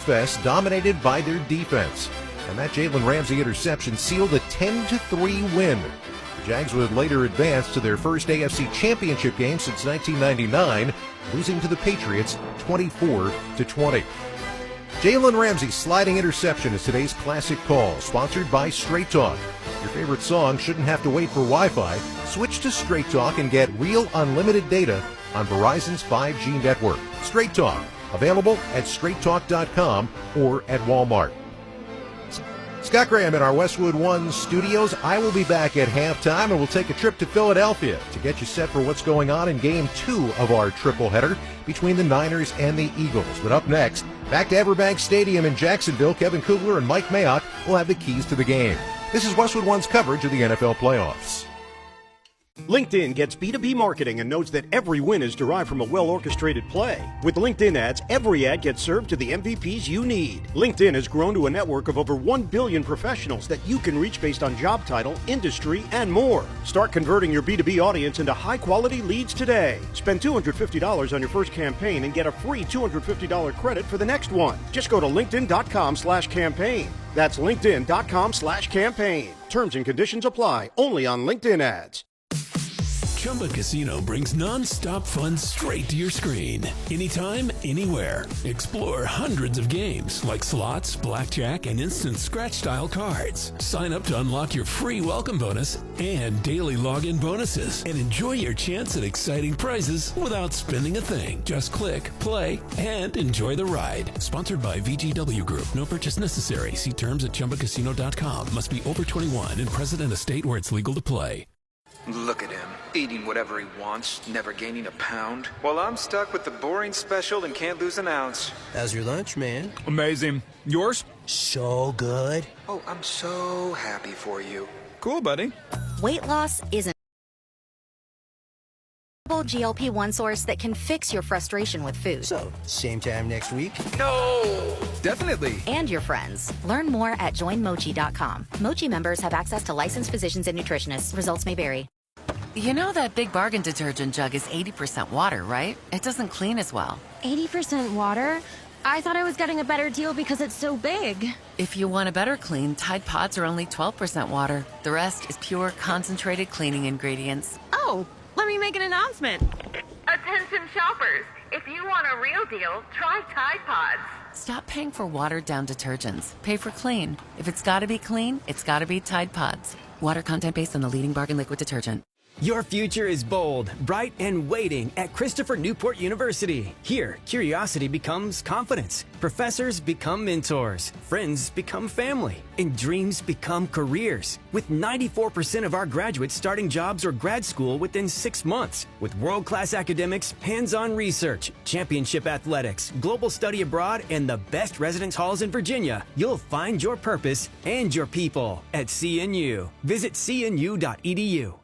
Fest dominated by their defense. And that Jalen Ramsey interception sealed a 10-3 win. The Jags would later advance to their first AFC Championship game since 1999, losing to the Patriots 24-20. Jalen Ramsey's sliding interception is today's classic call, sponsored by Straight Talk. Your favorite song shouldn't have to wait for Wi-Fi. Switch to Straight Talk and get real unlimited data on Verizon's 5G network. Straight Talk, available at straighttalk.com or at Walmart. Scott Graham in our Westwood One studios. I will be back at halftime, and we'll take a trip to Philadelphia to get you set for what's going on in Game 2 of our triple header between the Niners and the Eagles. But up next, back to Everbank Stadium in Jacksonville, Kevin Kugler and Mike Mayock will have the keys to the game. This is Westwood One's coverage of the NFL playoffs. LinkedIn gets B2B marketing and knows that every win is derived from a well-orchestrated play. With LinkedIn ads, every ad gets served to the MVPs you need. LinkedIn has grown to a network of over 1 billion professionals that you can reach based on job title, industry, and more. Start converting your B2B audience into high-quality leads today. Spend $250 on your first campaign and get a free $250 credit for the next one. Just go to linkedin.com/campaign. That's linkedin.com/campaign. Terms and conditions apply. Only on LinkedIn ads. Chumba Casino brings non-stop fun straight to your screen. Anytime, anywhere. Explore hundreds of games like slots, blackjack, and instant scratch-style cards. Sign up to unlock your free welcome bonus and daily login bonuses. And enjoy your chance at exciting prizes without spending a thing. Just click, play, and enjoy the ride. Sponsored by VGW Group. No purchase necessary. See terms at chumbacasino.com. Must be over 21 and present in a state where it's legal to play. Look at him, eating whatever he wants, never gaining a pound. While I'm stuck with the boring special and can't lose an ounce. How's your lunch, man? Amazing. Yours? So good. Oh, I'm so happy for you. Cool, buddy. Weight loss isn't a GLP-1 source that can fix your frustration with food. So, same time next week? No! Definitely. And your friends. Learn more at joinmochi.com. Mochi members have access to licensed physicians and nutritionists. Results may vary. You know that Big Bargain detergent jug is 80% water, right? It doesn't clean as well. 80% water? I thought I was getting a better deal because it's so big. If you want a better clean, Tide Pods are only 12% water. The rest is pure, concentrated cleaning ingredients. Oh, let me make an announcement. Attention shoppers, if you want a real deal, try Tide Pods. Stop paying for watered-down detergents. Pay for clean. If it's gotta be clean, it's gotta be Tide Pods. Water content based on the leading bargain liquid detergent. Your future is bold, bright, and waiting at Christopher Newport University. Here, curiosity becomes confidence. Professors become mentors. Friends become family. And dreams become careers. With 94% of our graduates starting jobs or grad school within 6 months. With world-class academics, hands-on research, championship athletics, global study abroad, and the best residence halls in Virginia, you'll find your purpose and your people at CNU. Visit cnu.edu.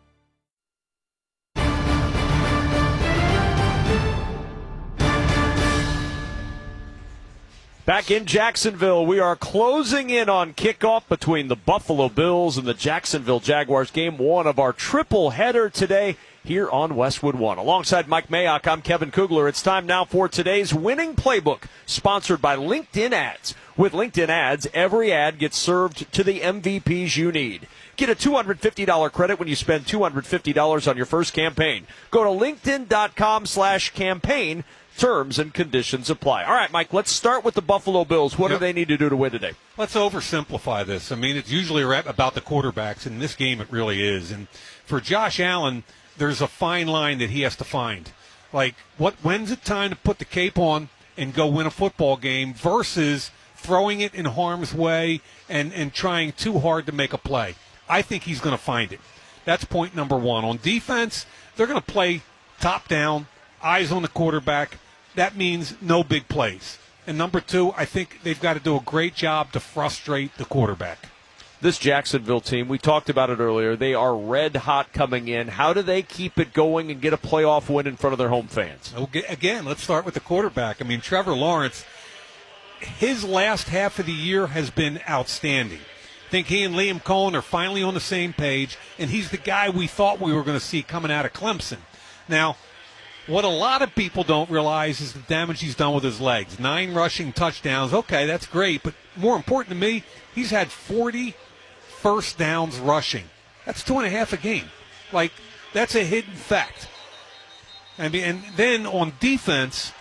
Back in Jacksonville, we are closing in on kickoff between the Buffalo Bills and the Jacksonville Jaguars. Game 1 of our triple header today here on Westwood One. Alongside Mike Mayock, I'm Kevin Kugler. It's time now for today's winning playbook, sponsored by LinkedIn Ads. With LinkedIn Ads, every ad gets served to the MVPs you need. Get a $250 credit when you spend $250 on your first campaign. Go to linkedin.com/campaign. Terms and conditions apply. All right, Mike, let's start with the Buffalo Bills. What do they need to do to win today? Let's oversimplify this. I mean, it's usually about the quarterbacks. In this game, it really is. And for Josh Allen, there's a fine line that he has to find. Like, when's it time to put the cape on and go win a football game versus throwing it in harm's way and trying too hard to make a play? I think he's going to find it. That's point number one. On defense, they're going to play top down, eyes on the quarterback. That means no big plays. And number two, I think they've got to do a great job to frustrate the quarterback. This Jacksonville team, we talked about it earlier, they are red hot coming in. How do they keep it going and get a playoff win in front of their home fans? Okay, again, let's start with the quarterback. I mean, Trevor Lawrence, his last half of the year has been outstanding. I think he and Liam Cohen are finally on the same page, and he's the guy we thought we were going to see coming out of Clemson. Now, What a lot of people don't realize is the damage he's done with his legs. 9 rushing touchdowns. Okay, that's great. But more important to me, he's had 40 first downs rushing. That's 2.5 a game. Like, that's a hidden fact. I mean, and then on defense,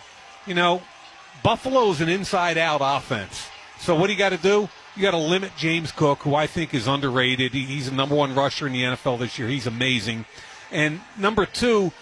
Buffalo's an inside-out offense. So what do you got to do? You got to limit James Cook, who I think is underrated. He's the number 1 rusher in the NFL this year. He's amazing. And number 2,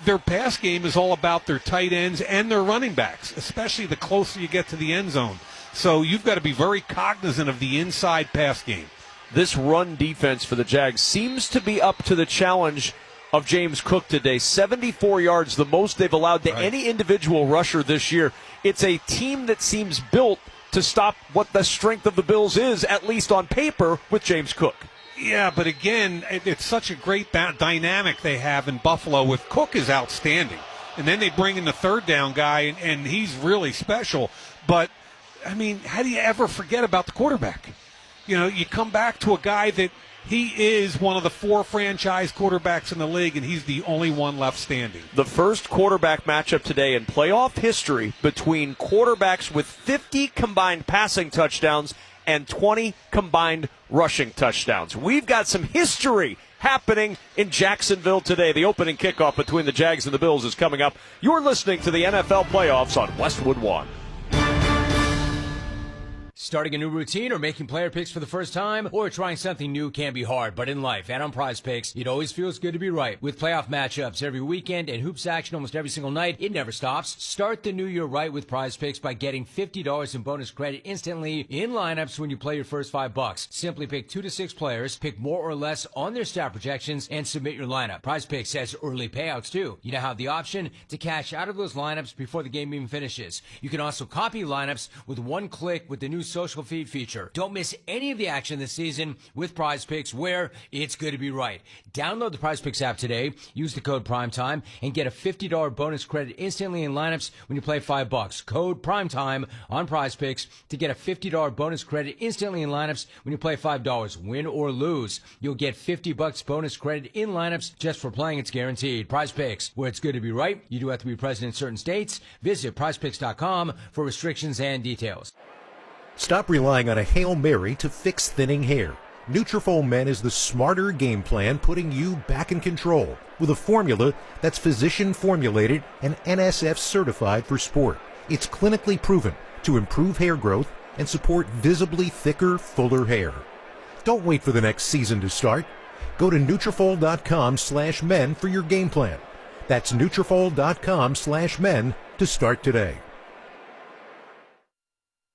their pass game is all about their tight ends and their running backs, especially the closer you get to the end zone. So you've got to be very cognizant of the inside pass game. This run defense for the Jags seems to be up to the challenge of James Cook today. 74 yards, the most they've allowed to any individual rusher this year. It's a team that seems built to stop what the strength of the Bills is, at least on paper, with James Cook. Yeah, but again, it's such a great dynamic they have in Buffalo with Cook is outstanding. And then they bring in the third down guy, and he's really special. But, I mean, how do you ever forget about the quarterback? You come back to a guy that he is one of the 4 franchise quarterbacks in the league, and he's the only one left standing. The first quarterback matchup today in playoff history between quarterbacks with 50 combined passing touchdowns and 20 combined rushing touchdowns. We've got some history happening in Jacksonville today. The opening kickoff between the Jags and the Bills is coming up. You're listening to the NFL Playoffs on Westwood One. Starting a new routine or making player picks for the first time or trying something new can be hard, but in life and on Prize Picks, it always feels good to be right. With playoff matchups every weekend and hoops action almost every single night, it never stops. Start the new year right with Prize Picks by getting $50 in bonus credit instantly in lineups when you play your first $5. Simply pick 2 to 6 players, pick more or less on their stat projections, and submit your lineup. Prize Picks has early payouts too. You now have the option to cash out of those lineups before the game even finishes. You can also copy lineups with one click with the new social feed feature. Don't miss any of the action this season with Prize Picks, where it's good to be right. Download the Prize Picks app today, use the code PRIMETIME, and get a $50 bonus credit instantly in lineups when you play $5. Code PRIMETIME on Prize Picks to get a $50 bonus credit instantly in lineups when you play $5. Win or lose, you'll get $50 bonus credit in lineups just for playing. It's guaranteed. Prize Picks, where it's good to be right. You do have to be present in certain states. Visit prizepicks.com for restrictions and details. Stop relying on a Hail Mary to fix thinning hair. Nutrafol Men is the smarter game plan, putting you back in control with a formula that's physician formulated and NSF certified for sport. It's clinically proven to improve hair growth and support visibly thicker, fuller hair. Don't wait for the next season to start. Go to Nutrafol.com/men for your game plan. That's Nutrafol.com/men to start today.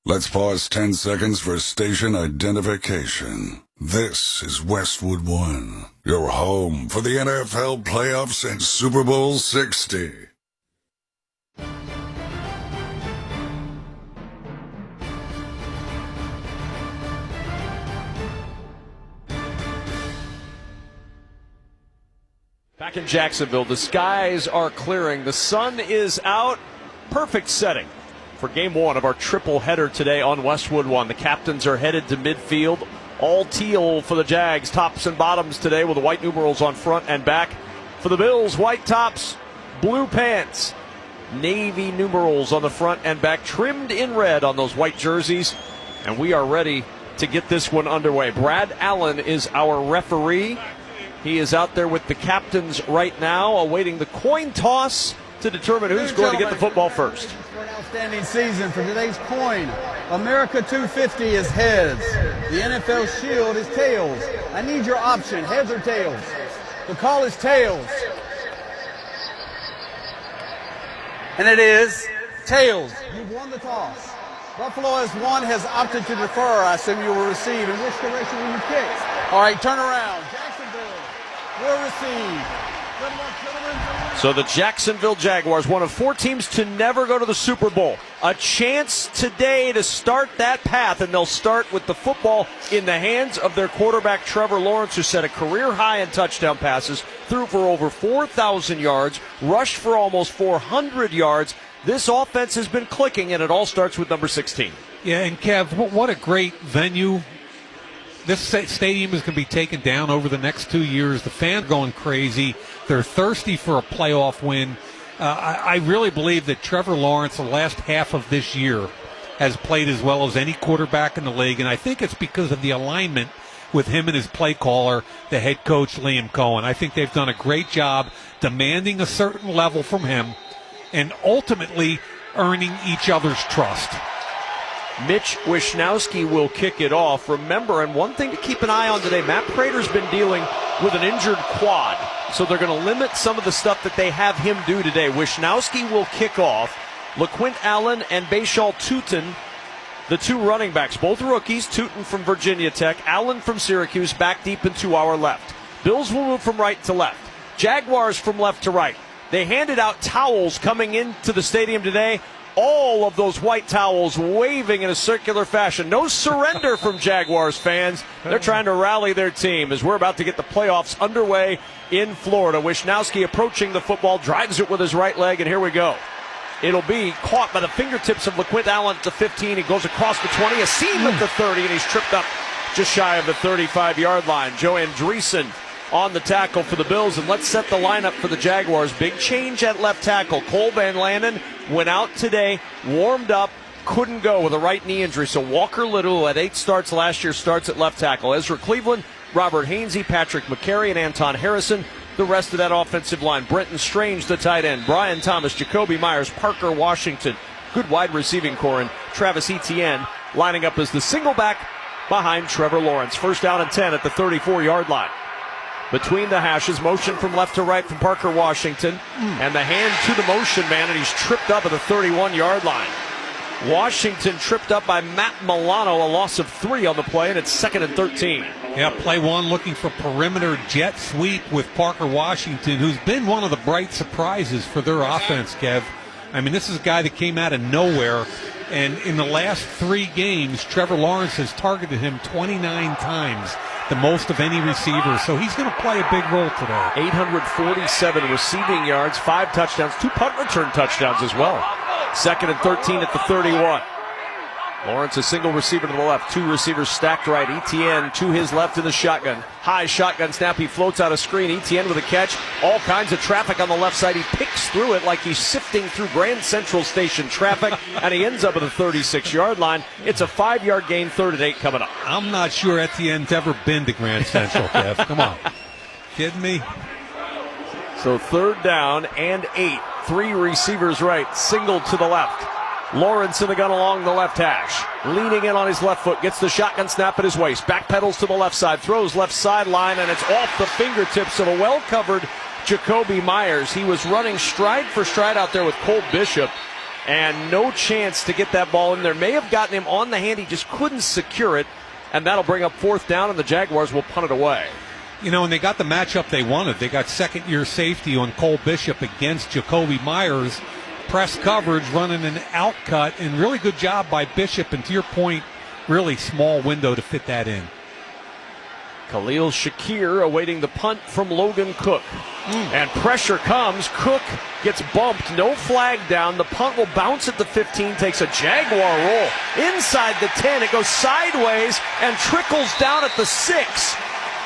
Let's pause 10 seconds for station identification. This is Westwood One, your home for the NFL playoffs and Super Bowl 60. Back in Jacksonville, the skies are clearing. The sun is out. Perfect setting for game one of our triple header today on Westwood One. The captains are headed to midfield. All teal for the Jags, tops and bottoms today with the white numerals on front and back. For the Bills, white tops, blue pants, navy numerals on the front and back, trimmed in red on those white jerseys. And we are ready to get this one underway. Brad Allen is our referee. He is out there with the captains right now, awaiting the coin toss to determine who's going to get the football first. For an outstanding season for today's coin. America 250 is heads. The NFL Shield is tails. I need your option, heads or tails. The call is tails. And it is tails. You've won the toss. Buffalo has won, has opted to defer. I assume you will receive. In which direction will you kick? All right, turn around. Jacksonville will receive. Good luck, gentlemen. So the Jacksonville Jaguars, one of 4 teams to never go to the Super Bowl. A chance today to start that path, and they'll start with the football in the hands of their quarterback, Trevor Lawrence, who set a career high in touchdown passes, threw for over 4,000 yards, rushed for almost 400 yards. This offense has been clicking, and it all starts with number 16. Yeah, and Kev, what a great venue. This stadium is going to be taken down over the next 2 years. The fans going crazy. They're thirsty for a playoff win. I really believe that Trevor Lawrence, the last half of this year, has played as well as any quarterback in the league, and I think it's because of the alignment with him and his play caller, the head coach, Liam Cohen. I think they've done a great job demanding a certain level from him and ultimately earning each other's trust. Mitch Wishnowsky will kick it off. Remember, and one thing to keep an eye on today, Matt Prater's been dealing with an injured quad, so they're going to limit some of the stuff that they have him do today. Wishnowsky will kick off. LaQuint Allen and Bashal Tutin, the two running backs, both rookies. Tutin from Virginia Tech, Allen from Syracuse, back deep into our left. Bills will move from right to left. Jaguars from left to right. They handed out towels coming into the stadium today. All of those white towels waving in a circular fashion. No surrender from Jaguars fans. They're trying to rally their team as we're about to get the playoffs underway in Florida. Wishnowsky approaching the football, drives it with his right leg, and here we go. It'll be caught by the fingertips of LaQuint Allen at the 15. He goes across the 20, a seam at the 30, and he's tripped up just shy of the 35-yard line. Joe Andreessen on the tackle for the Bills, and let's set the lineup for the Jaguars. Big change at left tackle. Cole Van Lanen went out today, warmed up, couldn't go with a right knee injury. So Walker Little, who had 8 starts last year, starts at left tackle. Ezra Cleveland, Robert Hainsey, Patrick McCary, and Anton Harrison. The rest of that offensive line. Brenton Strange, the tight end. Brian Thomas, Jacoby Myers, Parker Washington. Good wide receiving core, and Travis Etienne lining up as the single back behind Trevor Lawrence. First down and 10 at the 34-yard line. Between the hashes, motion from left to right from Parker Washington, and the hand to the motion man, and he's tripped up at the 31-yard line. Washington tripped up by Matt Milano, a loss of 3 on the play, and it's 2nd and 13. Yeah, play one looking for perimeter jet sweep with Parker Washington, who's been one of the bright surprises for their offense, Kev. I mean, this is a guy that came out of nowhere, and in the last 3 games, Trevor Lawrence has targeted him 29 times, the most of any receiver, so he's going to play a big role today. 847 receiving yards, 5 touchdowns, 2 punt return touchdowns as well. 2nd and 13 at the 31. Lawrence, a single receiver to the left, 2 receivers stacked right. Etienne to his left in the shotgun. High shotgun snap, he floats out a screen. Etienne with a catch. All kinds of traffic on the left side. He picks through it like he's sifting through Grand Central Station traffic, and he ends up at the 36-yard line. It's a 5-yard gain, 3rd and 8 coming up. I'm not sure Etienne's ever been to Grand Central, Kev. Come on. Kidding me? So 3rd down and 8. 3 receivers right, single to the left. Lawrence in the gun along the left hash. Leaning in on his left foot, gets the shotgun snap at his waist. Backpedals to the left side, throws left sideline, and it's off the fingertips of a well-covered Jacoby Myers. He was running stride for stride out there with Cole Bishop, and no chance to get that ball in there. May have gotten him on the hand, he just couldn't secure it, and that'll bring up 4th down, and the Jaguars will punt it away. You know, and they got the matchup they wanted. They got second-year safety on Cole Bishop against Jacoby Myers. Press coverage, running an out cut, and really good job by Bishop. And to your point, really small window to fit that in. Khalil Shakir awaiting the punt from Logan Cook. And pressure comes. Cook gets bumped. No flag down. The punt will bounce at the 15. Takes a Jaguar roll. Inside the 10. It goes sideways and trickles down at the 6.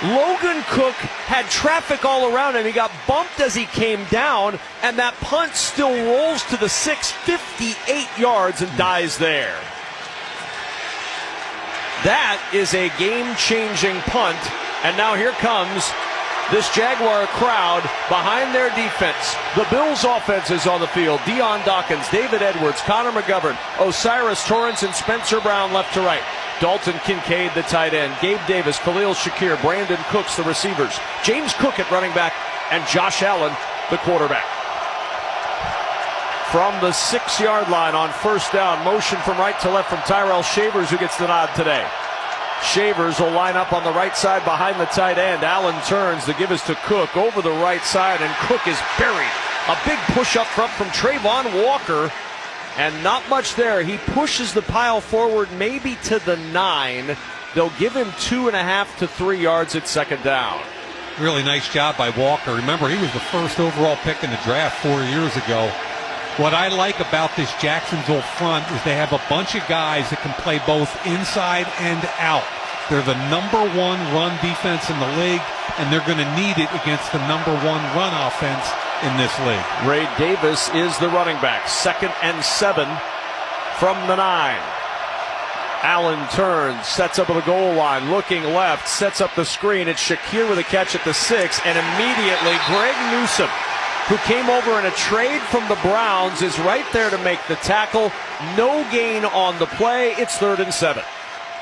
Logan Cook had traffic all around him. He got bumped as he came down, and that punt still rolls to the 6, 58 yards, and dies there. That is a game-changing punt, and now here comes this Jaguar crowd behind their defense. The Bills' offense is on the field. Deion Dawkins, David Edwards, Connor McGovern, Osiris Torrance, and Spencer Brown left to right. Dalton Kincaid, the tight end. Gabe Davis, Khalil Shakir, Brandon Cooks, the receivers. James Cook at running back, and Josh Allen, the quarterback. From the 6-yard line on 1st down, motion from right to left from Tyrell Shavers, who gets the nod today. Shavers will line up on the right side behind the tight end. Allen turns, the give is to Cook over the right side, and Cook is buried. A big push up front from Trayvon Walker. And not much there. He pushes the pile forward maybe to the 9. They'll give him 2.5 to 3 yards at 2nd down. Really nice job by Walker. Remember, he was the first overall pick in the draft 4 years ago. What I like about this Jacksonville front is they have a bunch of guys that can play both inside and out. They're the #1 run defense in the league, and they're going to need it against the #1 run offense in this league. Ray Davis is the running back. 2nd and 7 from the 9. Allen turns, sets up at the goal line, looking left, sets up the screen. It's Shakir with a catch at the 6, and immediately Greg Newsome, who came over in a trade from the Browns, is right there to make the tackle. No gain on the play. It's 3rd and 7.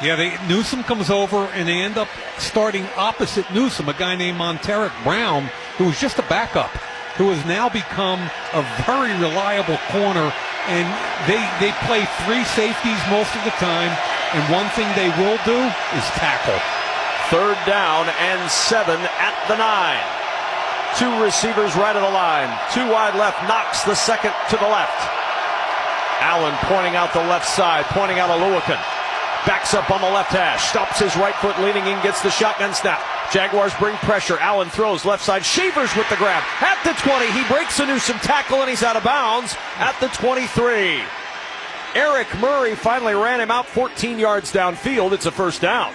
Yeah, Newsome comes over, and they end up starting opposite Newsome, a guy named Monteric Brown, who was just a backup, who has now become a very reliable corner. And they play 3 safeties most of the time, and one thing they will do is tackle. 3rd down and 7 at the 9. 2 receivers right of the line. 2 wide left. Knox the second to the left. Allen pointing out the left side, pointing out Oluwakan. Backs up on the left hash. Stops his right foot, leaning in, gets the shotgun snap. Jaguars bring pressure. Allen throws left side. Shavers with the grab. At the 20, he breaks a Newsome tackle, and he's out of bounds at the 23. Eric Murray finally ran him out 14 yards downfield. It's a 1st down.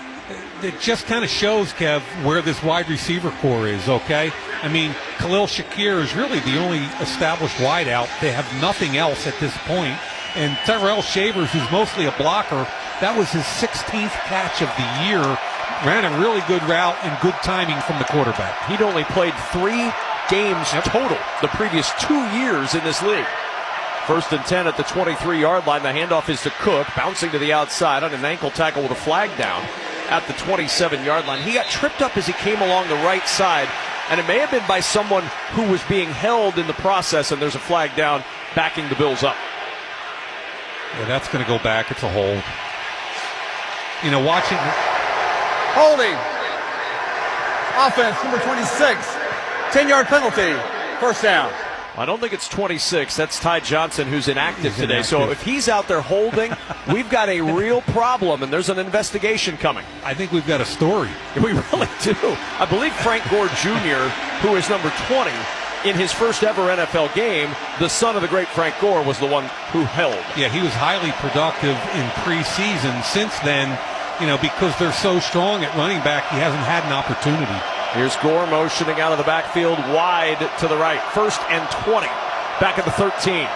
It just kind of shows, Kev, where this wide receiver core is, okay? I mean, Khalil Shakir is really the only established wideout. They have nothing else at this point. And Tyrell Shavers, who's mostly a blocker, that was his 16th catch of the year. Ran a really good route and good timing from the quarterback. He'd only played 3 games total the previous 2 years in this league. 1st and 10 at the 23-yard line. The handoff is to Cook, bouncing to the outside on an ankle tackle with a flag down at the 27-yard line. He got tripped up as he came along the right side, and it may have been by someone who was being held in the process, and there's a flag down backing the Bills up. Yeah, that's going to go back. It's a hold. You know, watching... Holding. Offense, number 26. 10-yard penalty. 1st down. I don't think it's 26. That's Ty Johnson, who's inactive today. So if he's out there holding, we've got a real problem, and there's an investigation coming. I think we've got a story. We really do. I believe Frank Gore Jr., who is number 20, in his first ever NFL game, the son of the great Frank Gore was the one who held. Yeah, he was highly productive in preseason. Since then, you know, because they're so strong at running back, he hasn't had an opportunity. Here's Gore motioning out of the backfield wide to the right. 1st and 20. Back at the 13.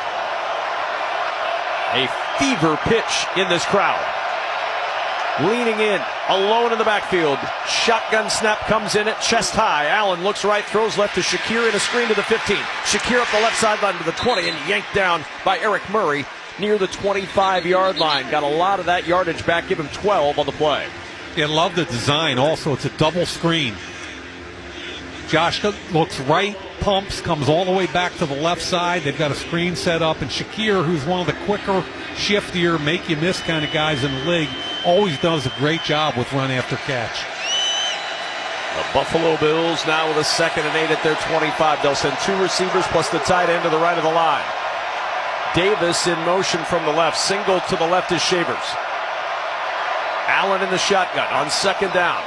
A fever pitch in this crowd. Leaning in, alone in the backfield. Shotgun snap comes in at chest high. Allen looks right, throws left to Shakir in a screen to the 15. Shakir up the left sideline to the 20 and yanked down by Eric Murray near the 25-yard line. Got a lot of that yardage back, give him 12 on the play. Yeah, love the design. Also, it's a double screen. Josh looks right, pumps, comes all the way back to the left side. They've got a screen set up, and Shakir, who's one of the quicker, shiftier, make-you-miss kind of guys in the league, always does a great job with run after catch. The Buffalo Bills now with a 2nd and 8 at their 25. They'll send 2 receivers plus the tight end to the right of the line. Davis in motion from the left. Single to the left is Shavers. Allen in the shotgun on 2nd down.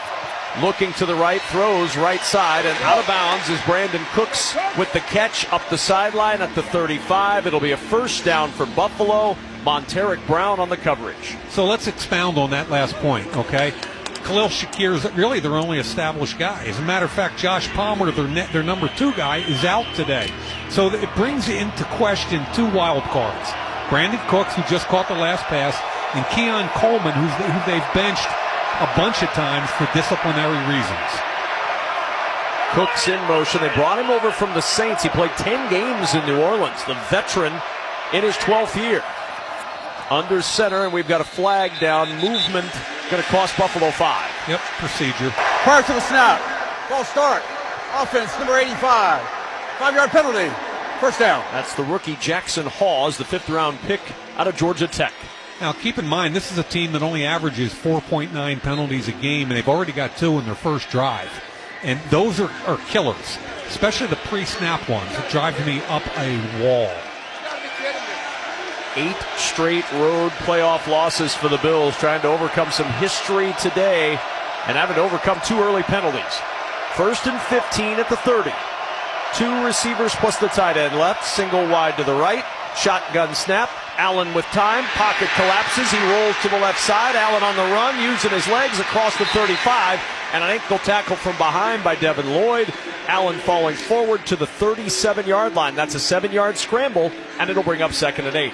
Looking to the right, throws right side, and out of bounds is Brandon Cooks with the catch up the sideline at the 35. It'll be a 1st down for Buffalo. Monteric Brown on the coverage. So let's expound on that last point, okay? Khalil Shakir is really their only established guy. As a matter of fact, Josh Palmer, their number 2 guy, is out today. So it brings into question 2 wild cards. Brandon Cooks, who just caught the last pass, and Keon Coleman, who they've benched a bunch of times for disciplinary reasons. Cooks in motion. They brought him over from the Saints. He played 10 games in New Orleans. The veteran in his 12th year. Under center, and we've got a flag down. Movement going to cost Buffalo 5. Yep, procedure. Prior to the snap. Ball start. Offense, number 85. 5-yard penalty. 1st down. That's the rookie Jackson Hawes, the 5th-round pick out of Georgia Tech. Now, keep in mind, this is a team that only averages 4.9 penalties a game, and they've already got 2 in their first drive. And those are killers, especially the pre-snap ones that drive me up a wall. 8 straight road playoff losses for the Bills, trying to overcome some history today and having to overcome 2 early penalties. 1st and 15 at the 30. 2 receivers plus the tight end left, single wide to the right. Shotgun snap, Allen with time, pocket collapses, he rolls to the left side. Allen on the run, using his legs across the 35, and an ankle tackle from behind by Devin Lloyd. Allen falling forward to the 37-yard line. That's a 7-yard scramble, and it'll bring up 2nd and 8.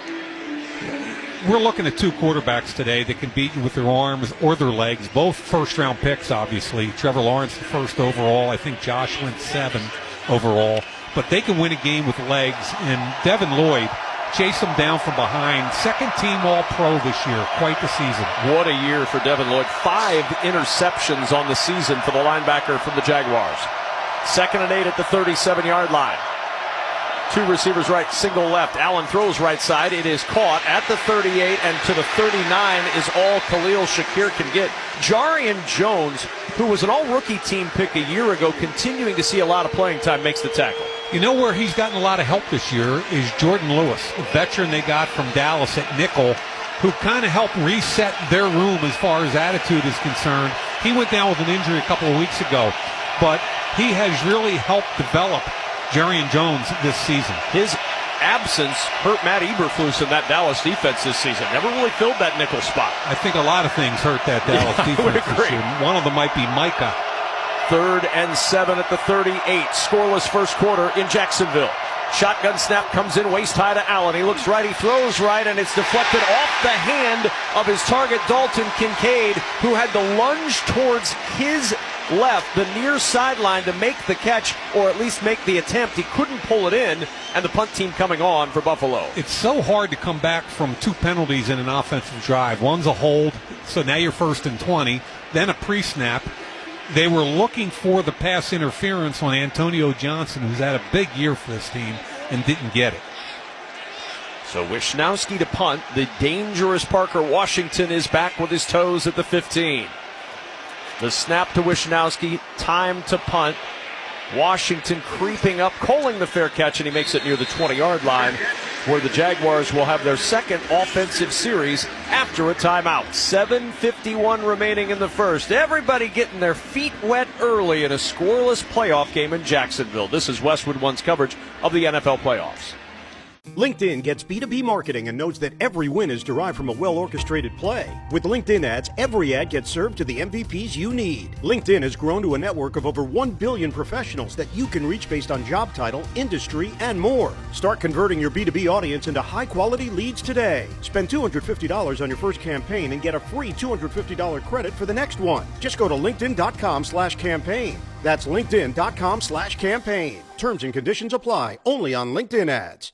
We're looking at two quarterbacks today that can beat you with their arms or their legs. Both first-round picks, obviously. Trevor Lawrence, the first overall. I think Josh went 7 overall. But they can win a game with legs, and Devin Lloyd chased them down from behind. Second-team All-Pro this year. Quite the season. What a year for Devin Lloyd. 5 interceptions on the season for the linebacker from the Jaguars. 2nd and 8 at the 37-yard line. 2 receivers right, single left. Allen throws right side. It is caught at the 38, and to the 39 is all Khalil Shakir can get. Jarian Jones, who was an all-rookie team pick a year ago, continuing to see a lot of playing time, makes the tackle. You know where he's gotten a lot of help this year is Jordan Lewis, a veteran they got from Dallas at nickel, who kind of helped reset their room as far as attitude is concerned. He went down with an injury a couple of weeks ago, but he has really helped develop Jarian Jones this season. His Absence hurt Matt Eberflus in that Dallas defense this season. Never really filled that nickel spot. I think a lot of things hurt that Dallas defense this year. One of them might be Micah. 3rd and 7 at the 38. Scoreless first quarter in Jacksonville. Shotgun snap comes in waist high to Allen. He looks right, he throws right, and it's deflected off the hand of his target, Dalton Kincaid, who had to lunge towards his left, the near sideline, to make the catch, or at least make the attempt. He couldn't pull it in, and the punt team coming on for Buffalo. It's so hard to come back from 2 penalties in an offensive drive. One's a hold, so now you're 1st and 20, then a pre-snap. They were looking for the pass interference on Antonio Johnson, who's had a big year for this team, and didn't get it. So Wisnowski to punt. The dangerous Parker Washington is back with his toes at the 15. The snap to Wisnowski, time to punt. Washington creeping up, calling the fair catch, and he makes it near the 20-yard line, where the Jaguars will have their second offensive series after a timeout. 7:51 remaining in the first. Everybody getting their feet wet early in a scoreless playoff game in Jacksonville. This is Westwood One's coverage of the NFL playoffs. LinkedIn gets B2B marketing and knows that every win is derived from a well-orchestrated play. With LinkedIn ads, every ad gets served to the MVPs you need. LinkedIn has grown to a network of over 1 billion professionals that you can reach based on job title, industry, and more. Start converting your B2B audience into high-quality leads today. Spend $250 on your first campaign and get a free $250 credit for the next one. Just go to linkedin.com/campaign. That's linkedin.com/campaign. Terms and conditions apply. Only on LinkedIn ads.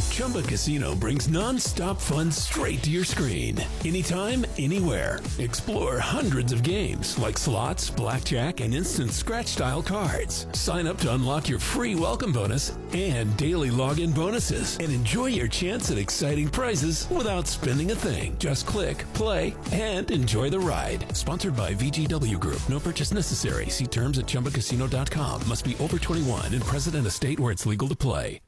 Chumba Casino brings non-stop fun straight to your screen. Anytime, anywhere. Explore hundreds of games like slots, blackjack, and instant scratch-style cards. Sign up to unlock your free welcome bonus and daily login bonuses. And enjoy your chance at exciting prizes without spending a thing. Just click, play, and enjoy the ride. Sponsored by VGW Group. No purchase necessary. See terms at ChumbaCasino.com. Must be over 21 and present in a state where it's legal to play.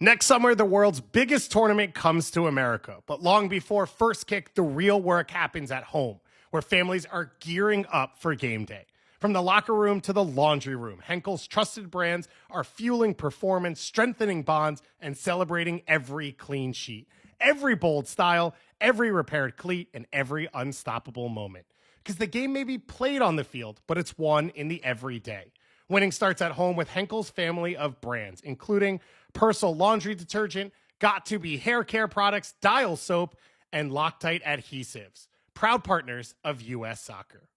Next summer, the world's biggest tournament comes to America. But long before first kick, the real work happens at home, where families are gearing up for game day. From the locker room to the laundry room, Henkel's trusted brands are fueling performance, strengthening bonds, and celebrating every clean sheet, every bold style, every repaired cleat, and every unstoppable moment. Because the game may be played on the field, but it's won in the everyday. Winning starts at home with Henkel's family of brands, including Persil laundry detergent, Got2b hair care products, Dial soap, and Loctite adhesives. Proud partners of U.S. Soccer.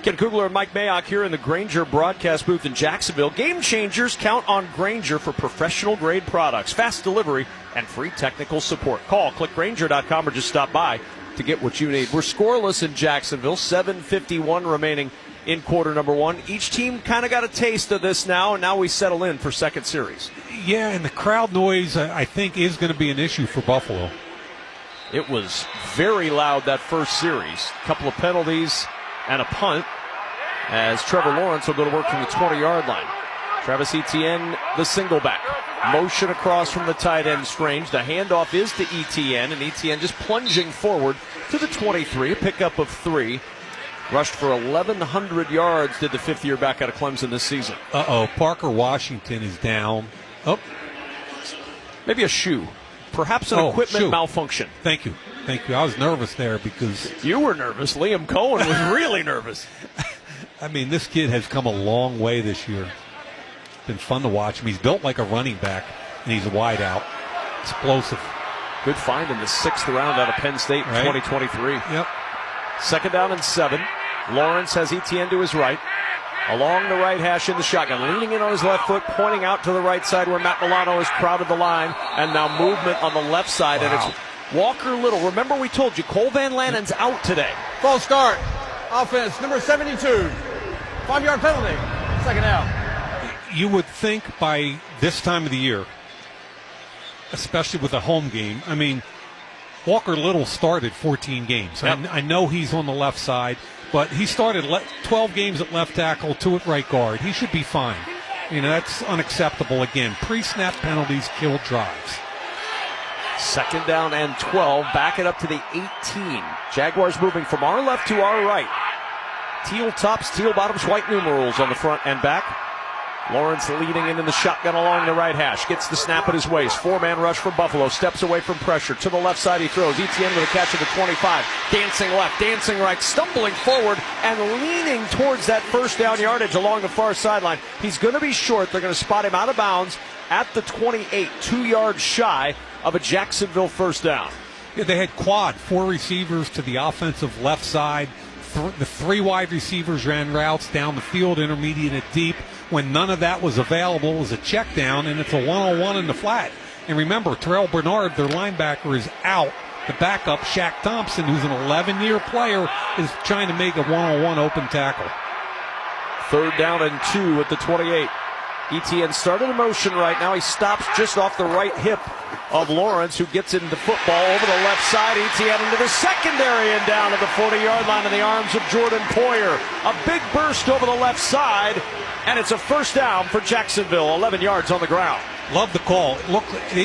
Ken Kugler and Mike Mayock here in the Grainger broadcast booth in Jacksonville. Game changers count on Grainger for professional-grade products, fast delivery, and free technical support. Call, click Grainger.com, or just stop by to get what you need. We're scoreless in Jacksonville, 7:51 remaining in quarter number one. Each team kind of got a taste of this now, and now we settle in for second series. Yeah, and the crowd noise, I think, is going to be an issue for Buffalo. It was very loud that first series. A couple of penalties and a punt as Trevor Lawrence will go to work from the 20-yard line. Travis Etienne, the single back. Motion across from the tight end Strange. The handoff is to Etienne, and Etienne just plunging forward to the 23, a pickup of 3. Rushed for 1,100 yards, did the fifth-year back out of Clemson this season. Parker Washington is down. Oh, Maybe a shoe. Perhaps an equipment malfunction. Thank you. I was nervous there because... You were nervous. Liam Cohen was really nervous. I mean, this kid has come a long way this year. It's been fun to watch him. He's built like a running back, and he's a wide out. Explosive. Good find in the 6th round out of Penn State in 2023. Yep. 2nd down and 7. Lawrence has Etienne to his right. Along the right hash in the shotgun, leaning in on his left foot, pointing out to the right side where Matt Milano has crowded the line, and now movement on the left side, and it's Walker Little. Remember, we told you, Cole Van Lanen's out today. False start. Offense, number 72. 5-yard penalty. 2nd out. You would think by this time of the year, especially with a home game, I mean, Walker Little started 14 games. Yep. I know he's on the left side, but he started 12 games at left tackle, 2 at right guard. He should be fine. You know, that's unacceptable again. Pre-snap penalties kill drives. 2nd down and 12. Back it up to the 18. Jaguars moving from our left to our right. Teal tops, teal bottoms, white numerals on the front and back. Lawrence leading in the shotgun along the right hash. Gets the snap at his waist. 4-man rush from Buffalo. Steps away from pressure. To the left side he throws. Etienne with a catch at the 25. Dancing left, dancing right, stumbling forward and leaning towards that 1st down yardage along the far sideline. He's going to be short. They're going to spot him out of bounds at the 28, 2 yards shy of a Jacksonville 1st down. Yeah, they had quad, 4 receivers to the offensive left side. The 3 wide receivers ran routes down the field, intermediate and deep. When none of that was available, it was a check down, and it's a one-on-one in the flat. And remember, Terrell Bernard, their linebacker, is out. The backup, Shaq Thompson, who's an 11-year player, is trying to make a one-on-one open tackle. 3rd down and 2 at the 28. Etienne started in motion right now. He stops just off the right hip of Lawrence, who gets into football over the left side. Etienne into the secondary and down at the 40-yard line in the arms of Jordan Poyer. A big burst over the left side, and it's a 1st down for Jacksonville, 11 yards on the ground. Love the call.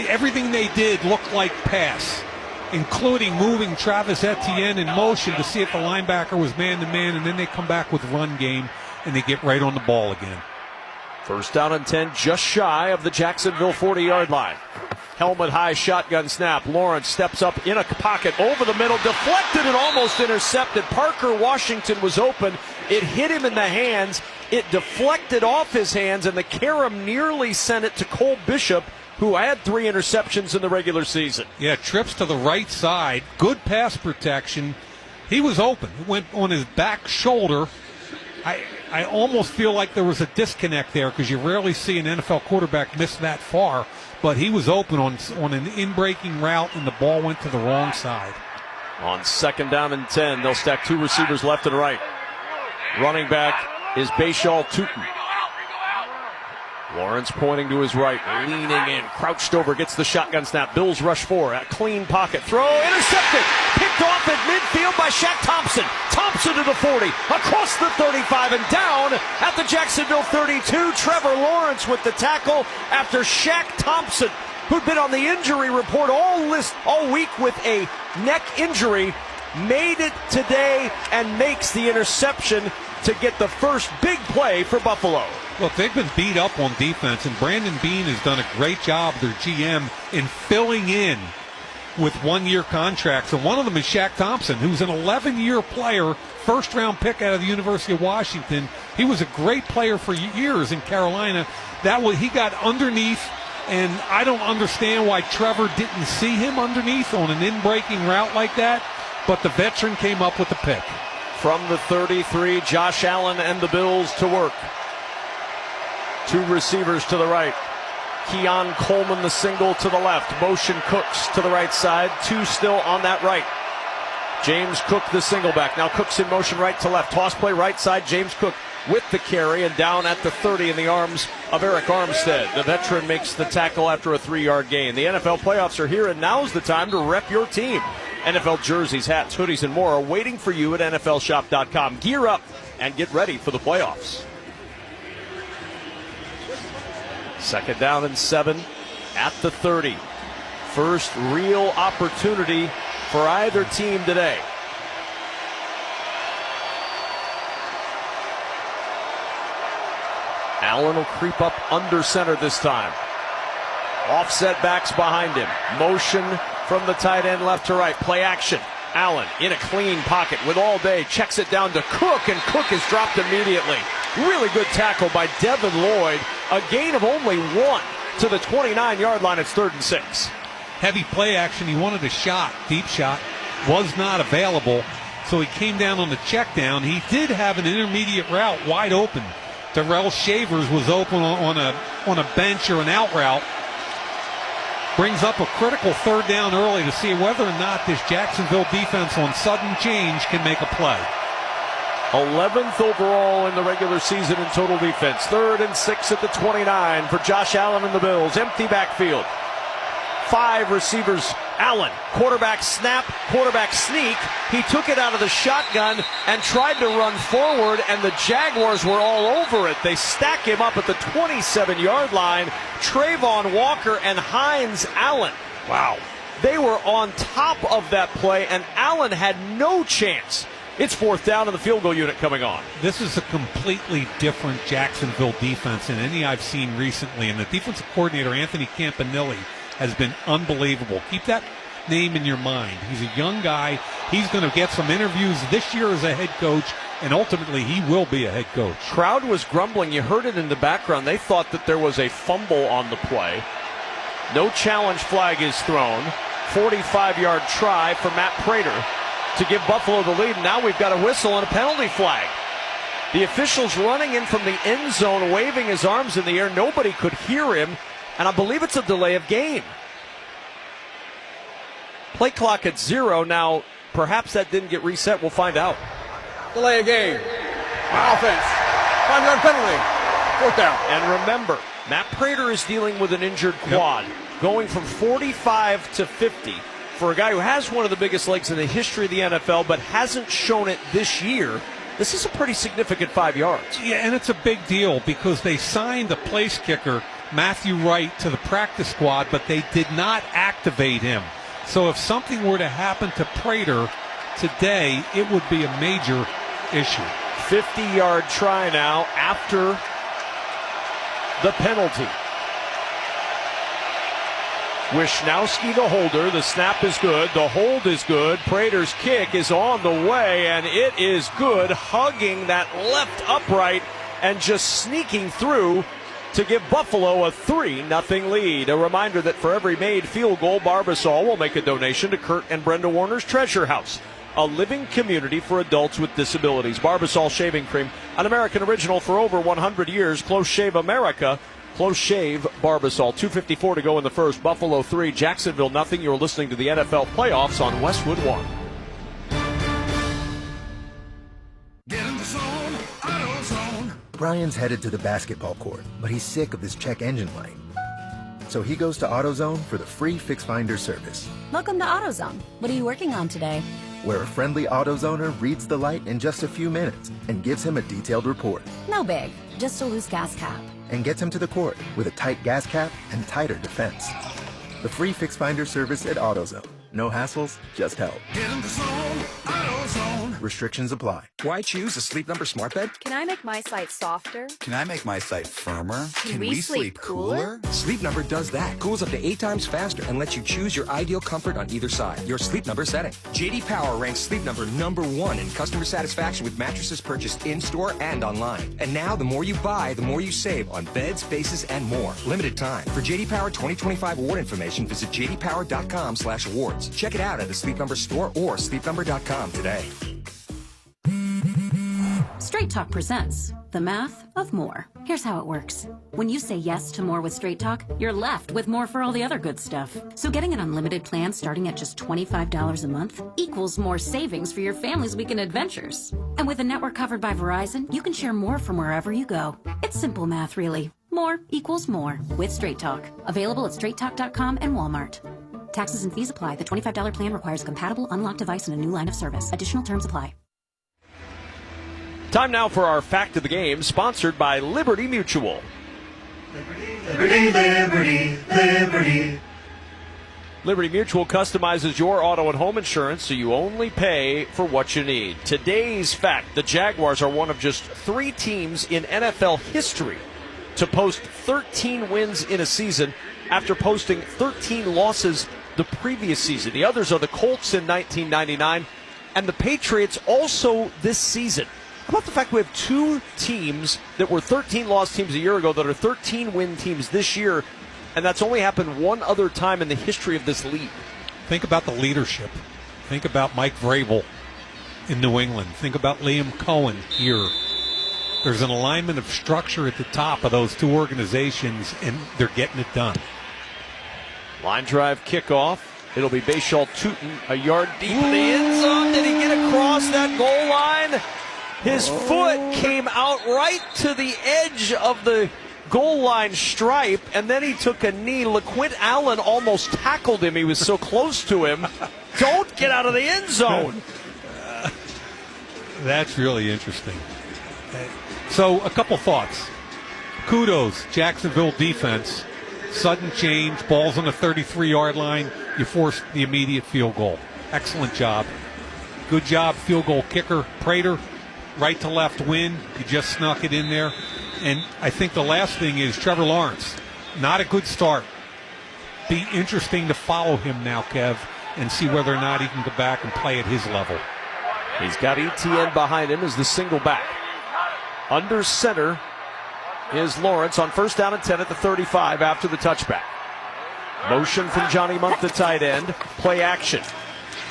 Everything they did looked like pass, including moving Travis Etienne in motion to see if the linebacker was man-to-man, and then they come back with run game, and they get right on the ball again. 1st down and 10, just shy of the Jacksonville 40-yard line. Helmet high shotgun snap. Lawrence steps up in a pocket over the middle, deflected and almost intercepted. Parker Washington was open. It hit him in the hands. It deflected off his hands, and the carom nearly sent it to Cole Bishop, who had 3 interceptions in the regular season. Yeah, trips to the right side. Good pass protection. He was open. It went on his back shoulder. I almost feel like there was a disconnect there because you rarely see an NFL quarterback miss that far. But he was open on an in-breaking route, and the ball went to the wrong side. On 2nd down and 10, they'll stack 2 receivers left and right. Running back is Bashal Tutin. Lawrence pointing to his right, leaning in, crouched over, gets the shotgun snap. Bills rush 4, a clean pocket. Throw, intercepted, picked off at midfield by Shaq Thompson. Thompson to the 40, across the 35 and down at the Jacksonville 32. Trevor Lawrence with the tackle after Shaq Thompson, who'd been on the injury report all week with a neck injury, made it today and makes the interception to get the first big play for Buffalo. Look, they've been beat up on defense, and Brandon Beane has done a great job, their GM, in filling in with 1-year contracts. And one of them is Shaq Thompson, who's an 11-year player, 1st-round pick out of the University of Washington. He was a great player for years in Carolina. He got underneath, and I don't understand why Trevor didn't see him underneath on an in-breaking route like that, but the veteran came up with the pick. From the 33, Josh Allen and the Bills to work. 2 receivers to the right. Keon Coleman, the single to the left. Motion Cooks to the right side. 2 still on that right. James Cook, the single back. Now Cook's in motion right to left. Toss play right side. James Cook with the carry and down at the 30 in the arms of Eric Armstead. The veteran makes the tackle after a 3-yard gain. The NFL playoffs are here, and now's the time to rep your team. NFL jerseys, hats, hoodies, and more are waiting for you at NFLshop.com. Gear up and get ready for the playoffs. 2nd down and 7 at the 30. First real opportunity for either team today. Allen will creep up under center this time. Offset backs behind him. Motion from the tight end left to right. Play action. Allen in a clean pocket with all day. Checks it down to Cook, and Cook is dropped immediately. Really good tackle by Devin Lloyd. A gain of only 1 to the 29-yard line. It's 3rd and 6. Heavy play action. He wanted a shot. Deep shot. Was not available. So he came down on the check down. He did have an intermediate route wide open. Darrell Shavers was open on a bench or an out route. Brings up a critical 3rd down early to see whether or not this Jacksonville defense on sudden change can make a play. 11th overall in the regular season in total defense. 3rd and 6 at the 29 for Josh Allen and the Bills. Empty backfield. 5 receivers. Allen, quarterback snap, quarterback sneak. He took it out of the shotgun and tried to run forward, and the Jaguars were all over it. They stack him up at the 27-yard line. Trayvon Walker and Hines Allen. Wow. They were on top of that play, and Allen had no chance. It's 4th down and the field goal unit coming on. This is a completely different Jacksonville defense than any I've seen recently, and the defensive coordinator, Anthony Campanile, has been unbelievable. Keep that name in your mind. He's a young guy. He's going to get some interviews this year as a head coach, and ultimately he will be a head coach. Crowd was grumbling. You heard it in the background. They thought that there was a fumble on the play. No challenge flag is thrown. 45-yard try for Matt Prater to give Buffalo the lead. Now we've got a whistle and a penalty flag. The official's running in from the end zone, waving his arms in the air. Nobody could hear him. And I believe it's a delay of game. Play clock at 0. Now, perhaps that didn't get reset. We'll find out. Delay of game. Offense. 5-yard penalty. 4th down. And remember, Matt Prater is dealing with an injured quad. Going from 45 to 50. For a guy who has one of the biggest legs in the history of the NFL, but hasn't shown it this year, this is a pretty significant 5 yards. Yeah, and it's a big deal because they signed the place kicker, Matthew Wright, to the practice squad, but they did not activate him. So if something were to happen to Prater today, it would be a major issue. 50-yard try now after the penalty. Wishnowski the holder. The snap is good. The hold is good. Prater's kick is on the way, and it is good, hugging that left upright and just sneaking through to give Buffalo a 3-0 lead. A reminder that for every made field goal, Barbasol will make a donation to Kurt and Brenda Warner's Treasure House, a living community for adults with disabilities. Barbasol Shaving Cream, an American original for over 100 years. Close Shave America. Close Shave Barbasol. 2:54 to go in the first. Buffalo 3, Jacksonville 0. You're listening to the NFL Playoffs on Westwood One. Get in the zone, AutoZone. Brian's headed to the basketball court, but he's sick of his check engine light. So he goes to AutoZone for the free Fix Finder service, Welcome to AutoZone. What are you working on today? where a friendly AutoZoner reads the light in just a few minutes and gives him a detailed report. No big, just a loose gas cap. And gets him to the court with a tight gas cap and tighter defense. The free Fix Finder service at AutoZone. No hassles, just help. Get in the zone, AutoZone. Restrictions apply. Why choose a Sleep Number smart bed? Can I make my site softer? Can I make my site firmer? Can we sleep cooler? Sleep Number does that. Cools up to 8 times faster and lets you choose your ideal comfort on either side. Your Sleep Number setting. J.D. Power ranks Sleep Number #1 in customer satisfaction with mattresses purchased in-store and online. And now, the more you buy, the more you save on beds, bases, and more. Limited time. For J.D. Power 2025 award information, visit jdpower.com/awards. Check it out at the Sleep Number store or sleepnumber.com today. Straight Talk presents the math of more. Here's how it works. When you say yes to more with Straight Talk, you're left with more for all the other good stuff. So getting an unlimited plan starting at just $25 a month equals more savings for your family's weekend adventures. And with a network covered by Verizon, you can share more from wherever you go. It's simple math, really. More equals more with Straight Talk. Available at straighttalk.com and Walmart. Taxes and fees apply. The $25 plan requires a compatible unlocked device and a new line of service. Additional terms apply. Time now for our Fact of the Game, sponsored by Liberty Mutual. Liberty, liberty, liberty. Liberty Mutual customizes your auto and home insurance so you only pay for what you need. Today's fact, the Jaguars are one of just 3 teams in NFL history to post 13 wins in a season after posting 13 losses the previous season. The others are the Colts in 1999 and the Patriots also this season. How about the fact we have two teams that were 13-loss teams a year ago that are 13-win teams this year, and that's only happened one other time in the history of this league. Think about the leadership. Think about Mike Vrabel in New England. Think about Liam Cohen here. There's an alignment of structure at the top of those two organizations, and they're getting it done. Line drive kickoff. It'll be Bashal Tootin a yard deep in the end zone. Did he get across that goal line? His foot came out right to the edge of the goal line stripe, and then he took a knee. LaQuint Allen almost tackled him. He was so close to him. Don't get out of the end zone. That's really interesting. So, a couple thoughts. Kudos, Jacksonville defense. Sudden change, balls on the 33-yard line. You force the immediate field goal. Excellent job. Good job, field goal kicker, Prater. Right to left win. You just snuck it in there. And I think the last thing is Trevor Lawrence. Not a good start. Be interesting to follow him now, Kev, and see whether or not he can go back and play at his level. He's got ETN behind him as the single back. Under center is Lawrence on first down and 10 at the 35 after the touchback. Motion from Johnny Munt, the tight end. Play action.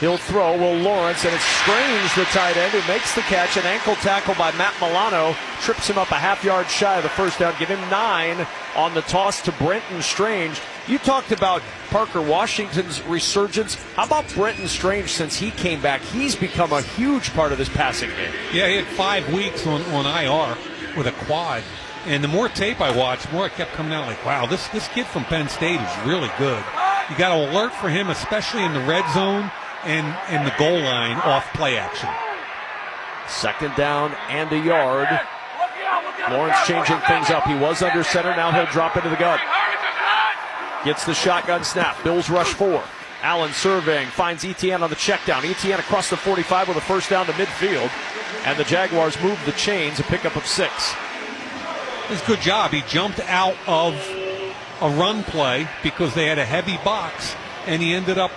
He'll throw, Will Lawrence, and it's Strange, the tight end, who makes the catch. An ankle tackle by Matt Milano. Trips him up a half yard shy of the first down. Give him 9 on the toss to Brenton Strange. You talked about Parker Washington's resurgence. How about Brenton Strange since he came back? He's become a huge part of this passing game. Yeah, he had 5 weeks on IR with a quad. And the more tape I watched, the more I kept coming out like, wow, this kid from Penn State is really good. You got to alert for him, especially in the red zone and the goal line off play action. Second down and a yard. Lawrence changing things up. He was under center. Now he'll drop into the gun. Gets the shotgun snap. Bills rush 4. Allen surveying. Finds ETN on the check down. ETN across the 45 with a first down to midfield. And the Jaguars move the chains. A pickup of 6. It's a good job. He jumped out of a run play because they had a heavy box, and he ended up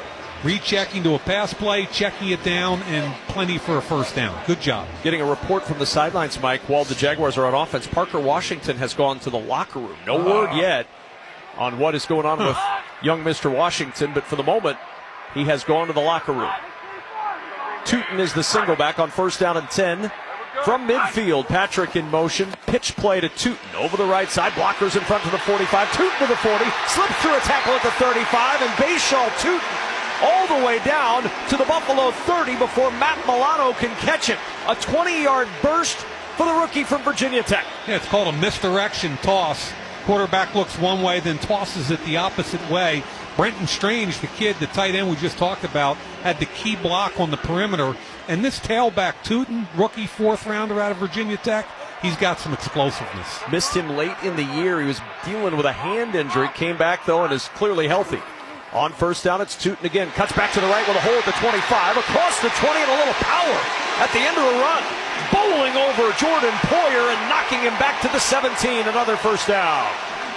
rechecking to a pass play, checking it down, and plenty for a first down. Good job. Getting a report from the sidelines, Mike, while the Jaguars are on offense, Parker Washington has gone to the locker room. No word yet on what is going on with young Mr. Washington, but for the moment, he has gone to the locker room. Tootin is the single back on first down and 10. From midfield, Patrick in motion. Pitch play to Tootin over the right side. Blockers in front to the 45. Tootin to the 40. Slips through a tackle at the 35. And Bashal Tootin all the way down to the Buffalo 30 before Matt Milano can catch it. A 20-yard burst for the rookie from Virginia Tech. Yeah, it's called a misdirection toss. Quarterback looks one way, then tosses it the opposite way. Brenton Strange, the kid, the tight end we just talked about, had the key block on the perimeter. And this tailback, Tootin, rookie 4th rounder out of Virginia Tech, he's got some explosiveness. Missed him late in the year. He was dealing with a hand injury. Came back, though, and is clearly healthy. On first down, it's Tootin again. Cuts back to the right with a hole at the 25. Across the 20 and a little power at the end of the run. Bowling over Jordan Poyer and knocking him back to the 17. Another first down.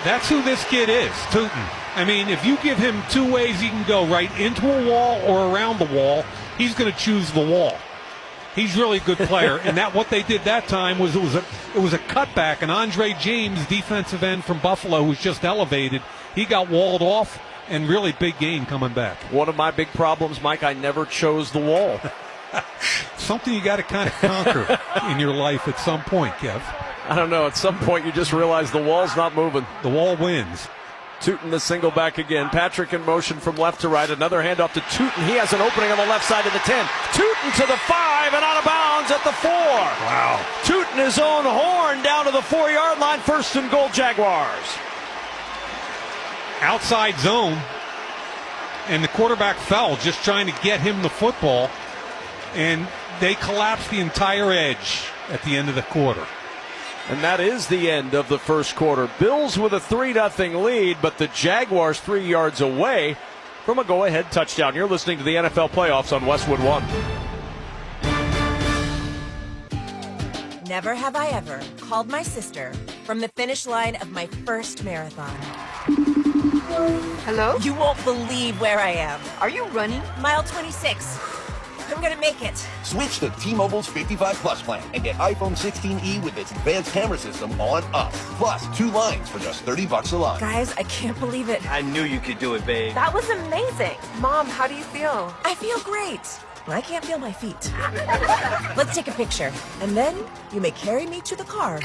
That's who this kid is, Tootin. I mean, if you give him 2 ways he can go, right into a wall or around the wall, he's going to choose the wall. He's really a good player, and that what they did that time was it was a cutback. And Andre James, defensive end from Buffalo, who's just elevated, he got walled off, and really big gain coming back. One of my big problems, Mike, I never chose the wall. Something you got to kind of conquer in your life at some point, Kev. I don't know. At some point, you just realize the wall's not moving. The wall wins. Tootin the single back again. Patrick in motion from left to right. Another handoff to Tootin. He has an opening on the left side of the 10. Tootin to the 5 and out of bounds at the 4. Wow. Tootin his own horn down to the 4-yard line. First and goal, Jaguars. Outside zone. And the quarterback fell just trying to get him the football. And they collapsed the entire edge at the end of the quarter. And that is the end of the first quarter. Bills with a 3-0 lead, but the Jaguars 3 yards away from a go-ahead touchdown. You're listening to the NFL Playoffs on Westwood One. Never have I ever called my sister from the finish line of my first marathon. Hello? You won't believe where I am. Are you running? Mile 26. I'm gonna make it. Switch to T-Mobile's 55 Plus plan and get iPhone 16e with its advanced camera system on us. Plus, 2 lines for just $30 a line. Guys, I can't believe it. I knew you could do it, babe. That was amazing. Mom, how do you feel? I feel great. I can't feel my feet. Let's take a picture. And then you may carry me to the car.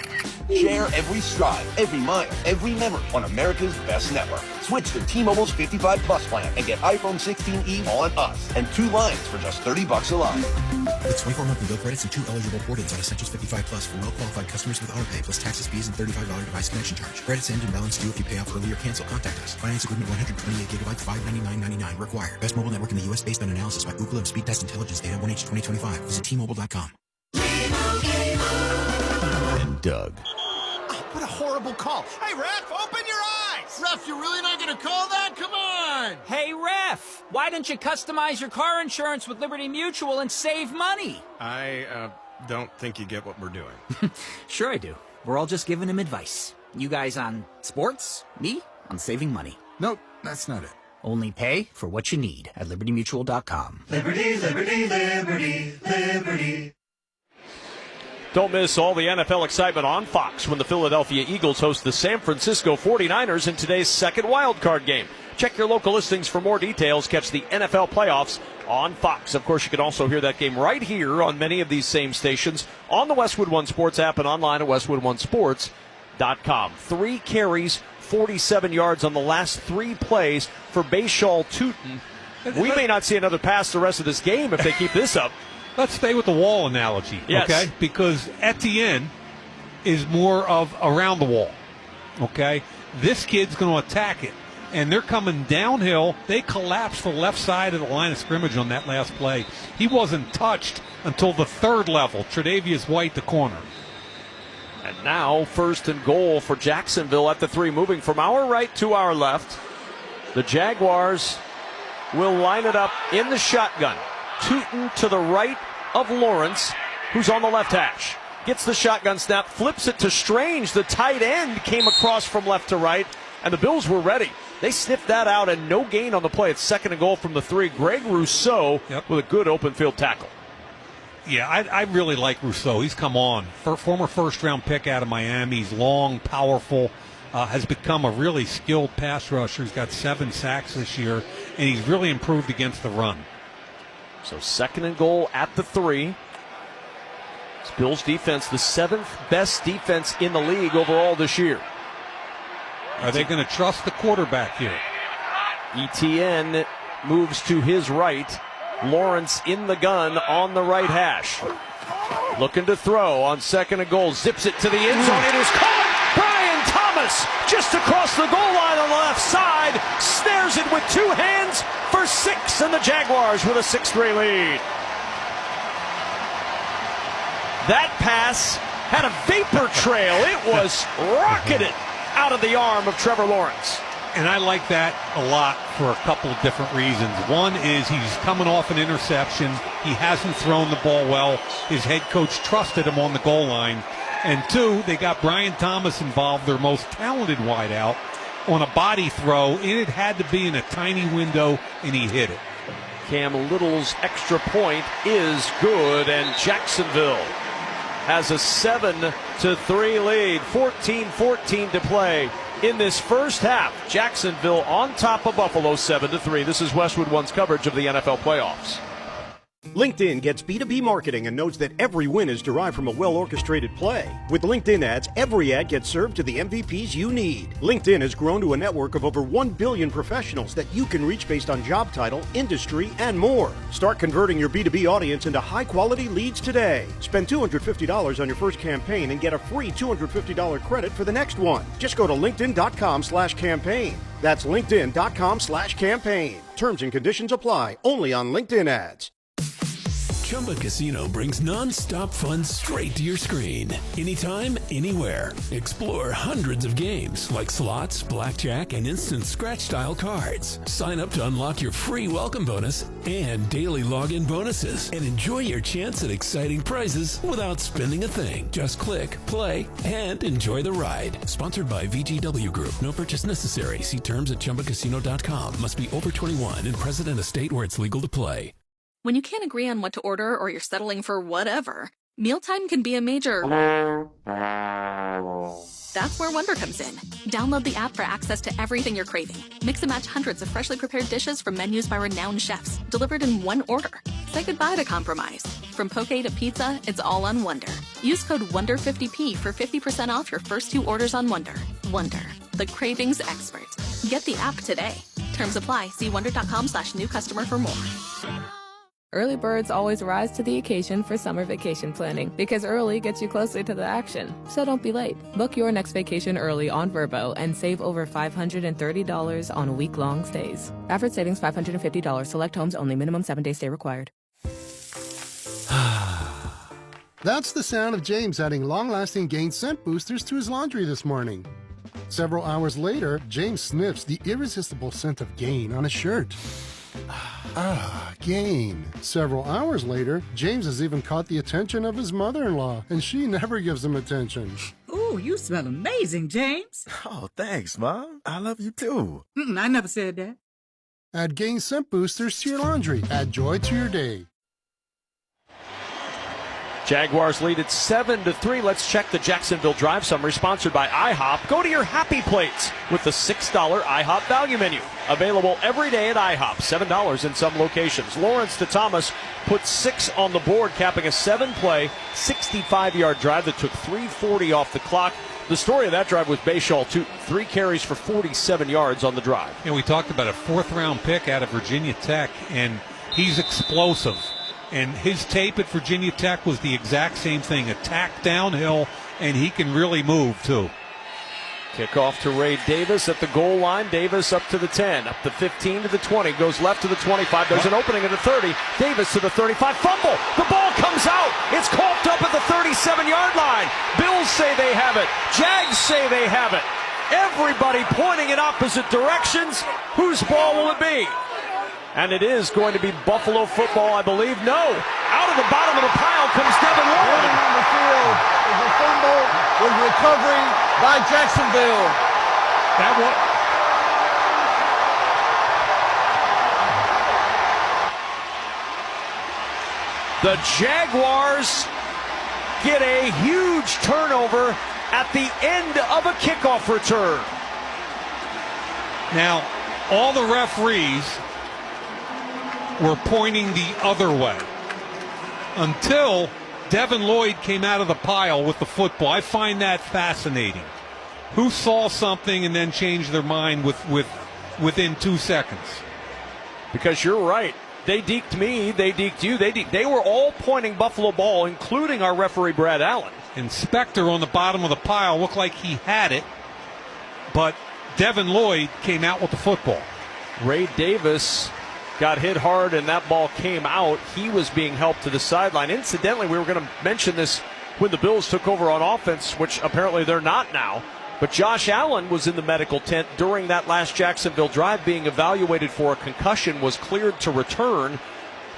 Share every stride, every mile, every memory on America's best network. Switch to T-Mobile's 55 Plus plan and get iPhone 16e on us and 2 lines for just $30 a line. With 24 monthly bill credits and 2 eligible port-ins on Essentials 55 Plus for well-qualified customers with AutoPay, plus taxes, fees, and $35 device connection charge. Credits end and balance due if you pay off early or cancel. Contact us. Finance agreement 128 gigabytes, $599.99 required. Best mobile network in the U.S. based on analysis by Ookla of Speed Test Intelligence data 1H 2025. Visit T-Mobile.com. And Doug. What a horrible call. Hey, ref, open your eyes! Ref, you're really not going to call that? Come on! Hey, ref, why don't you customize your car insurance with Liberty Mutual and save money? I don't think you get what we're doing. Sure I do. We're all just giving him advice. You guys on sports, me on saving money. Nope, that's not it. Only pay for what you need at libertymutual.com. Liberty, liberty, liberty, liberty. Don't miss all the NFL excitement on Fox when the Philadelphia Eagles host the San Francisco 49ers in today's second wildcard game. Check your local listings for more details. Catch the NFL playoffs on Fox. Of course, you can also hear that game right here on many of these same stations on the Westwood One Sports app and online at westwoodonesports.com. 3 carries, 47 yards on the last 3 plays for Bayshall Tootin. We may not see another pass the rest of this game if they keep this up. Let's stay with the wall analogy, yes. Okay? Because Etienne is more of around the wall, okay? This kid's going to attack it, and they're coming downhill. They collapsed the left side of the line of scrimmage on that last play. He wasn't touched until the 3rd level. Tre'Davious White, the corner. And now 1st and goal for Jacksonville at the 3, moving from our right to our left. The Jaguars will line it up in the shotgun. Tootin to the right of Lawrence, who's on the left hash. Gets the shotgun snap, flips it to Strange. The tight end came across from left to right, and the Bills were ready. They sniffed that out, and no gain on the play. It's 2nd and goal from the 3. Greg Rousseau with a good open field tackle. Yeah, I really like Rousseau. He's come on. Former first-round pick out of Miami. He's long, powerful, has become a really skilled pass rusher. He's got 7 sacks this year, and he's really improved against the run. So 2nd and goal at the 3. It's Bills defense, the 7th best defense in the league overall this year. Are they going to trust the quarterback here? Etienne moves to his right. Lawrence in the gun on the right hash. Looking to throw on 2nd and goal. Zips it to the end zone. It is caught. Brian Thomas just across the goal line on the left side. Snares it with 2 hands for 6. And the Jaguars with a 6-3 lead. That pass had a vapor trail. It was rocketed out of the arm of Trevor Lawrence. And I like that a lot for a couple of different reasons. One is he's coming off an interception. He hasn't thrown the ball well. His head coach trusted him on the goal line. And 2, they got Brian Thomas involved, their most talented wideout, on a body throw, and it had to be in a tiny window, and he hit it. Cam Little's extra point is good, and Jacksonville has a 7-3 lead. 14-14 to play in this first half. Jacksonville on top of Buffalo 7-3. This is Westwood One's coverage of the NFL playoffs. LinkedIn gets B2B marketing and knows that every win is derived from a well-orchestrated play. With LinkedIn ads, every ad gets served to the MVPs you need. LinkedIn has grown to a network of over 1 billion professionals that you can reach based on job title, industry, and more. Start converting your B2B audience into high-quality leads today. Spend $250 on your first campaign and get a free $250 credit for the next one. Just go to linkedin.com/campaign. That's linkedin.com/campaign. Terms and conditions apply. Only on LinkedIn ads. Chumba Casino brings non-stop fun straight to your screen. Anytime, anywhere. Explore hundreds of games like slots, blackjack, and instant scratch-style cards. Sign up to unlock your free welcome bonus and daily login bonuses. And enjoy your chance at exciting prizes without spending a thing. Just click, play, and enjoy the ride. Sponsored by VGW Group. No purchase necessary. See terms at ChumbaCasino.com. Must be over 21 and present in a state where it's legal to play. When you can't agree on what to order or you're settling for whatever, mealtime can be a major... That's where Wonder comes in. Download the app for access to everything you're craving. Mix and match hundreds of freshly prepared dishes from menus by renowned chefs, delivered in one order. Say goodbye to compromise. From poke to pizza, it's all on Wonder. Use code WONDER50P for 50% off your first 2 orders on Wonder. Wonder, the cravings expert. Get the app today. Terms apply. See wonder.com/new customer for more. Early birds always rise to the occasion for summer vacation planning because early gets you closer to the action. So don't be late. Book your next vacation early on Vrbo and save over $530 on week-long stays. Average savings $550. Select homes only. Minimum 7-day stay required. That's the sound of James adding long-lasting Gain scent boosters to his laundry this morning. Several hours later, James sniffs the irresistible scent of Gain on his shirt. Gain. Several hours later, James has even caught the attention of his mother-in-law, and she never gives him attention. Ooh, you smell amazing, James. Oh, thanks, Mom. I love you too. I never said that. Add Gain scent boosters to your laundry. Add joy to your day. Jaguars lead at 7-3. Let's check the Jacksonville Drive Summary, sponsored by IHOP. Go to your happy plates with the $6 IHOP value menu. Available every day at IHOP. $7 in some locations. Lawrence to Thomas put 6 on the board, capping a 7-play, 65-yard drive that took 3:40 off the clock. The story of that drive was Bashaw, 3 carries for 47 yards on the drive. And we talked about a 4th-round pick out of Virginia Tech, and he's explosive. And his tape at Virginia Tech was the exact same thing. Attack downhill, and he can really move, too. Kickoff to Ray Davis at the goal line. Davis up to the 10, up the 15 to the 20, goes left to the 25. There's an opening at the 30. Davis to the 35. Fumble. The ball comes out. It's coughed up at the 37-yard line. Bills say they have it. Jags say they have it. Everybody pointing in opposite directions. Whose ball will it be? And it is going to be Buffalo football, I believe. No. Out of the bottom of the pile comes Devin Lloyd. Running on the field is a fumble with recovery by Jacksonville. That was... The Jaguars get a huge turnover at the end of a kickoff return. Now, all the referees were pointing the other way until Devin Lloyd came out of the pile with the football. I find that fascinating. Who saw something and then changed their mind within 2 seconds? Because you're right. They deked me. They deked you. They were all pointing Buffalo ball, including our referee, Brad Allen. And Spector on the bottom of the pile looked like he had it, but Devin Lloyd came out with the football. Ray Davis got hit hard, and that ball came out. He was being helped to the sideline. Incidentally, we were going to mention this when the Bills took over on offense, which apparently they're not now. But Josh Allen was in the medical tent during that last Jacksonville drive, being evaluated for a concussion, was cleared to return.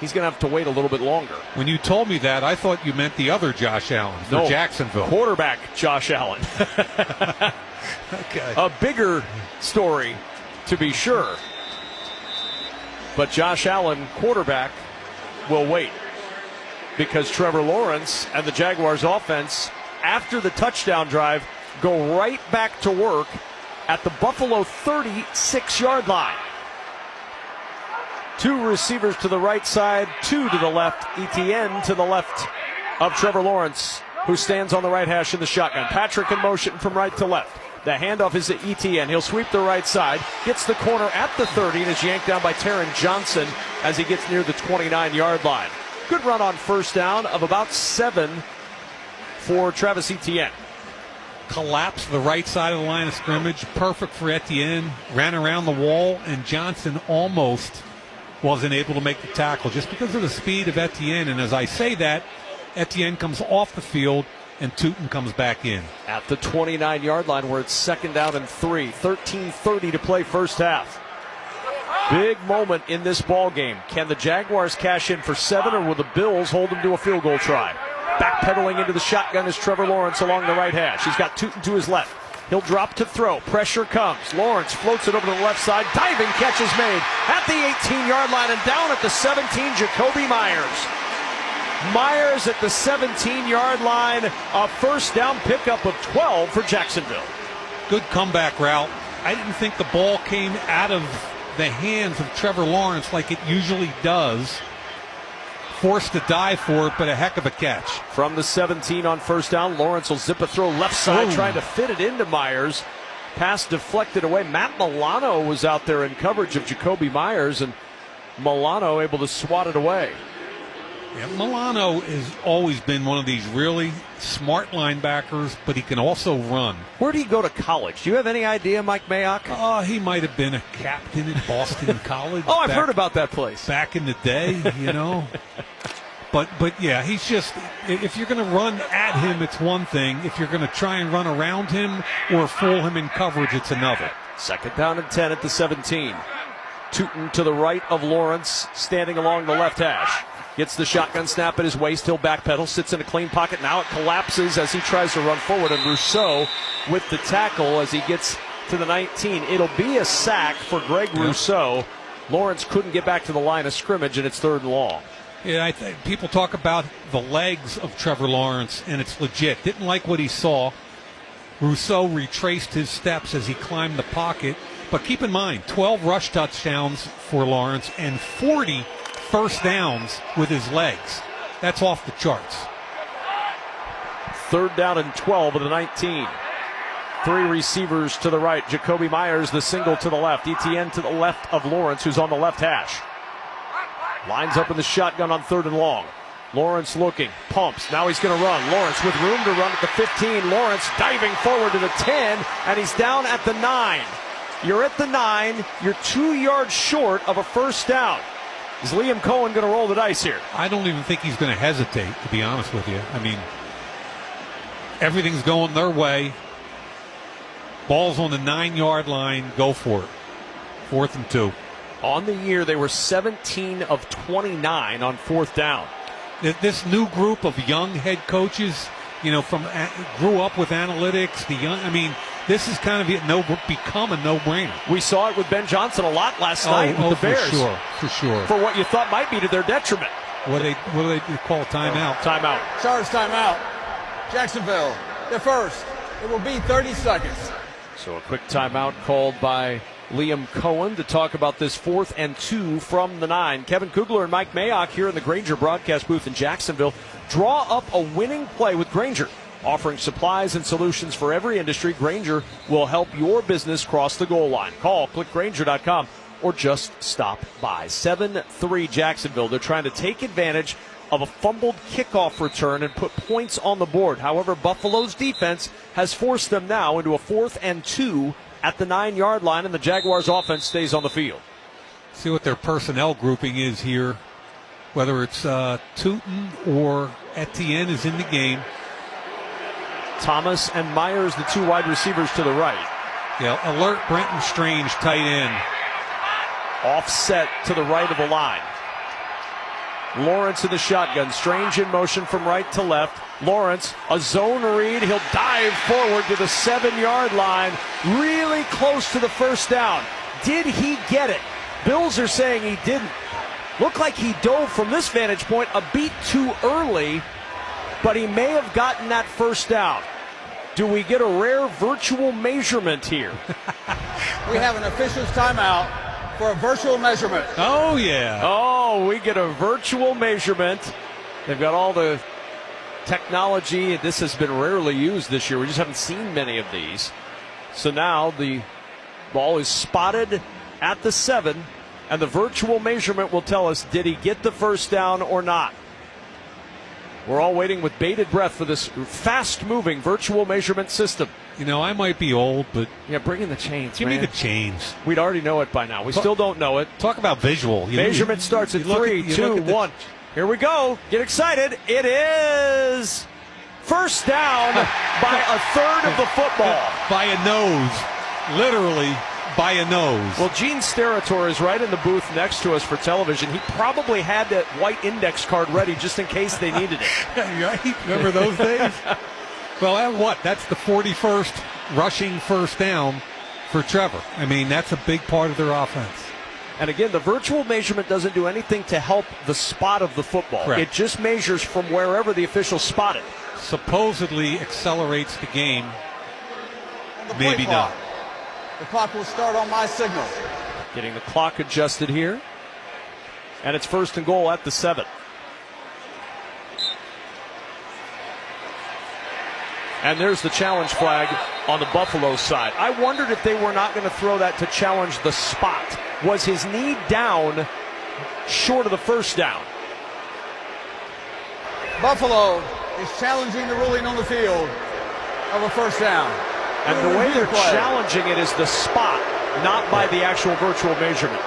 He's going to have to wait a little bit longer. When you told me that, I thought you meant the other Josh Allen for Jacksonville. Quarterback Josh Allen. Okay. A bigger story, to be sure. But Josh Allen, quarterback, will wait because Trevor Lawrence and the Jaguars offense, after the touchdown drive, go right back to work at the Buffalo 36-yard line. 2 receivers to the right side, 2 to the left. Etienne to the left of Trevor Lawrence, who stands on the right hash in the shotgun. Patrick in motion from right to left. The handoff is to Etienne. He'll sweep the right side, gets the corner at the 30, and is yanked down by Taron Johnson as he gets near the 29-yard line. Good run on first down of about 7 for Travis Etienne. Collapsed the right side of the line of scrimmage. Perfect for Etienne. Ran around the wall, and Johnson almost wasn't able to make the tackle just because of the speed of Etienne. And as I say that, Etienne comes off the field and Tootin comes back in. At the 29-yard line where it's 2nd down and 3. 13:30 to play first half. Big moment in this ball game. Can the Jaguars cash in for 7, or will the Bills hold them to a field goal try? Backpedaling into the shotgun is Trevor Lawrence along the right hash. He's got Tootin to his left. He'll drop to throw. Pressure comes. Lawrence floats it over to the left side. Diving catch is made at the 18-yard line and down at the 17, Jacoby Myers. Myers at the 17-yard line. A first down pickup of 12 for Jacksonville. Good comeback route. I didn't think the ball came out of the hands of Trevor Lawrence like it usually does. Forced to dive for it, but a heck of a catch. From the 17 on first down, Lawrence will zip a throw left side, trying to fit it into Myers. Pass deflected away. Matt Milano was out there in coverage of Jacoby Myers, and Milano able to swat it away. Yeah, Milano has always been one of these really smart linebackers, but he can also run. Where did he go to college? Do you have any idea, Mike Mayock? He might have been a captain at Boston College. Oh, I've heard about that place. Back in the day, you know. But yeah, he's just, if you're going to run at him, it's one thing. If you're going to try and run around him or fool him in coverage, it's another. 2nd down and 10 at the 17. Tootin to the right of Lawrence, standing along the left hash. Gets the shotgun snap at his waist. He'll backpedal, sits in a clean pocket. Now it collapses as he tries to run forward. And Rousseau with the tackle as he gets to the 19. It'll be a sack for Greg Rousseau. Lawrence couldn't get back to the line of scrimmage, and it's 3rd and long. Yeah, I think people talk about the legs of Trevor Lawrence, and it's legit. Didn't like what he saw. Rousseau retraced his steps as he climbed the pocket. But keep in mind, 12 rush touchdowns for Lawrence and 40 first downs with his legs. That's off the charts. 3rd down and 12 of the 19. 3 receivers to the right. Jacoby Myers, the single to the left. Etienne to the left of Lawrence, who's on the left hash. Lines up in the shotgun on 3rd and long. Lawrence looking, pumps. Now he's going to run. Lawrence with room to run at the 15. Lawrence diving forward to the 10, and he's down at the 9. You're at the 9. You're 2 yards short of a first down. Is Liam Cohen going to roll the dice here? I don't even think he's going to hesitate, to be honest with you. I mean, everything's going their way. Ball's on the 9-yard line. Go for it. 4th and 2. On the year, they were 17 of 29 on 4th down. This new group of young head coaches, you know, grew up with analytics. This is kind of become a no-brainer. We saw it with Ben Johnson a lot last night with the Bears. For sure. For what you thought might be to their detriment. What do they call timeout? Timeout. Charge timeout. Jacksonville, they're first. It will be 30 seconds. So a quick timeout called by Liam Cohen to talk about this 4th and 2 from the 9. Kevin Kugler and Mike Mayock here in the Grainger broadcast booth in Jacksonville. Draw up a winning play with Grainger. Offering supplies and solutions for every industry, Grainger will help your business cross the goal line. Call, click Grainger.com, or just stop by. 7-3 Jacksonville. They're trying to take advantage of a fumbled kickoff return and put points on the board. However, Buffalo's defense has forced them now into a 4th and 2 at the 9-yard line, and the Jaguars offense stays on the field. See what their personnel grouping is here. Whether it's Tootin or Etienne is in the game. Thomas and Myers, the 2 wide receivers to the right. Yeah, alert Brenton Strange, tight end. Offset to the right of the line. Lawrence in the shotgun. Strange in motion from right to left. Lawrence, a zone read. He'll dive forward to the 7-yard line. Really close to the first down. Did he get it? Bills are saying he didn't. Looked like he dove from this vantage point a beat too early, but he may have gotten that first down. Do we get a rare virtual measurement here? We have an official's timeout for a virtual measurement. Oh, yeah. Oh, we get a virtual measurement. They've got all the technology. This has been rarely used this year. We just haven't seen many of these. So now the ball is spotted at the 7, and the virtual measurement will tell us, did he get the first down or not? We're all waiting with bated breath for this fast-moving virtual measurement system. You know, I might be old, but yeah, bring in the chains. Give me the chains. We'd already know it by now. We still don't know it. Talk about visual. Measurement starts at 3, 2, 1. Here we go. Get excited. It is first down by a third of the football. By a nose. Literally by a nose. Well, Gene Steratore is right in the booth next to us for television. He probably had that white index card ready just in case they needed it. Right? Remember those days? Well, that's the 41st rushing first down for Trevor. I mean, that's a big part of their offense. And again, the virtual measurement doesn't do anything to help the spot of the football. Correct. It just measures from wherever the official spot it. Supposedly accelerates the game. Maybe not. The clock will start on my signal. Getting the clock adjusted here. And it's first and goal at the 7. And there's the challenge flag on the Buffalo side. I wondered if they were not going to throw that to challenge the spot. Was his knee down short of the first down? Buffalo is challenging the ruling on the field of a first down. And the way they're challenging it is the spot, not by the actual virtual measurement.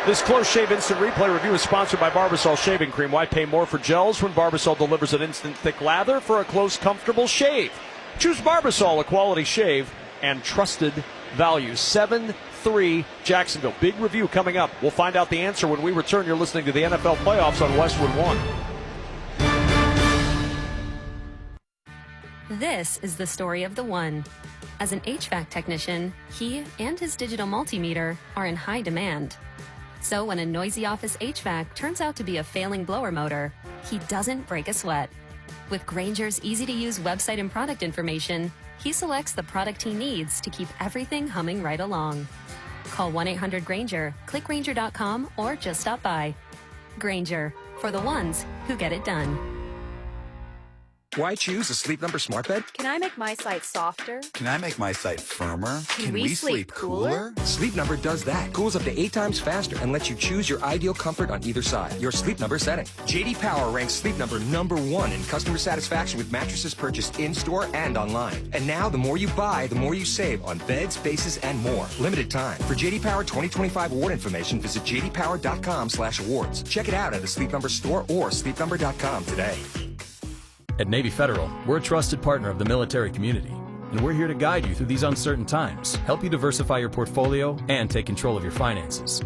This Close Shave Instant Replay review is sponsored by Barbasol Shaving Cream. Why pay more for gels when Barbasol delivers an instant thick lather for a close, comfortable shave? Choose Barbasol, a quality shave and trusted value. 7-3 Jacksonville. Big review coming up. We'll find out the answer when we return. You're listening to the NFL Playoffs on Westwood One. This is the story of the one. As an HVAC technician, he and his digital multimeter are in high demand. So when a noisy office HVAC turns out to be a failing blower motor, he doesn't break a sweat. With Grainger's easy-to-use website and product information, he selects the product he needs to keep everything humming right along. Call 1-800-GRAINGER, click Grainger.com, or just stop by. Grainger, for the ones who get it done. Why choose a Sleep Number smart bed? Can I make my site softer? Can I make my site firmer? Can we sleep cooler? Sleep Number does that. Cools up to 8 times faster and lets you choose your ideal comfort on either side. Your Sleep Number setting. JD Power ranks Sleep Number #1 in customer satisfaction with mattresses purchased in-store and online. And now, the more you buy, the more you save on beds, bases, and more. Limited time. For JD Power 2025 award information, visit jdpower.com/awards. Check it out at a Sleep Number store or sleepnumber.com today. At Navy Federal, we're a trusted partner of the military community, and we're here to guide you through these uncertain times, help you diversify your portfolio, and take control of your finances.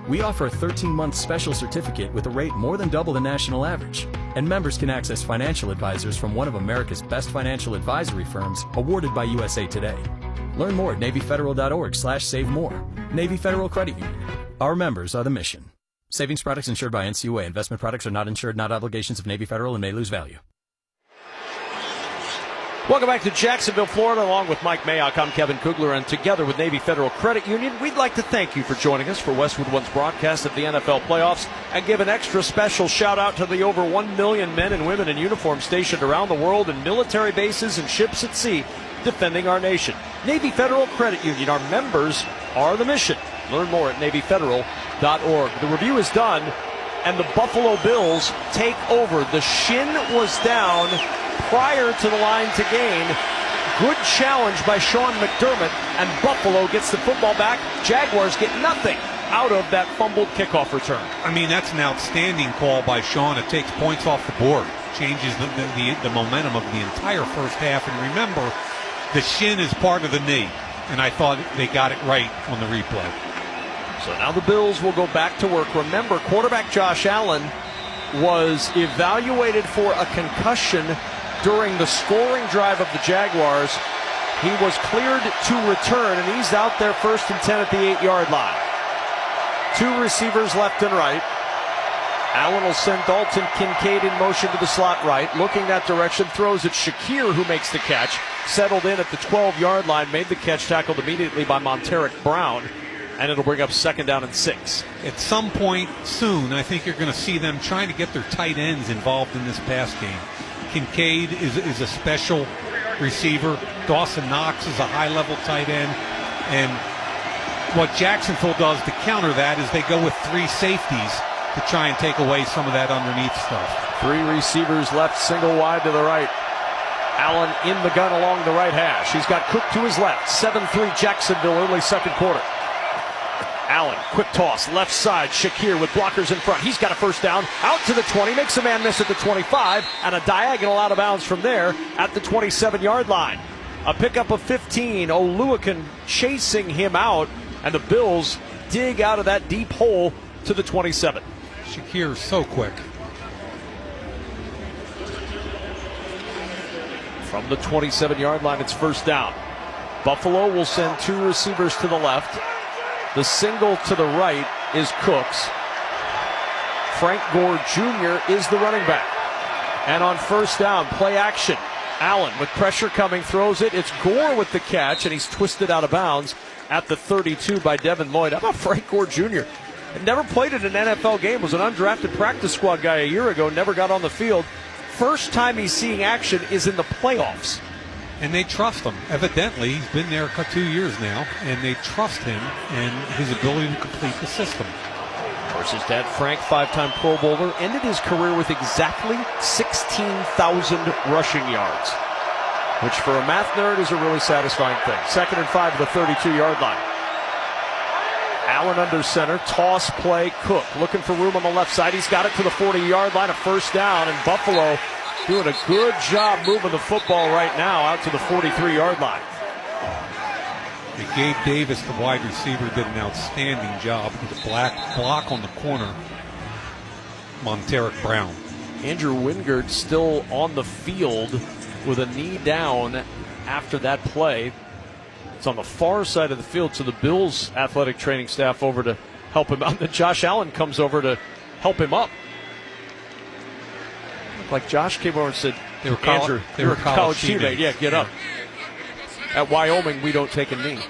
We offer a 13-month special certificate with a rate more than double the national average, and members can access financial advisors from one of America's best financial advisory firms awarded by USA Today. Learn more at NavyFederal.org/save more. Navy Federal Credit Union. Our members are the mission. Savings products insured by NCUA. Investment products are not insured, not obligations of Navy Federal, and may lose value. Welcome back to Jacksonville, Florida. Along with Mike Mayock, I'm Kevin Kugler, and together with Navy Federal Credit Union, we'd like to thank you for joining us for Westwood One's broadcast of the NFL playoffs and give an extra special shout-out to the over 1 million men and women in uniform stationed around the world in military bases and ships at sea defending our nation. Navy Federal Credit Union, our members are the mission. Learn more at NavyFederal.org. The review is done, and the Buffalo Bills take over. The shin was down prior to the line to gain. Good challenge by Sean McDermott, and Buffalo gets the football back. Jaguars get nothing out of that fumbled kickoff return. I mean, that's an outstanding call by Sean. It takes points off the board, changes the momentum of the entire first half. And remember, the shin is part of the knee, and I thought they got it right on the replay. So now the Bills will go back to work. Remember, quarterback Josh Allen was evaluated for a concussion during the scoring drive of the Jaguars. He was cleared to return, and he's out there 1st and 10 at the 8-yard line. 2 receivers left and right. Allen will send Dalton Kincaid in motion to the slot right. Looking that direction, throws at Shakir, who makes the catch. Settled in at the 12-yard line, made the catch, tackled immediately by Monteric Brown. And it'll bring up 2nd down and 6. At some point soon, I think you're going to see them trying to get their tight ends involved in this pass game. Kincaid is a special receiver. Dawson Knox is a high-level tight end. And what Jacksonville does to counter that is they go with 3 safeties to try and take away some of that underneath stuff. 3 receivers left, single wide to the right. Allen in the gun along the right hash. He's got Cook to his left. 7-3 Jacksonville early second quarter. Allen, quick toss, left side. Shakir with blockers in front. He's got a first down. Out to the 20, makes a man miss at the 25, and a diagonal out of bounds from there at the 27-yard line. A pickup of 15. Oluwakan chasing him out, and the Bills dig out of that deep hole to the 27. Shakir so quick. From the 27-yard line, it's first down. Buffalo will send two receivers to the left. The single to the right is Cooks. Frank Gore Jr. is the running back. And on first down, play action. Allen with pressure coming, throws it. It's Gore with the catch, and he's twisted out of bounds at the 32 by Devin Lloyd. How about Frank Gore Jr.? Never played in an NFL game, was an undrafted practice squad guy a year ago, never got on the field. First time he's seeing action is in the playoffs. And they trust him. Evidently, he's been there 2 years now, and they trust him and his ability to complete the system. Of course, his dad, Frank, five-time Pro Bowler, ended his career with exactly 16,000 rushing yards, which for a math nerd is a really satisfying thing. 2nd and 5 to the 32-yard line. Allen under center, toss play, Cook looking for room on the left side. He's got it to the 40-yard line, a first down, and Buffalo doing a good job moving the football right now out to the 43-yard line. And Gabe Davis, the wide receiver, did an outstanding job with a block on the corner. Monteric Brown. Andrew Wingard still on the field with a knee down after that play. It's on the far side of the field, so the Bills athletic training staff over to help him out. Then Josh Allen comes over to help him up. Like Josh came over and said, Andrew, you're a college teammate. Yeah, get up. At Wyoming, we don't take a knee.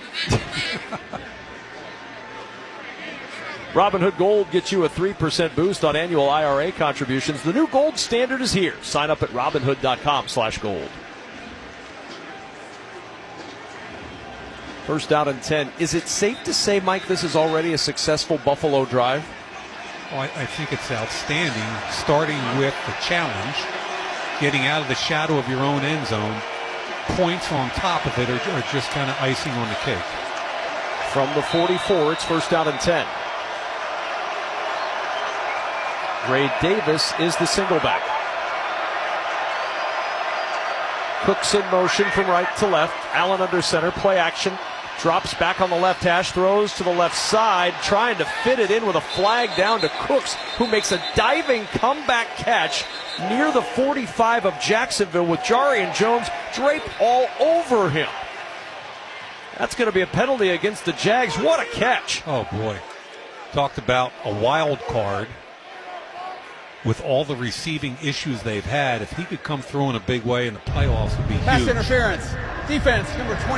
Robinhood Gold gets you a 3% boost on annual IRA contributions. The new gold standard is here. Sign up at Robinhood.com/gold. First down and 10. Is it safe to say, Mike, this is already a successful Buffalo drive? Oh, I think it's outstanding, starting with the challenge, getting out of the shadow of your own end zone. Points on top of it are just kind of icing on the cake. From the 44, it's first down and 10. Ray Davis is the single back. Cooks in motion from right to left. Allen under center, play action. Drops back on the left hash, throws to the left side, trying to fit it in with a flag down to Cooks, who makes a diving comeback catch near the 45 of Jacksonville with Jarian Jones draped all over him. That's going to be a penalty against the Jags. What a catch. Oh, boy. Talked about a wild card with all the receiving issues they've had. If he could come through in a big way in the playoffs, it would be huge. Pass interference. Defense, number 22.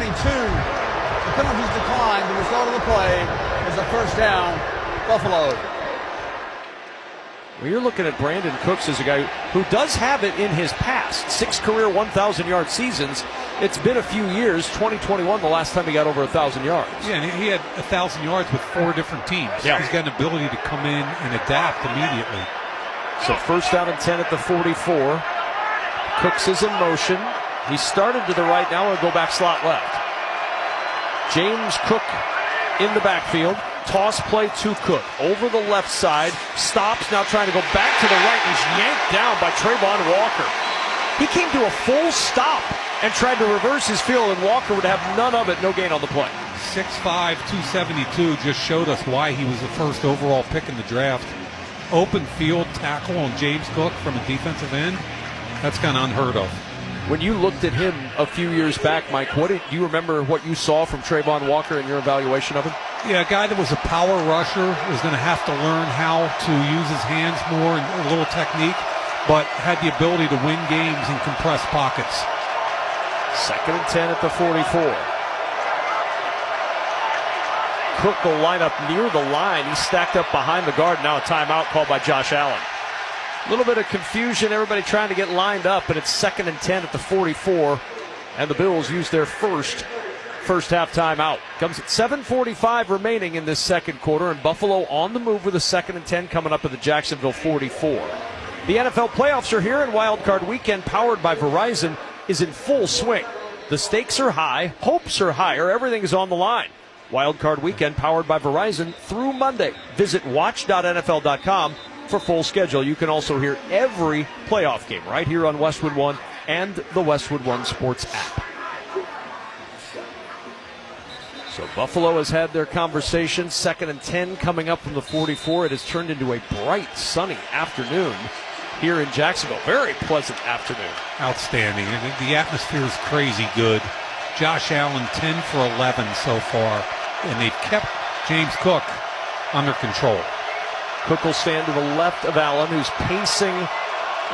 The penalties declined. The result of the play is a first down, Buffalo. Well, you're looking at Brandon Cooks as a guy who does have it in his past. 6 career 1,000-yard seasons. It's been a few years. 2021, the last time he got over 1,000 yards. Yeah, and he had 1,000 yards with 4 different teams. Yeah. He's got an ability to come in and adapt immediately. So first down and 10 at the 44. Cooks is in motion. He started to the right, now he'll go back slot left. James Cook in the backfield. Toss play to Cook. Over the left side. Stops, now trying to go back to the right. He's yanked down by Trayvon Walker. He came to a full stop and tried to reverse his field, and Walker would have none of it. No gain on the play. 6'5", 272 just showed us why he was the first overall pick in the draft. Open field tackle on James Cook from a defensive end. That's kind of unheard of. When you looked at him a few years back, Mike, do you remember what you saw from Trayvon Walker in your evaluation of him? Yeah, a guy that was a power rusher, was going to have to learn how to use his hands more and a little technique, but had the ability to win games in compressed pockets. 2nd and 10 at the 44. Cook will line up near the line. He's stacked up behind the guard. Now a timeout called by Josh Allen. A little bit of confusion, everybody trying to get lined up, and it's 2nd and 10 at the 44, and the Bills use their first half timeout. Comes at 7:45 remaining in this second quarter, and Buffalo on the move with a 2nd and 10 coming up at the Jacksonville 44. The NFL playoffs are here, and Wild Card Weekend, powered by Verizon, is in full swing. The stakes are high, hopes are higher, everything is on the line. Wildcard Weekend powered by Verizon through Monday. Visit watch.nfl.com for full schedule. You can also hear every playoff game right here on Westwood One and the Westwood One Sports app. So Buffalo has had their conversation. 2nd and 10 coming up from the 44. It has turned into a bright, sunny afternoon here in Jacksonville. Very pleasant afternoon. Outstanding. The atmosphere is crazy good. Josh Allen 10 for 11 so far, and they've kept James Cook under control. Cook will stand to the left of Allen, who's pacing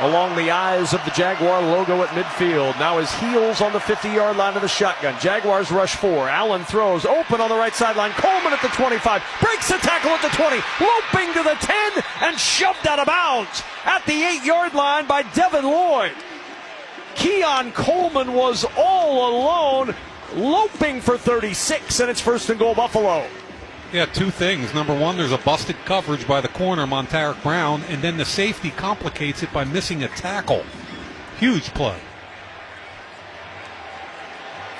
along the eyes of the Jaguar logo at midfield. Now his heels on the 50-yard line of the shotgun. Jaguars rush 4. Allen throws open on the right sideline. Coleman at the 25. Breaks the tackle at the 20. Loping to the 10 and shoved out of bounds at the 8-yard line by Devin Lloyd. Keon Coleman was all alone, loping for 36, and it's 1st and goal Buffalo. Yeah, two things. Number one, there's a busted coverage by the corner, Monteric Brown, and then the safety complicates it by missing a tackle. Huge play.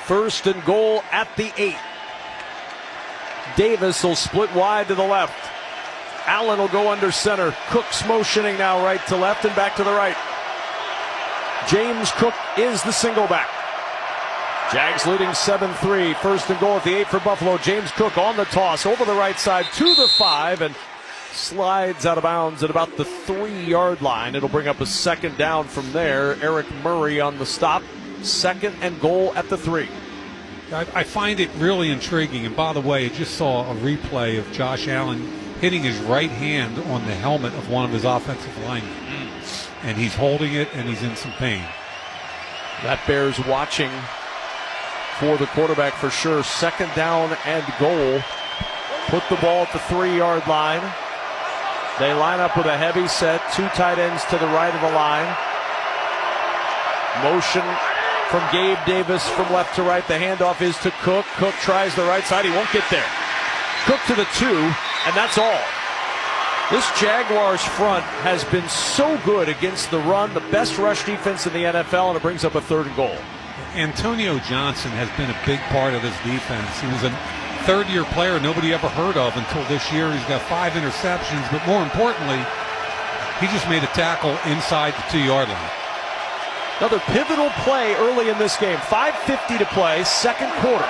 1st and goal at the 8. Davis will split wide to the left. Allen will go under center. Cook's motioning now right to left and back to the right. James Cook is the single back. Jags leading 7-3. 1st and goal at the 8 for Buffalo. James Cook on the toss over the right side to the 5 and slides out of bounds at about the 3-yard line. It'll bring up a 2nd down from there. Eric Murray on the stop. 2nd and goal at the 3. I find it really intriguing. And by the way, I just saw a replay of Josh Allen hitting his right hand on the helmet of one of his offensive linemen. And he's holding it, and he's in some pain. That bears watching for the quarterback for sure. 2nd down and goal. Put the ball at the 3-yard line. They line up with a heavy set. 2 tight ends to the right of the line. Motion from Gabe Davis from left to right. The handoff is to Cook. Cook tries the right side. He won't get there. Cook to the 2, and that's all. This Jaguars front has been so good against the run, the best rush defense in the NFL, and it brings up a 3rd and goal. Antonio Johnson has been a big part of this defense. He was a 3rd-year player nobody ever heard of until this year. He's got 5 interceptions, but more importantly, he just made a tackle inside the 2-yard line. Another pivotal play early in this game. 5:50 to play, 2nd quarter.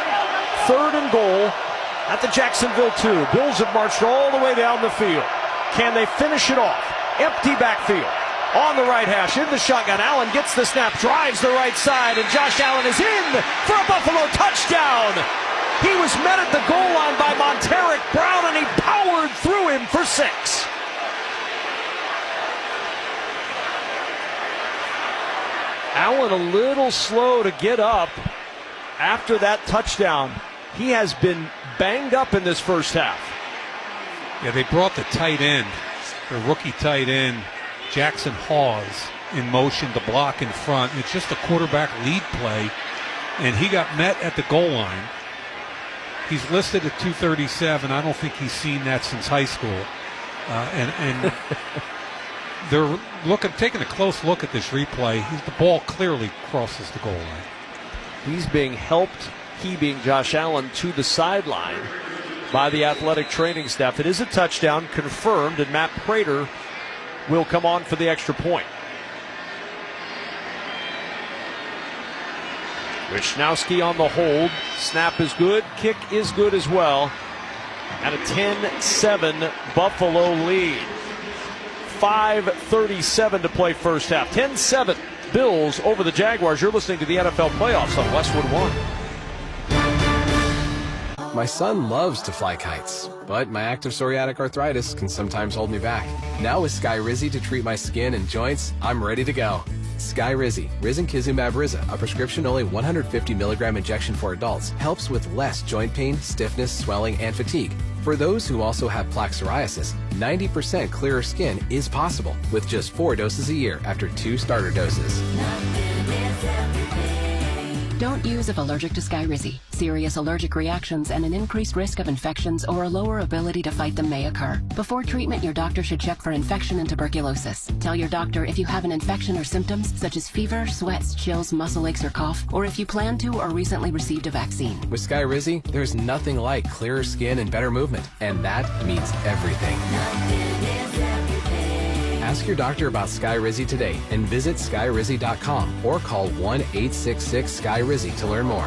3rd and goal at the Jacksonville 2. Bills have marched all the way down the field. Can they finish it off? Empty backfield. On the right hash, in the shotgun. Allen gets the snap, drives the right side, and Josh Allen is in for a Buffalo touchdown. He was met at the goal line by Monteric Brown, and he powered through him for 6. Allen a little slow to get up after that touchdown. He has been banged up in this first half. Yeah, they brought the tight end, the rookie tight end, Jackson Hawes, in motion to block in front. It's just a quarterback lead play, and he got met at the goal line. He's listed at 237. I don't think he's seen that since high school. And they're taking a close look at this replay. The ball clearly crosses the goal line. He's being helped, he being Josh Allen, to the sideline by the athletic training staff. It is a touchdown confirmed, and Matt Prater will come on for the extra point. Wisnowski on the hold. Snap is good. Kick is good as well. And a 10-7 Buffalo lead. 5:37 to play first half. 10-7 Bills over the Jaguars. You're listening to the NFL playoffs on Westwood One. My son loves to fly kites, but my active psoriatic arthritis can sometimes hold me back. Now with Skyrizi to treat my skin and joints, I'm ready to go. Skyrizi, risankizumab Riza, a prescription-only 150 milligram injection for adults, helps with less joint pain, stiffness, swelling, and fatigue. For those who also have plaque psoriasis, 90% clearer skin is possible with just 4 doses a year after 2 starter doses. Don't use if allergic to Skyrizi. Serious allergic reactions and an increased risk of infections or a lower ability to fight them may occur. Before treatment, your doctor should check for infection and tuberculosis. Tell your doctor if you have an infection or symptoms such as fever, sweats, chills, muscle aches, or cough, or if you plan to or recently received a vaccine. With Skyrizi, there's nothing like clearer skin and better movement, and that means everything. Ask your doctor about Skyrizi today and visit skyrizi.com or call 1-866-SKYRIZI to learn more.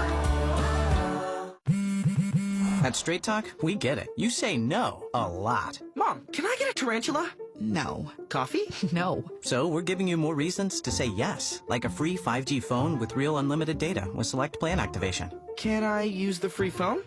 At Straight Talk, we get it. You say no a lot. Mom, can I get a tarantula? No. Coffee? No. So we're giving you more reasons to say yes, like a free 5G phone with real unlimited data with select plan activation. Can I use the free phone?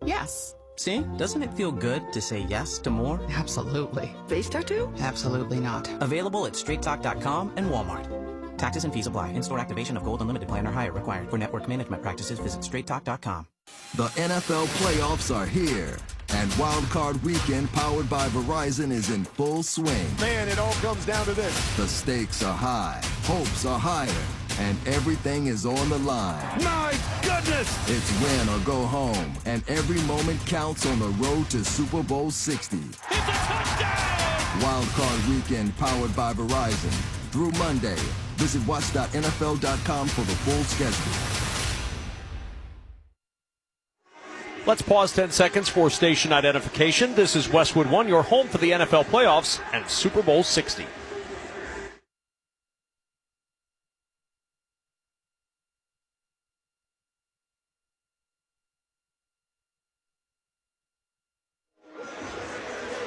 Yes. See? Doesn't it feel good to say yes to more? Absolutely. Face tattoo? Absolutely not. Available at straighttalk.com and Walmart. Taxes and fees apply. In-store activation of Gold Unlimited plan or higher required. For network management practices, visit straighttalk.com. The NFL playoffs are here, and Wild Card Weekend powered by Verizon is in full swing. Man, it all comes down to this. The stakes are high, hopes are higher, and everything is on the line. My goodness! It's win or go home, and every moment counts on the road to Super Bowl 60. It's a touchdown! Wild Card Weekend powered by Verizon. Through Monday. Visit watch.nfl.com for the full schedule. Let's pause 10 seconds for station identification. This is Westwood One, your home for the NFL playoffs and Super Bowl 60.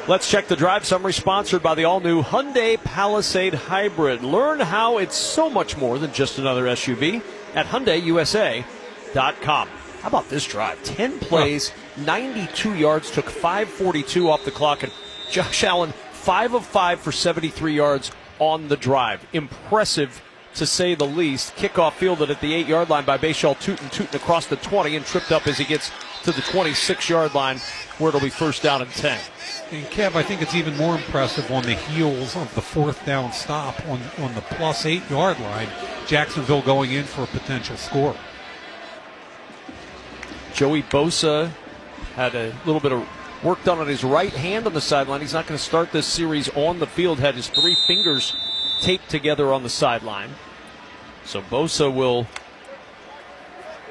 Let's check the drive summary, sponsored by the all-new Hyundai Palisade Hybrid. Learn how it's so much more than just another SUV at HyundaiUSA.com. How about this drive? 10 plays, 92 yards, took 5:42 off the clock, and Josh Allen 5 of 5 for 73 yards on the drive. Impressive, to say the least. Kickoff fielded at the 8-yard line by Bashal Tutin across the 20 and tripped up as he gets to the 26-yard line, where it'll be first down and 10. And Kev, I think it's even more impressive on the heels of the fourth down stop on the plus 8-yard line. Jacksonville going in for a potential score. Joey Bosa had a little bit of work done on his right hand on the sideline. He's not going to start this series on the field. Had his 3 fingers taped together on the sideline. So Bosa will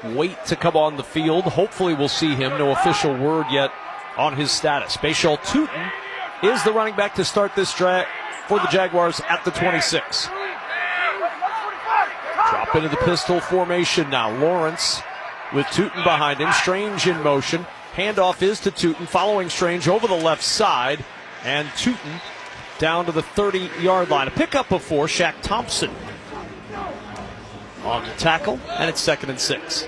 wait to come on the field. Hopefully we'll see him. No official word yet on his status. Bashal Tutin is the running back to start this drive for the Jaguars at the 26. Drop into the pistol formation now. Lawrence with Tutin behind him. Strange in motion. Handoff is to Tutin, following Strange over the left side. And Tutin down to the 30-yard line. A pickup before Shaq Thompson on the tackle, and it's 2nd and 6.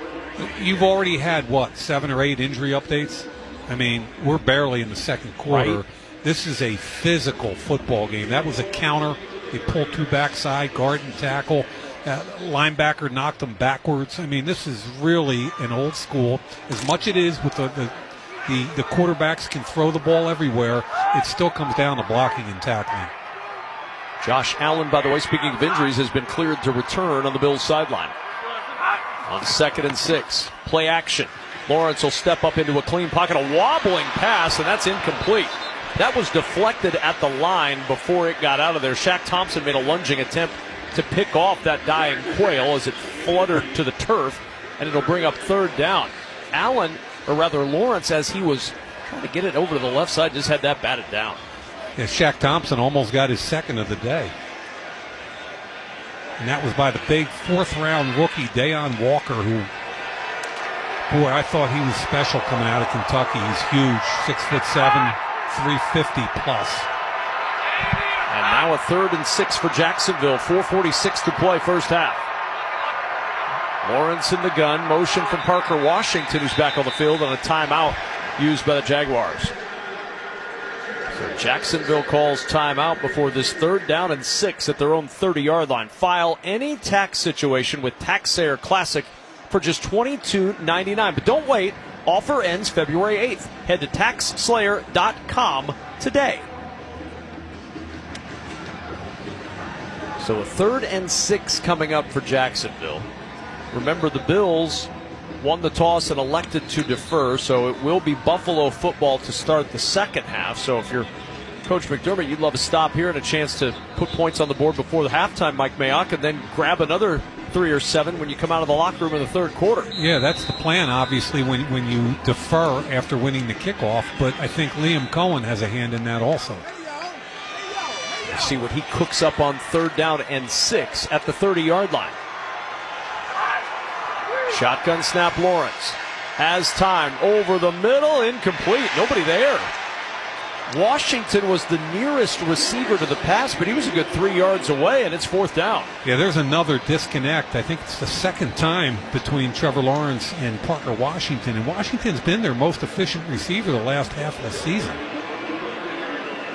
You've already had, 7 or 8 injury updates? I mean, we're barely in the second quarter. Right. This is a physical football game. That was a counter. They pulled 2 backside, guard and tackle. Linebacker knocked them backwards. I mean, this is really an old school. As much it is with the quarterbacks can throw the ball everywhere, it still comes down to blocking and tackling. Josh Allen, by the way, speaking of injuries, has been cleared to return on the Bills sideline. On 2nd and 6, play action. Lawrence will step up into a clean pocket, a wobbling pass, and that's incomplete. That was deflected at the line before it got out of there. Shaq Thompson made a lunging attempt to pick off that dying quail as it fluttered to the turf, and it'll bring up 3rd down. Allen, or rather Lawrence, as he was trying to get it over to the left side, just had that batted down. Yeah, Shaq Thompson almost got his 2nd of the day. And that was by the big 4th-round rookie, Deion Walker, who, boy, I thought he was special coming out of Kentucky. He's huge, 6'7", 350 plus. And now a 3rd and 6 for Jacksonville. 4:46 to play, first half. Lawrence in the gun. Motion from Parker Washington, who's back on the field on a timeout used by the Jaguars. So Jacksonville calls timeout before this 3rd down and 6 at their own 30-yard line. File any tax situation with TaxSayer Classic for just $22.99. But don't wait. Offer ends February 8th. Head to TaxSlayer.com today. So a 3rd and 6 coming up for Jacksonville. Remember, the Bills won the toss and elected to defer, so it will be Buffalo football to start the second half. So if you're Coach McDermott, you'd love a stop here and a chance to put points on the board before the halftime, Mike Mayock, and then grab another 3 or 7 when you come out of the locker room in the third quarter. Yeah, that's the plan, obviously, when you defer after winning the kickoff, but I think Liam Cohen has a hand in that also. Let's see what he cooks up on 3rd down and 6 at the 30-yard line. Shotgun snap, Lawrence has time over the middle, incomplete, nobody there. Washington was the nearest receiver to the pass, but he was a good 3 yards away, and it's 4th down. Yeah, there's another disconnect. I think it's the second time between Trevor Lawrence and Parker Washington, and Washington's been their most efficient receiver the last half of the season.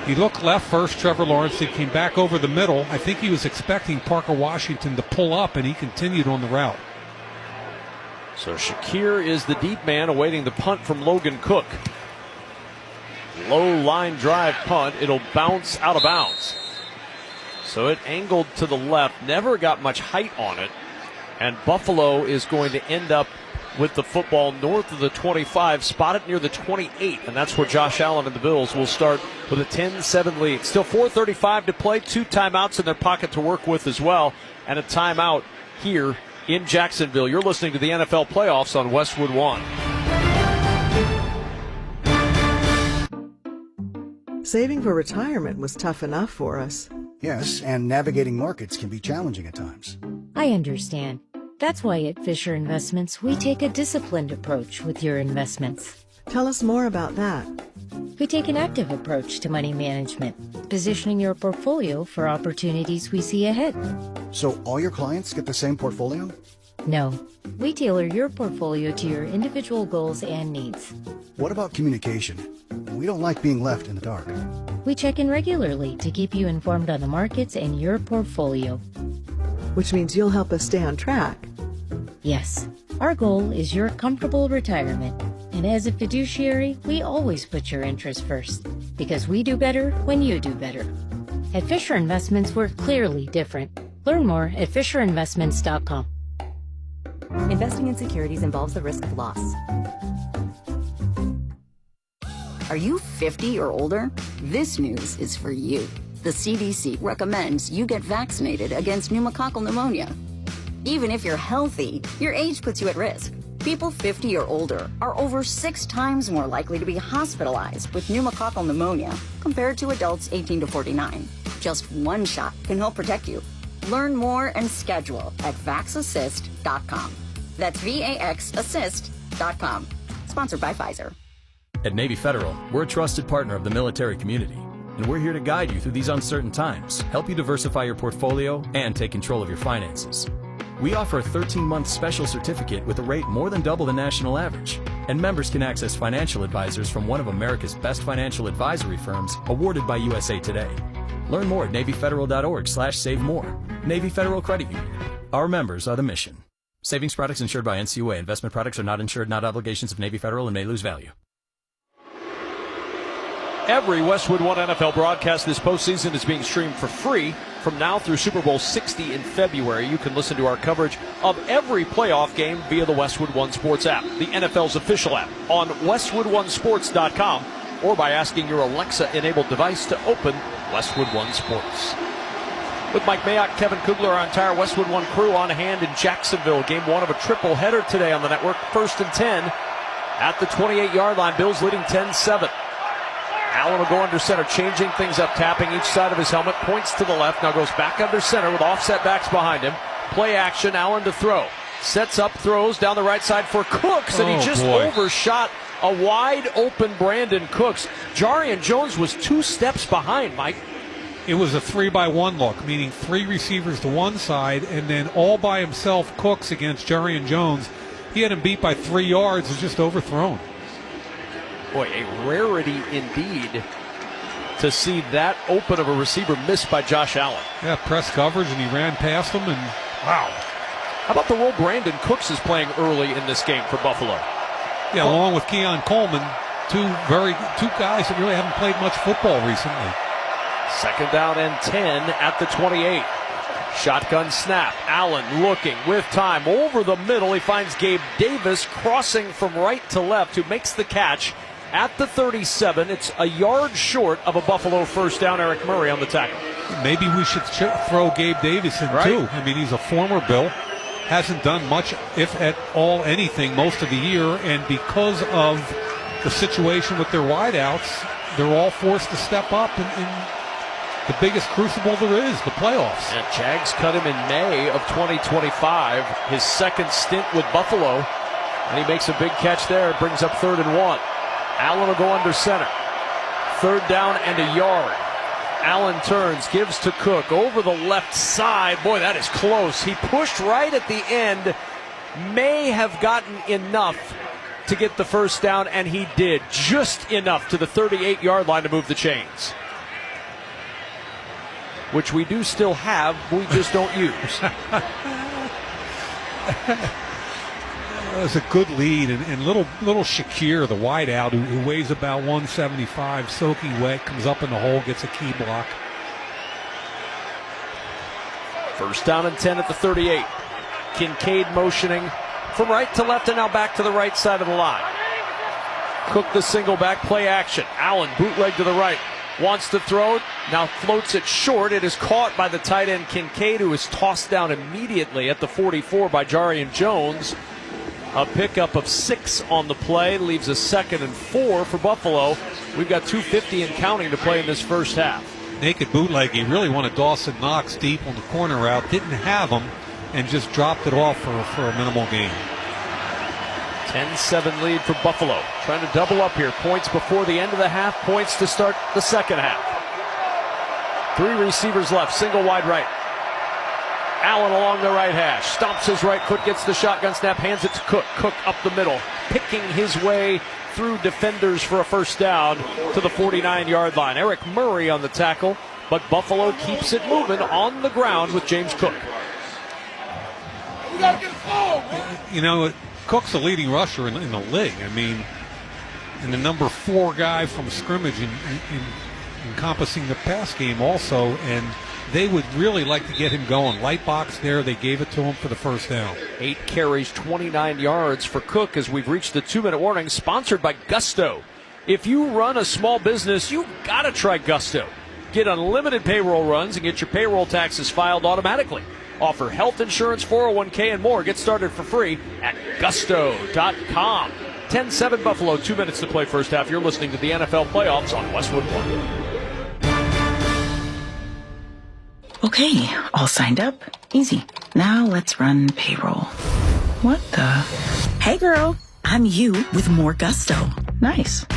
He looked left first, Trevor Lawrence. He came back over the middle. I think he was expecting Parker Washington to pull up, and he continued on the route. So Shakir is the deep man awaiting the punt from Logan Cook. Low line drive punt. It'll bounce out of bounds. So it angled to the left. Never got much height on it. And Buffalo is going to end up with the football north of the 25, spotted near the 28. And that's where Josh Allen and the Bills will start with a 10-7 lead. Still 4:35 to play. 2 timeouts in their pocket to work with as well. And a timeout here in Jacksonville. You're listening to the NFL playoffs on Westwood One. Saving for retirement was tough enough for us. Yes, and navigating markets can be challenging at times. I understand. That's why at Fisher Investments, we take a disciplined approach with your investments. Tell us more about that. We take an active approach to money management, positioning your portfolio for opportunities we see ahead. So all your clients get the same portfolio? No, we tailor your portfolio to your individual goals and needs. What about communication? We don't like being left in the dark. We check in regularly to keep you informed on the markets and your portfolio. Which means you'll help us stay on track. Yes, our goal is your comfortable retirement. And as a fiduciary, we always put your interests first, because we do better when you do better. At Fisher Investments, we're clearly different. Learn more at FisherInvestments.com. Investing in securities involves the risk of loss. Are you 50 or older? This news is for you. The CDC recommends you get vaccinated against pneumococcal pneumonia. Even if you're healthy, your age puts you at risk. People 50 or older are over 6 times more likely to be hospitalized with pneumococcal pneumonia compared to adults 18 to 49. Just one shot can help protect you. Learn more and schedule at vaxassist.com. That's VAXassist.com. Sponsored by Pfizer. At Navy Federal, we're a trusted partner of the military community, and we're here to guide you through these uncertain times, help you diversify your portfolio, and take control of your finances. We offer a 13-month special certificate with a rate more than double the national average, and members can access financial advisors from one of America's best financial advisory firms awarded by USA Today. Learn more at NavyFederal.org/save more. Navy Federal Credit Union. Our members are the mission. Savings products insured by NCUA. Investment products are not insured, not obligations of Navy Federal, and may lose value. Every Westwood One NFL broadcast this postseason is being streamed for free from now through Super Bowl 60 in February. You can listen to our coverage of every playoff game via the Westwood One Sports app, the NFL's official app, on WestwoodOneSports.com, or by asking your Alexa-enabled device to open Westwood One Sports. With Mike Mayock, Kevin Kugler, our entire Westwood One crew on hand in Jacksonville. Game 1 of a triple header today on the network. 1st and 10 at the 28-yard line. Bills leading 10-7. Allen will go under center, changing things up, tapping each side of his helmet, points to the left, now goes back under center with offset backs behind him. Play action, Allen to throw. Sets up, throws down the right side for Cooks, and he just overshot a wide open Brandon Cooks. Jarian Jones was 2 steps behind, Mike. It was a 3-by-1 look, meaning 3 receivers to one side, and then all by himself Cooks against Jarian Jones. He had him beat by 3 yards, and just overthrown. Boy, a rarity indeed to see that open of a receiver missed by Josh Allen. Yeah, press coverage, and he ran past him, and wow. How about the role Brandon Cooks is playing early in this game for Buffalo? Yeah, along with Keon Coleman, two guys that really haven't played much football recently. 2nd down and 10 at the 28. Shotgun snap. Allen looking with time over the middle. He finds Gabe Davis crossing from right to left, who makes the catch at the 37. It's a yard short of a Buffalo first down. Eric Murray on the tackle. Maybe we should throw Gabe Davis in too. I mean, he's a former Bill. Hasn't done much, if at all anything, most of the year. And because of the situation with their wideouts, they're all forced to step up in the biggest crucible there is, the playoffs. And Jags cut him in May of 2025, his second stint with Buffalo. And he makes a big catch there, brings up 3rd and 1. Allen will go under center. 3rd down and a yard. Allen turns, gives to Cook over the left side. Boy, that is close. He pushed right at the end. May have gotten enough to get the first down, and he did. Just enough to the 38-yard line to move the chains. Which we do still have, we just don't use. It was a good lead, and little Shakir, the wideout, who weighs about 175, soaking wet, comes up in the hole, gets a key block. First down and 10 at the 38. Kincaid motioning from right to left and now back to the right side of the line. Cook the single back, play action. Allen bootleg to the right. Wants to throw, now floats it short. It is caught by the tight end Kincaid, who is tossed down immediately at the 44 by Jarian Jones. A pickup of 6 on the play, leaves a 2nd and 4 for Buffalo. We've got 2:50 and counting to play in this first half. Naked bootleg, he really wanted Dawson Knox deep on the corner route, didn't have him, and just dropped it off for a minimal gain. 10-7 lead for Buffalo. Trying to double up here. Points before the end of the half, points to start the second half. 3 receivers left, single wide right. Allen along the right hash, stomps his right foot, gets the shotgun snap, hands it to Cook. Cook up the middle, picking his way through defenders for a first down to the 49-yard line. Eric Murray on the tackle, but Buffalo keeps it moving on the ground with James Cook. You know, Cook's the leading rusher in the league. I mean, and the number 4 guy from scrimmage in encompassing the pass game also, and they would really like to get him going. Light box there, they gave it to him for the first down. 8 carries, 29 yards for Cook as we've reached the 2-minute warning, sponsored by Gusto. If you run a small business, you've got to try Gusto. Get unlimited payroll runs and get your payroll taxes filed automatically. Offer health insurance, 401k, and more. Get started for free at gusto.com. 10-7 Buffalo, 2 minutes to play first half. You're listening to the NFL Playoffs on Westwood One. Okay, all signed up. Easy. Now let's run payroll. What the? Hey girl, I'm you with more gusto. Nice.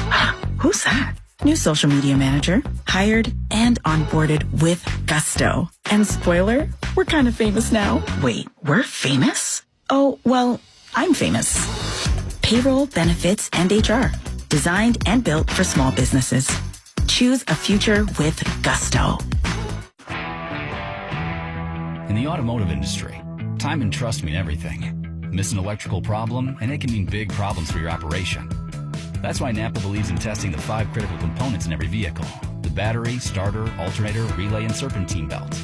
Who's that? New social media manager, hired and onboarded with gusto. And spoiler, we're kind of famous now. Wait, we're famous? Oh, well, I'm famous. Payroll, benefits, and HR. Designed and built for small businesses. Choose a future with gusto. In the automotive industry, time and trust mean everything. Miss an electrical problem, and it can mean big problems for your operation. That's why Napa believes in testing the 5 critical components in every vehicle: the battery, starter, alternator, relay, and serpentine belt.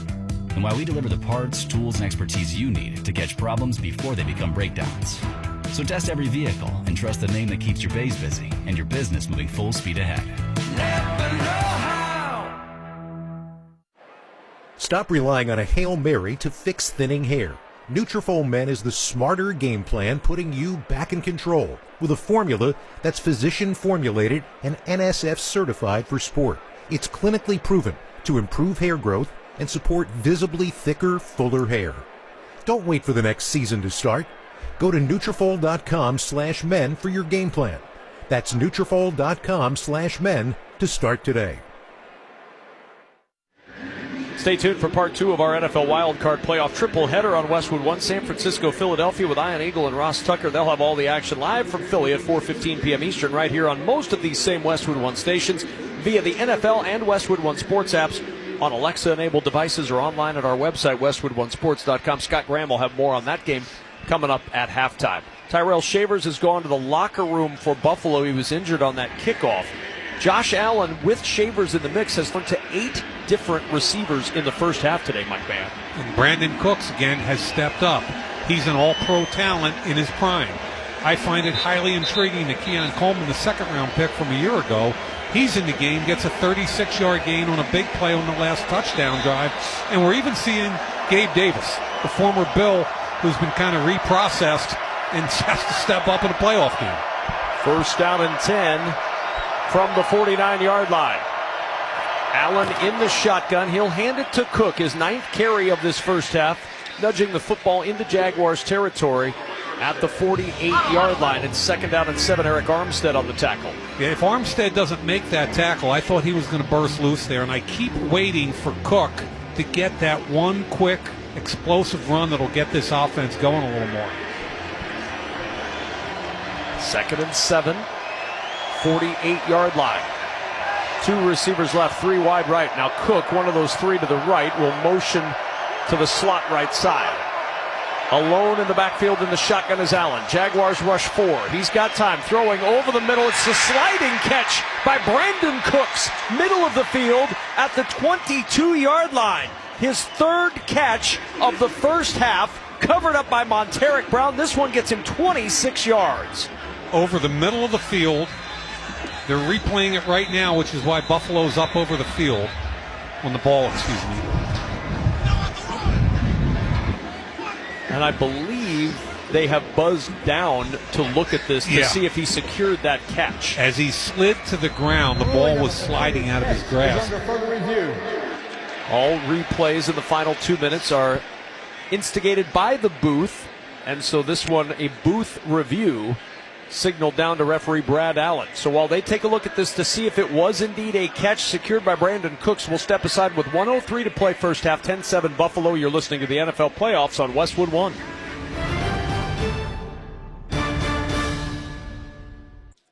And why we deliver the parts, tools, and expertise you need to catch problems before they become breakdowns. So test every vehicle and trust the name that keeps your bays busy and your business moving full speed ahead. Napa know-how. Stop relying on a Hail Mary to fix thinning hair. Nutrafol Men is the smarter game plan, putting you back in control with a formula that's physician formulated and NSF certified for sport. It's clinically proven to improve hair growth and support visibly thicker, fuller hair. Don't wait for the next season to start. Go to Nutrafol.com/men for your game plan. That's Nutrafol.com/men to start today. Stay tuned for part 2 of our NFL Wildcard Playoff triple header on Westwood One. San Francisco, Philadelphia with Ian Eagle and Ross Tucker. They'll have all the action live from Philly at 4:15 p.m. Eastern right here on most of these same Westwood One stations via the NFL and Westwood One sports apps on Alexa-enabled devices or online at our website, westwoodonesports.com. Scott Graham will have more on that game coming up at halftime. Tyrell Shavers has gone to the locker room for Buffalo. He was injured on that kickoff. Josh Allen, with Shavers in the mix, has thrown to 8 different receivers in the first half today, Mike Mann. And Brandon Cooks, again, has stepped up. He's an all-pro talent in his prime. I find it highly intriguing that Keon Coleman, the second-round pick from a year ago, he's in the game, gets a 36-yard gain on a big play on the last touchdown drive. And we're even seeing Gabe Davis, the former Bill, who's been kind of reprocessed and has to step up in a playoff game. First down and 10 from the 49-yard line. Allen in the shotgun. He'll hand it to Cook, his 9th carry of this first half, nudging the football into Jaguars territory at the 48-yard line. It's second down and 7. Eric Armstead on the tackle. Yeah, if Armstead doesn't make that tackle, I thought he was going to burst loose there, and I keep waiting for Cook to get that one quick, explosive run that'll get this offense going a little more. Second and 7, 48-yard line. 2 receivers left, 3 wide right. Now Cook, one of those 3 to the right, will motion to the slot right side. Alone in the backfield in the shotgun is Allen. Jaguars rush 4. He's got time. Throwing over the middle. It's a sliding catch by Brandon Cooks. Middle of the field at the 22-yard line. His 3rd catch of the first half. Covered up by Monteric Brown. This one gets him 26 yards. Over the middle of the field. They're replaying it right now, which is why Buffalo's up over the field on the ball, excuse me. And I believe they have buzzed down to look at this to see if he secured that catch. As he slid to the ground, the ball was sliding out of his grasp. All replays in the final 2 minutes are instigated by the booth, and so this one, a booth review, signaled down to referee Brad Allen. So while they take a look at this to see if it was indeed a catch secured by Brandon Cooks, we'll step aside with 1:03 to play first half. 10-7 Buffalo. You're listening to the NFL Playoffs on Westwood One.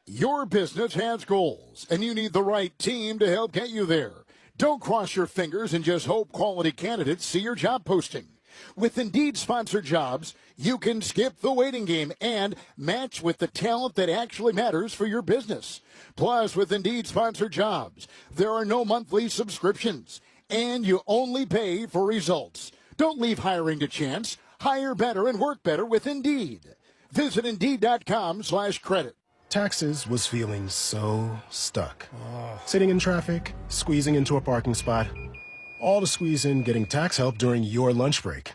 Your business has goals, and you need the right team to help get you there. Don't cross your fingers and just hope quality candidates see your job posting. With Indeed-sponsored jobs, you can skip the waiting game and match with the talent that actually matters for your business. Plus, with Indeed-sponsored jobs, there are no monthly subscriptions, and you only pay for results. Don't leave hiring to chance. Hire better and work better with Indeed. Visit Indeed.com/credit. Taxes was feeling so stuck. Sitting in traffic, squeezing into a parking spot, all to squeeze in getting tax help during your lunch break.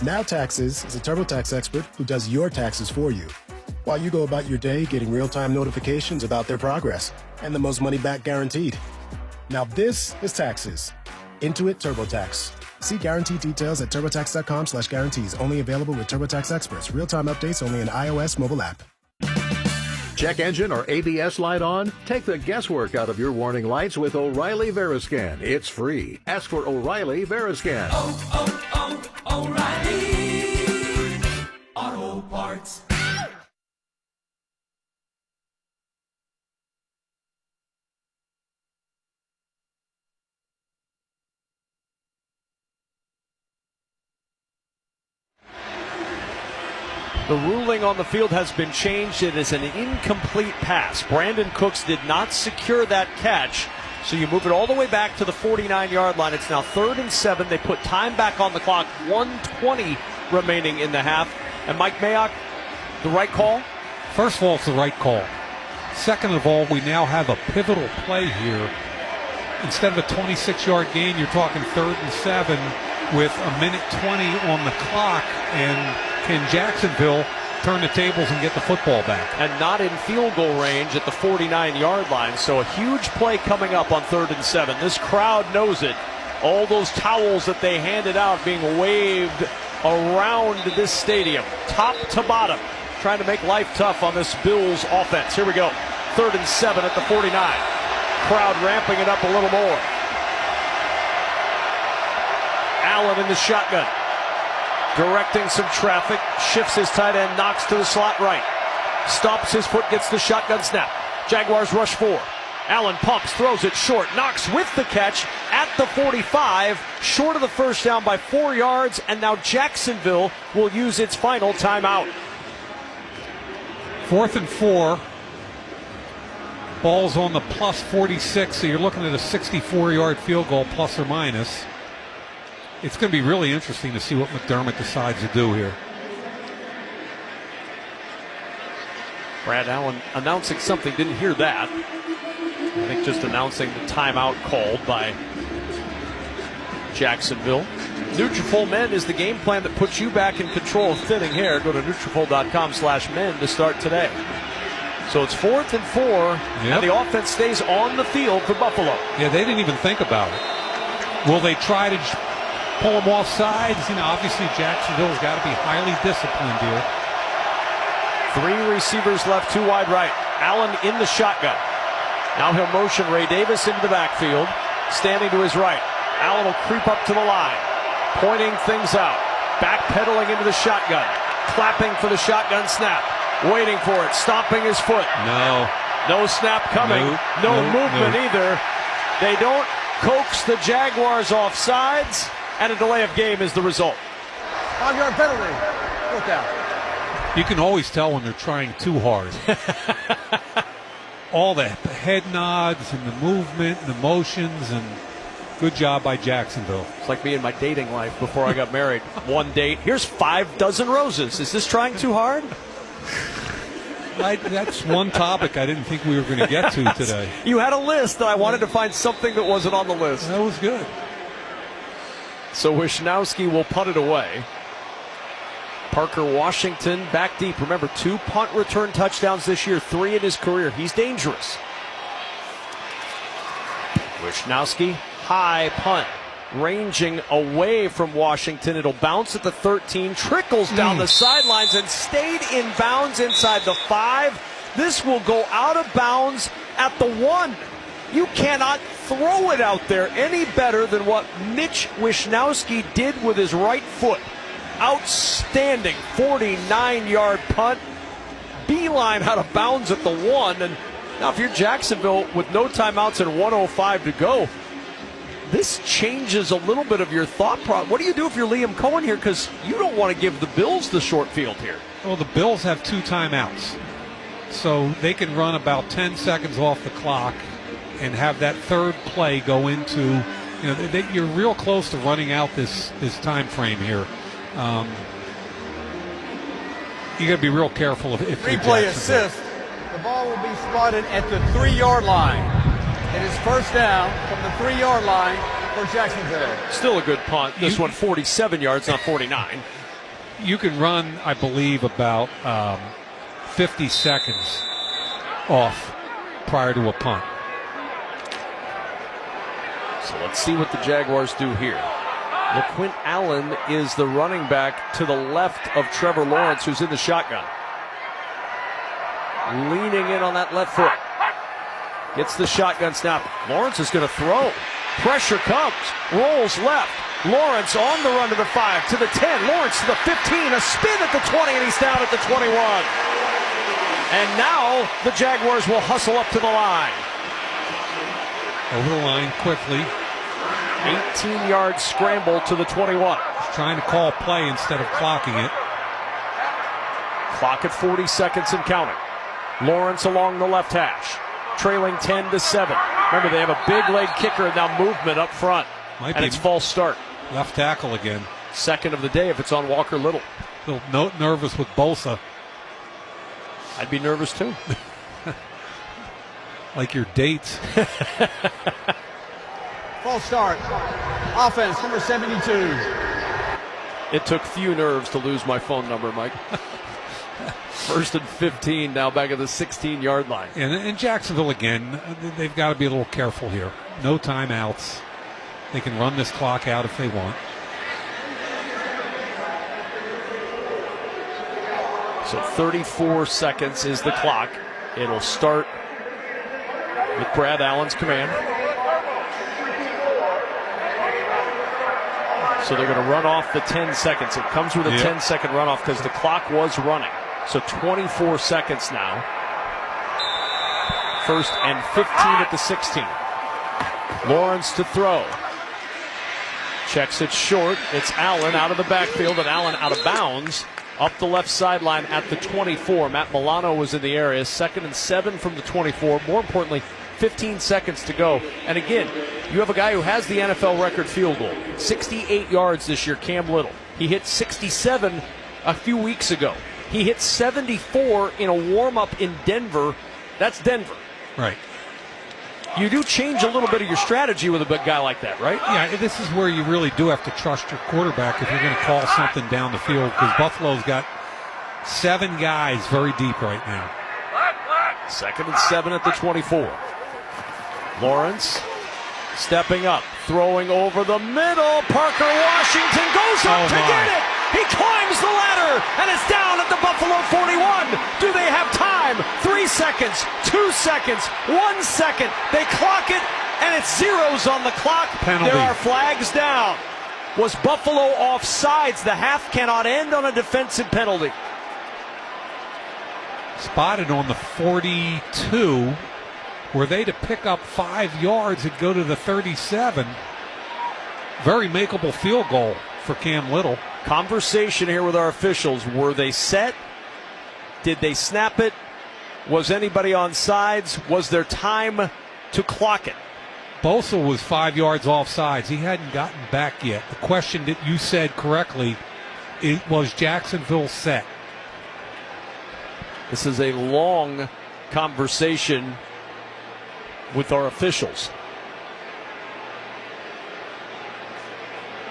Now Taxes is a TurboTax expert who does your taxes for you, while you go about your day getting real-time notifications about their progress and the most money back guaranteed. Now this is Taxes. Intuit TurboTax. See guaranteed details at turbotax.com/guarantees. Only available with TurboTax experts. Real-time updates only in iOS mobile app. Check engine or ABS light on? Take the guesswork out of your warning lights with O'Reilly Veriscan. It's free. Ask for O'Reilly Veriscan. O'Reilly Auto Parts. The ruling on the field has been changed. It is an incomplete pass. Brandon Cooks did not secure that catch. So you move it all the way back to the 49-yard line. It's now 3rd and 7. They put time back on the clock. 1:20 remaining in the half. And Mike Mayock, the right call? First of all, it's the right call. Second of all, we now have a pivotal play here. Instead of a 26-yard gain, you're talking 3rd and 7 with 1:20 on the clock. And can Jacksonville turn the tables and get the football back? And not in field goal range at the 49-yard line. So a huge play coming up on 3rd and 7. This crowd knows it. All those towels that they handed out being waved around this stadium, top to bottom, trying to make life tough on this Bills offense. Here we go. 3rd and 7 at the 49. Crowd ramping it up a little more. Allen in the shotgun. Directing some traffic, shifts his tight end, knocks to the slot right. Stops his foot, gets the shotgun snap. Jaguars rush 4. Allen pumps, throws it short, knocks with the catch at the 45, short of the first down by 4 yards, and now Jacksonville will use its final timeout. 4th and 4. Ball's on the plus 46, so you're looking at a 64-yard field goal, plus or minus. It's going to be really interesting to see what McDermott decides to do here. Brad Allen announcing something. Didn't hear that. I think just announcing the timeout called by Jacksonville. Nutrafol Men is the game plan that puts you back in control of thinning hair. Go to Nutrafol.com/men to start today. So it's 4th and 4, and the offense stays on the field for Buffalo. Yeah, they didn't even think about it. Will they try to pull them off sides? You know, obviously Jacksonville's got to be highly disciplined here. 3 receivers left, 2 wide right. Allen in the shotgun. Now he'll motion Ray Davis into the backfield, standing to his right. Allen will creep up to the line, pointing things out, backpedaling into the shotgun, clapping for the shotgun snap, waiting for it, stomping his foot. No snap coming, no movement either. They don't coax the Jaguars off sides, and a delay of game is the result. 5-yard penalty. Look out. You can always tell when they're trying too hard. All the head nods and the movement and the motions, and good job by Jacksonville. It's like me in my dating life before I got married. One date, here's 5 dozen roses. Is this trying too hard? That's one topic I didn't think we were going to get to today. You had a list, and I wanted to find something that wasn't on the list. That was good. So Wisnowski will punt it away. Parker Washington back deep. Remember, 2 punt return touchdowns this year, 3 in his career. He's dangerous. Wisnowski, high punt, ranging away from Washington. It'll bounce at the 13, trickles down the sidelines, and stayed in bounds inside the 5. This will go out of bounds at the 1. You cannot throw it out there any better than what Mitch Wisnowski did with his right foot. Outstanding 49-yard punt, beeline out of bounds at the 1. And now if you're Jacksonville with no timeouts and 1:05 to go, this changes a little bit of your thought process. What do you do if you're Liam Cohen here? Because you don't want to give the Bills the short field here. Well, the Bills have 2 timeouts, so they can run about 10 seconds off the clock and have that third play go into, you know, you're real close to running out this time frame here. You got to be real careful if replay assist. The ball will be spotted at the 3-yard line. It is first down from the 3-yard line for Jacksonville. Still a good punt. This one 47 yards, not 49. You can run, I believe, about 50 seconds off prior to a punt. So let's see what the Jaguars do here. LaQuint Allen is the running back to the left of Trevor Lawrence, who's in the shotgun. Leaning in on that left foot. Gets the shotgun snap. Lawrence is going to throw. Pressure comes. Rolls left. Lawrence on the run to the 5, to the 10. Lawrence to the 15. A spin at the 20, and he's down at the 21. And now the Jaguars will hustle up to the line. Over the line quickly. 18-yard scramble to the 21. He's trying to call play instead of clocking it. Clock at 40 seconds and counting. Lawrence along the left hash, trailing 10-7. Remember, they have a big leg kicker and now movement up front. And it's false start. Left tackle again. Second of the day if it's on Walker Little. A little nervous with Bosa. I'd be nervous too. Like your dates. False start. Offense, number 72. It took few nerves to lose my phone number, Mike. First and 15, now back at the 16-yard line. And Jacksonville, again, they've got to be a little careful here. No timeouts. They can run this clock out if they want. So 34 seconds is the clock. It'll start with Brad Allen's command. So they're going to run off the 10 seconds. It comes with a 10-second runoff because the clock was running. So 24 seconds now. First and 15 at the 16. Lawrence to throw. Checks it short. It's Allen out of the backfield, and Allen out of bounds up the left sideline at the 24. Matt Milano was in the area. 2nd and 7 from the 24. More importantly, 15 seconds to go. And again, you have a guy who has the NFL record field goal. 68 yards this year, Cam Little. He hit 67 a few weeks ago. He hit 74 in a warm-up in Denver. That's Denver. Right. You do change a little bit of your strategy with a big guy like that, right? Yeah, this is where you really do have to trust your quarterback if you're going to call something down the field, because Buffalo's got 7 guys very deep right now. 2nd and 7 at the 24. Lawrence stepping up, throwing over the middle. Parker Washington goes up to get it. He climbs the ladder, and it's down at the Buffalo 41. Do they have time? 3 seconds, 2 seconds, 1 second. They clock it, and it's zeros on the clock. Penalty. There are flags down. Was Buffalo offsides? The half cannot end on a defensive penalty. Spotted on the 42. Were they to pick up 5 yards and go to the 37, very makeable field goal for Cam Little. Conversation here with our officials. Were they set? Did they snap it? Was anybody on sides? Was there time to clock it? Bosa was 5 yards off sides. He hadn't gotten back yet. The question that you said correctly, it was Jacksonville set. This is a long conversation with our officials.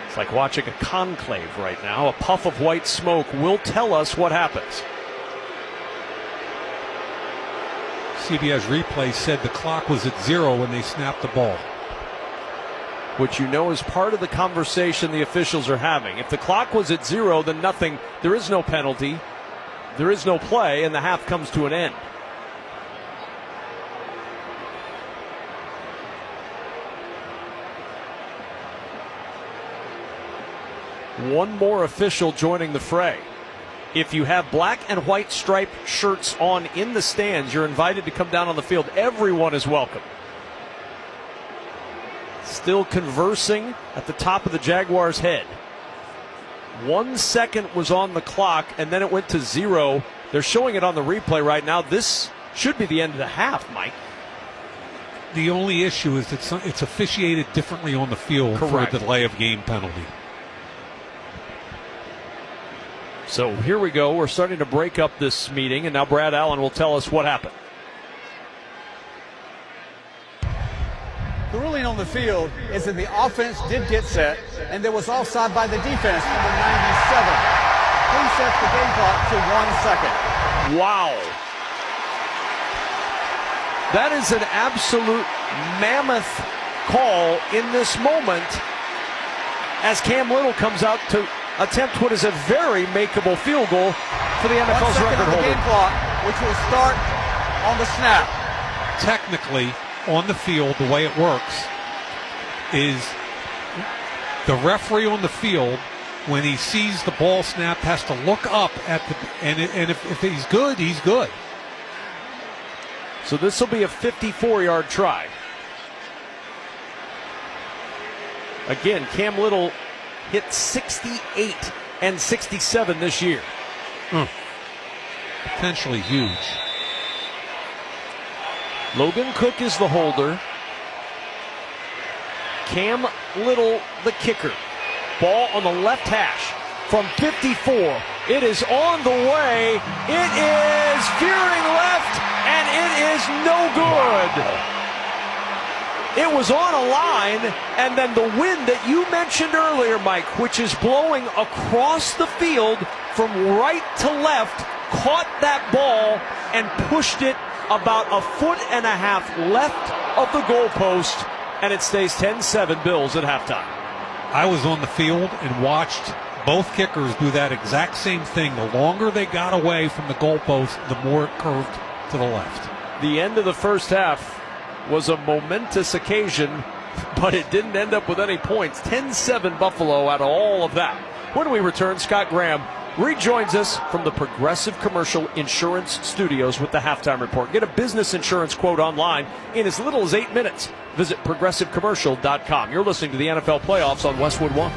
It's like watching a conclave right now. A puff of white smoke will tell us what happens. CBS replay said the clock was at 0 when they snapped the ball. Which you know is part of the conversation the officials are having. If the clock was at 0, then nothing, there is no penalty, there is no play, and the half comes to an end. One more official joining the fray. If you have black and white striped shirts on in the stands, you're invited to come down on the field. Everyone is welcome. Still conversing at the top of the Jaguars' head. 1 second was on the clock, and then it went to 0. They're showing it on the replay right now. This should be the end of the half, Mike. The only issue is that it's officiated differently on the field. Correct. For a delay of game penalty. So here we go. We're starting to break up this meeting, and now Brad Allen will tell us what happened. The ruling on the field is that the offense did get set, and there was offside by the defense, number 97. Please set the game clock to 1 second. Wow. That is an absolute mammoth call in this moment as Cam Little comes out to attempt what is a very makeable field goal for the NFL's record holder. Game clock, which will start on the snap. Technically, on the field, the way it works is the referee on the field, when he sees the ball snap, has to look up at the and if he's good, he's good. So this will be a 54-yard try. Again, Cam Little hit 68 and 67 this year. Potentially huge. Logan Cook is the holder. Cam Little, the kicker. Ball on the left hash from 54. It is on the way. It is veering left, and it is no good. It was on a line, and then the wind that you mentioned earlier, Mike, which is blowing across the field from right to left, caught that ball and pushed it about 1.5 feet left of the goalpost, and it stays 10-7 Bills at halftime. I was on the field and watched both kickers do that exact same thing. The longer they got away from the goalpost, the more it curved to the left. The end of the first half was a momentous occasion, but it didn't end up with any points. 10-7 Buffalo out of all of that. When we return, Scott Graham rejoins us from the Progressive Commercial Insurance Studios with the Halftime Report. Get a business insurance quote online in as little as 8 minutes. Visit ProgressiveCommercial.com. You're listening to the NFL Playoffs on Westwood One.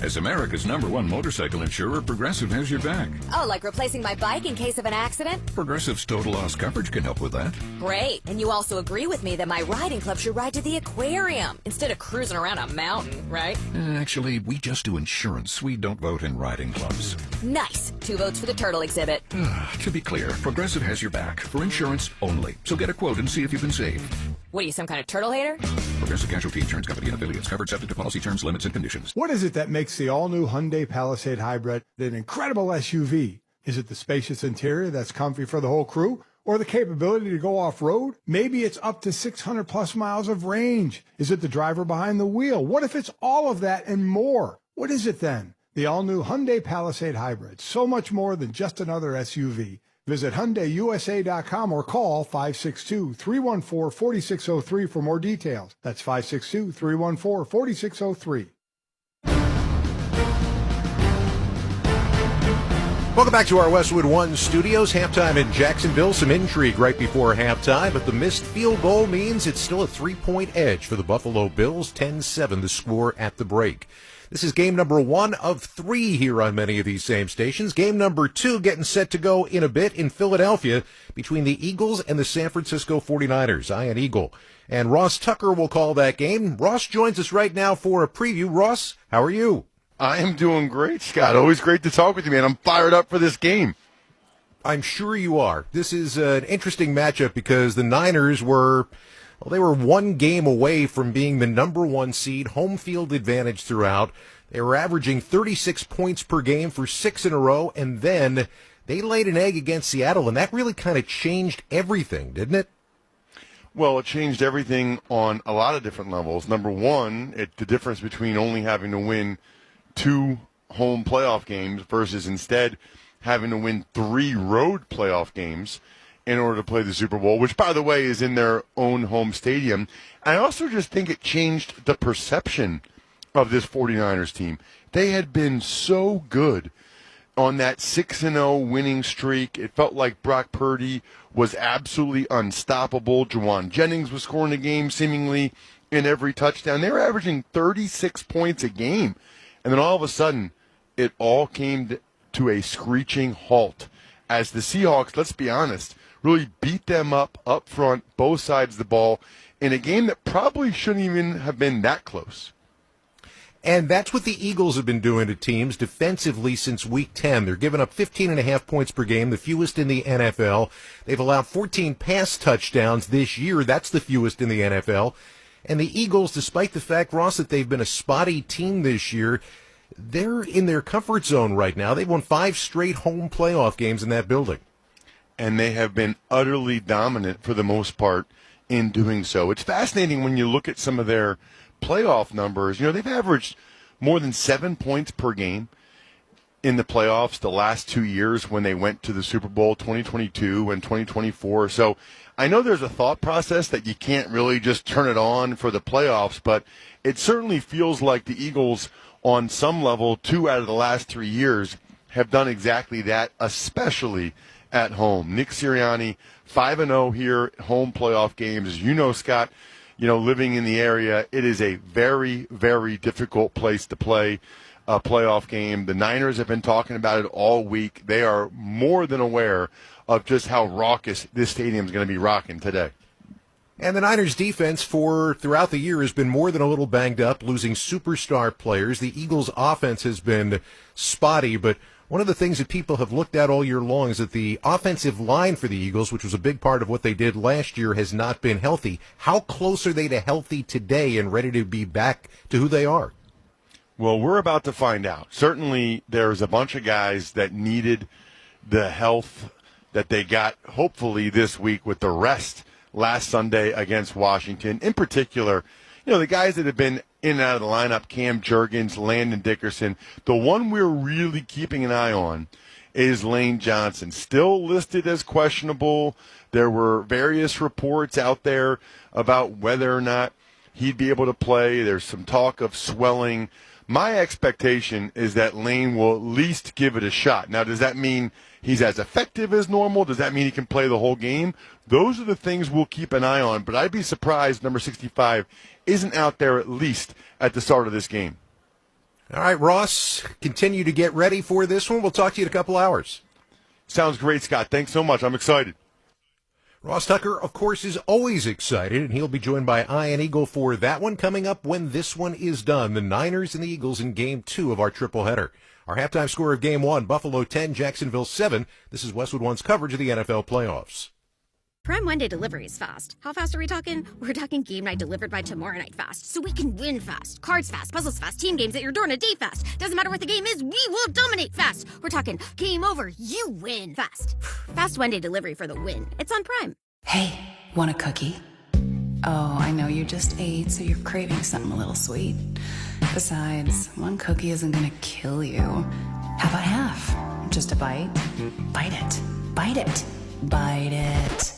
As America's #1 motorcycle insurer, Progressive has your back. Oh, like replacing my bike in case of an accident? Progressive's total loss coverage can help with that. Great. And you also agree with me that my riding club should ride to the aquarium instead of cruising around a mountain, right? Actually, we just do insurance. We don't vote in riding clubs. Nice. 2 votes for the turtle exhibit. To be clear, Progressive has your back for insurance only. So get a quote and see if you can save. What are you, some kind of turtle hater? Progressive Casualty Insurance Company and affiliates. Covered subject to policy terms, limits, and conditions. What is it that makes the all-new Hyundai Palisade Hybrid an incredible SUV? Is it the spacious interior that's comfy for the whole crew? Or the capability to go off-road? Maybe it's up to 600-plus miles of range. Is it the driver behind the wheel? What if it's all of that and more? What is it then? The all-new Hyundai Palisade Hybrid. So much more than just another SUV. Visit HyundaiUSA.com or call 562-314-4603 for more details. That's 562-314-4603. Welcome back to our Westwood One studios. Halftime in Jacksonville. Some intrigue right before halftime, but the missed field goal means it's still a 3-point edge for the Buffalo Bills. 10-7 the score at the break. This is game number 1 of 3 here on many of these same stations. Game number 2 getting set to go in a bit in Philadelphia between the Eagles and the San Francisco 49ers. Ian Eagle and Ross Tucker will call that game. Ross joins us right now for a preview. Ross, how are you? I am doing great, Scott. Always great to talk with you, man. I'm fired up for this game. I'm sure you are. This is an interesting matchup because the Niners were... Well, they were 1 game away from being the number 1 seed, home field advantage throughout. They were averaging 36 points per game for 6 in a row, and then they laid an egg against Seattle, and that really kind of changed everything, didn't it? Well, it changed everything on a lot of different levels. Number one, the difference between only having to win 2 home playoff games versus instead having to win 3 road playoff games in order to play the Super Bowl, which, by the way, is in their own home stadium. I also just think it changed the perception of this 49ers team. They had been so good on that 6-0 winning streak. It felt like Brock Purdy was absolutely unstoppable. Juwan Jennings was scoring the game seemingly in every touchdown. They were averaging 36 points a game. And then all of a sudden, it all came to a screeching halt as the Seahawks, let's be honest, really beat them up front, both sides of the ball, in a game that probably shouldn't even have been that close. And that's what the Eagles have been doing to teams defensively since Week 10. They're giving up 15.5 points per game, the fewest in the NFL. They've allowed 14 pass touchdowns this year. That's the fewest in the NFL. And the Eagles, despite the fact, Ross, that they've been a spotty team this year, they're in their comfort zone right now. They've won 5 straight home playoff games in that building. And they have been utterly dominant for the most part in doing so. It's fascinating when you look at some of their playoff numbers. You know, they've averaged more than 7 points per game in the playoffs the last 2 years when they went to the Super Bowl, 2022 and 2024. So I know there's a thought process that you can't really just turn it on for the playoffs, but it certainly feels like the Eagles on some level, 2 out of the last 3 years, have done exactly that, especially at home. Nick Sirianni, 5-0 here, home playoff games. As you know, Scott, living in the area, it is a very, very difficult place to play a playoff game. The Niners have been talking about it all week. They are more than aware of just how raucous this stadium is going to be rocking today. And the Niners' defense throughout the year has been more than a little banged up, losing superstar players. The Eagles' offense has been spotty, but one of the things that people have looked at all year long is that the offensive line for the Eagles, which was a big part of what they did last year, has not been healthy. How close are they to healthy today and ready to be back to who they are? Well, we're about to find out. Certainly, there's a bunch of guys that needed the health that they got, hopefully, this week with the rest last Sunday against Washington. In particular, the guys that have been in and out of the lineup, Cam Jurgens, Landon Dickerson. The one we're really keeping an eye on is Lane Johnson, still listed as questionable. There were various reports out there about whether or not he'd be able to play. There's some talk of swelling. My expectation is that Lane will at least give it a shot. Now, does that mean he's as effective as normal? Does that mean he can play the whole game? Those are the things we'll keep an eye on, but I'd be surprised number 65 isn't out there at least at the start of this game. All right, Ross, continue to get ready for this one. We'll talk to you in a couple hours. Sounds great, Scott. Thanks so much. I'm excited. Ross Tucker, of course, is always excited, and he'll be joined by Ian Eagle for that one coming up when this one is done. The Niners and the Eagles in Game 2 of our tripleheader. Our halftime score of Game 1, Buffalo 10, Jacksonville 7. This is Westwood One's coverage of the NFL playoffs. Prime One Day delivery is fast. How fast are we talking? We're talking game night delivered by tomorrow night fast. So we can win fast. Cards fast, puzzles fast, team games at your door in a day fast. Doesn't matter what the game is, we will dominate fast. We're talking game over, you win fast. Fast One Day delivery for the win. It's on Prime. Hey, want a cookie? Oh, I know you just ate, so you're craving something a little sweet. Besides, one cookie isn't gonna kill you. How about half? Just a bite? Bite it. Bite it. Bite it.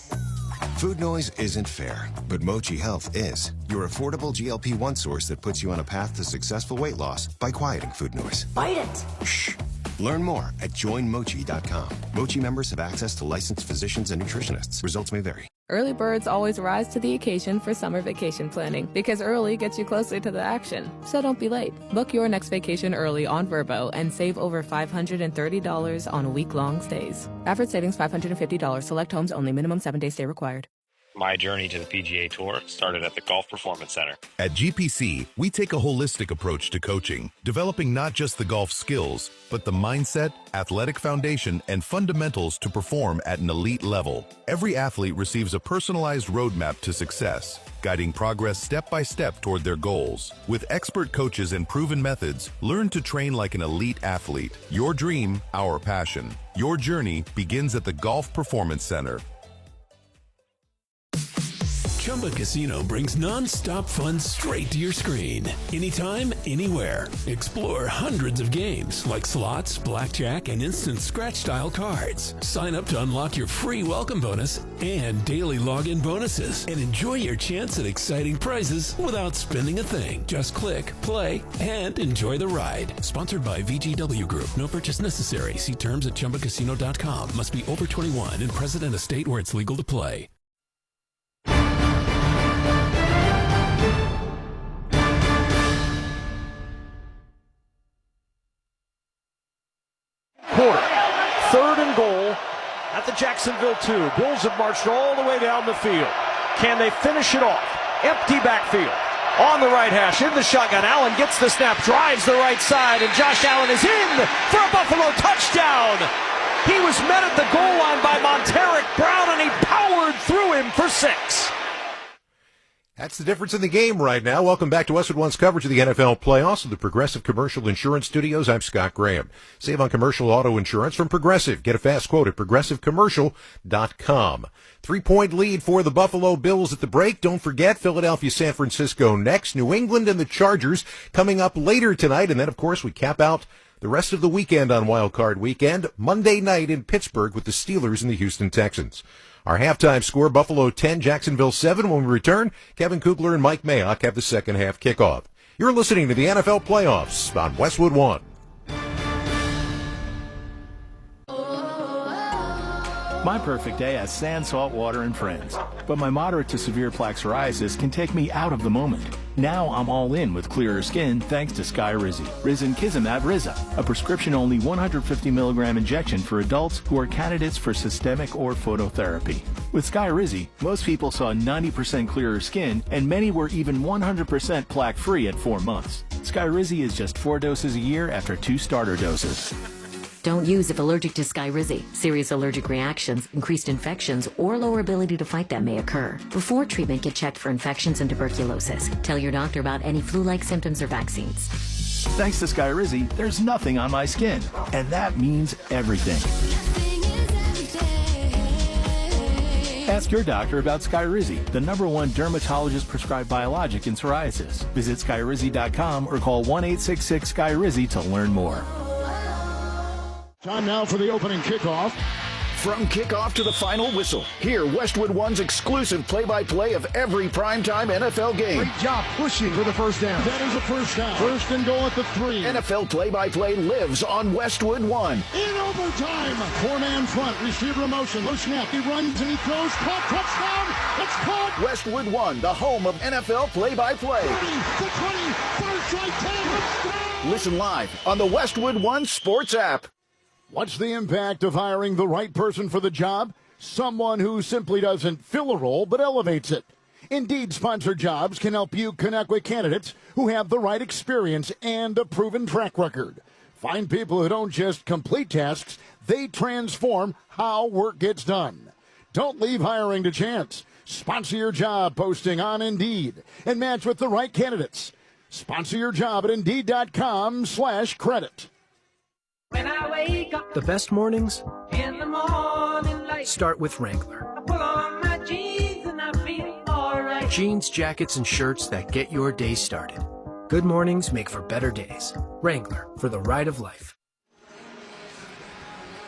Food noise isn't fair, but Mochi Health is. Your affordable GLP-1 source that puts you on a path to successful weight loss by quieting food noise. Bite it. Shh. Learn more at joinmochi.com. Mochi members have access to licensed physicians and nutritionists. Results may vary. Early birds always rise to the occasion for summer vacation planning because early gets you closer to the action. So don't be late. Book your next vacation early on Vrbo and save over $530 on week-long stays. Average savings $550. Select homes only. Minimum 7-day stay required. My journey to the PGA Tour started at the Golf Performance Center. At GPC, we take a holistic approach to coaching, developing not just the golf skills, but the mindset, athletic foundation, and fundamentals to perform at an elite level. Every athlete receives a personalized roadmap to success, guiding progress step by step toward their goals. With expert coaches and proven methods, learn to train like an elite athlete. Your dream, our passion. Your journey begins at the Golf Performance Center. Chumba Casino brings non-stop fun straight to your screen. Anytime, anywhere. Explore hundreds of games like slots, blackjack, and instant scratch-style cards. Sign up to unlock your free welcome bonus and daily login bonuses. And enjoy your chance at exciting prizes without spending a thing. Just click, play, and enjoy the ride. Sponsored by VGW Group. No purchase necessary. See terms at ChumbaCasino.com. Must be over 21 and present in a state where it's legal to play. Quarter. 3rd and goal at the Jacksonville 2. Bills have marched all the way down the field. Can they finish it off? Empty backfield. On the right hash, in the shotgun. Allen gets the snap, drives the right side, and Josh Allen is in for a Buffalo touchdown. He was met at the goal line by Monteric Brown, and he powered through him for 6. That's the difference in the game right now. Welcome back to Westwood One's coverage of the NFL playoffs of the Progressive Commercial Insurance Studios. I'm Scott Graham. Save on commercial auto insurance from Progressive. Get a fast quote at progressivecommercial.com. 3-point lead for the Buffalo Bills at the break. Don't forget, Philadelphia, San Francisco next. New England and the Chargers coming up later tonight. And then, of course, we cap out the rest of the weekend on Wild Card Weekend. Monday night in Pittsburgh with the Steelers and the Houston Texans. Our halftime score, Buffalo 10, Jacksonville 7. When we return, Kevin Kugler and Mike Mayock have the second half kickoff. You're listening to the NFL Playoffs on Westwood One. My perfect day has sand, salt water, and friends. But my moderate to severe plaque psoriasis can take me out of the moment. Now I'm all in with clearer skin thanks to Skyrizi. Risankizumab Riza, a prescription-only 150 milligram injection for adults who are candidates for systemic or phototherapy. With Skyrizi, most people saw 90% clearer skin, and many were even 100% plaque-free at 4 months. Skyrizi is just 4 doses a year after 2 starter doses. Don't use if allergic to Skyrizi. Serious allergic reactions, increased infections, or lower ability to fight them may occur. Before treatment, get checked for infections and tuberculosis. Tell your doctor about any flu-like symptoms or vaccines. Thanks to Skyrizi, there's nothing on my skin, and that means everything. Ask your doctor about Skyrizi, the #1 dermatologist-prescribed biologic in psoriasis. Visit Skyrizi.com or call 1-866-SKYRIZI to learn more. Time now for the opening kickoff. From kickoff to the final whistle, hear Westwood One's exclusive play-by-play of every primetime NFL game. Great job pushing for the first down. That is a first down. 1st and goal at the 3. NFL play-by-play lives on Westwood One. In overtime, 4-man front, receiver motion, low snap, he runs and he throws, caught, touchdown, it's caught. Westwood One, the home of NFL play-by-play. 30, the 20, first right, 10, touchdown. Listen live on the Westwood One Sports app. What's the impact of hiring the right person for the job? Someone who simply doesn't fill a role but elevates it. Indeed sponsored jobs can help you connect with candidates who have the right experience and a proven track record. Find people who don't just complete tasks, they transform how work gets done. Don't leave hiring to chance. Sponsor your job posting on Indeed and match with the right candidates. Sponsor your job at Indeed.com/credit. When I wake up The best mornings in the morning light, start with Wrangler. I pull on my jeans and I feel alright. Jeans, jackets, and shirts that get your day started. Good mornings make for better days. Wrangler, for the ride of life.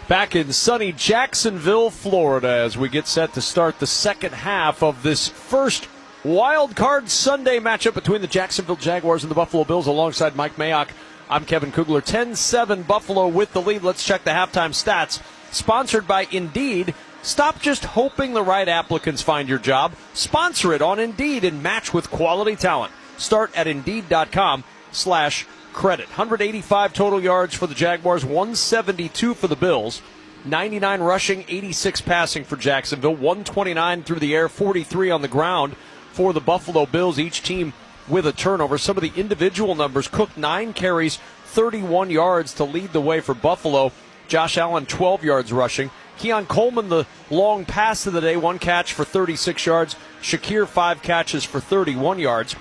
Back in sunny Jacksonville, Florida, as we get set to start the second half of this first Wild Card Sunday matchup between the Jacksonville Jaguars and the Buffalo Bills alongside Mike Mayock. I'm Kevin Kugler. 10-7 Buffalo with the lead. Let's check the halftime stats. Sponsored by Indeed. Stop just hoping the right applicants find your job. Sponsor it on Indeed and match with quality talent. Start at Indeed.com/credit. 185 total yards for the Jaguars, 172 for the Bills. 99 rushing, 86 passing for Jacksonville. 129 through the air, 43 on the ground for the Buffalo Bills, each team with a turnover. Some of the individual numbers: Cook 9 carries, 31 yards to lead the way for Buffalo. Josh Allen 12 yards rushing. Keon Coleman, the long pass of the day, 1 catch for 36 yards. Shakir 5 catches for 31 yards.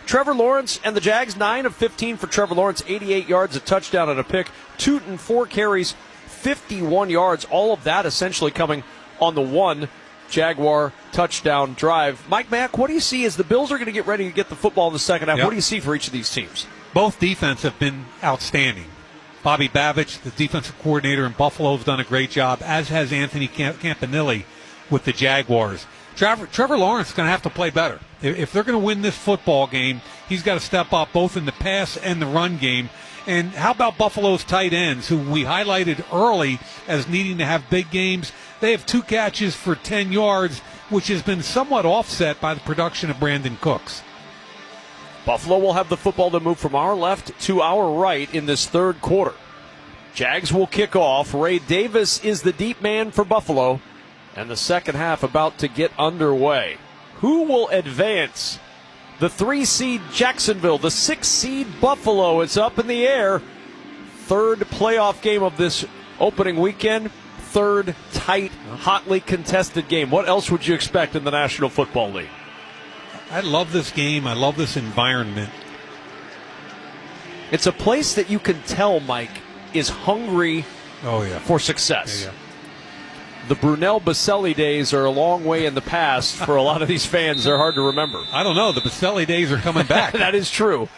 Trevor Lawrence and the Jags, 9 of 15 for Trevor Lawrence, 88 yards, a touchdown and a pick. Tootin 4 carries, 51 yards. All of that essentially coming on the one Jaguar touchdown drive. Mike Mack, what do you see as the Bills are going to get ready to get the football in the second half? What do you see for each of these teams? Both defense have been outstanding. Bobby Babich, the defensive coordinator in Buffalo, has done a great job, as has Anthony Campanile with the Jaguars. Trevor Lawrence is going to have to play better. If they're going to win this football game, he's got to step up both in the pass and the run game. And how about Buffalo's tight ends, who we highlighted early as needing to have big games? They have 2 catches for 10 yards, which has been somewhat offset by the production of Brandon Cooks. Buffalo will have the football to move from our left to our right in this third quarter. Jags will kick off. Ray Davis is the deep man for Buffalo, and the second half about to get underway. Who will advance? The 3-seed Jacksonville, the 6-seed Buffalo. It's up in the air. Third playoff game of this opening weekend. Third tight, hotly contested game. What else would you expect in the National Football League? I love this game. I love this environment. It's a place that you can tell, Mike, is hungry for success. Yeah. The Brunel Baselli days are a long way in the past for a lot of these fans. They're hard to remember. I don't know. The Baselli days are coming back. That is true.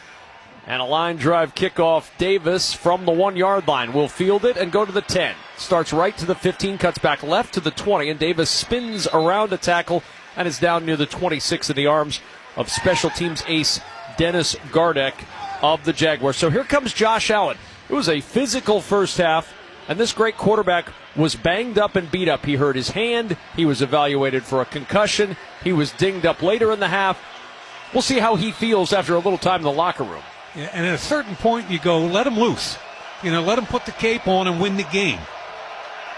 And a line drive kickoff. Davis from the 1-yard line will field it and go to the 10. Starts right to the 15, cuts back left to the 20, and Davis spins around a tackle and is down near the 26 in the arms of special teams ace Dennis Gardeck of the Jaguars. So here comes Josh Allen. It was a physical first half, and this great quarterback was banged up and beat up. He hurt his hand. He was evaluated for a concussion. He was dinged up later in the half. We'll see how he feels after a little time in the locker room. Yeah, and at a certain point, you go, let him loose. Let him put the cape on and win the game.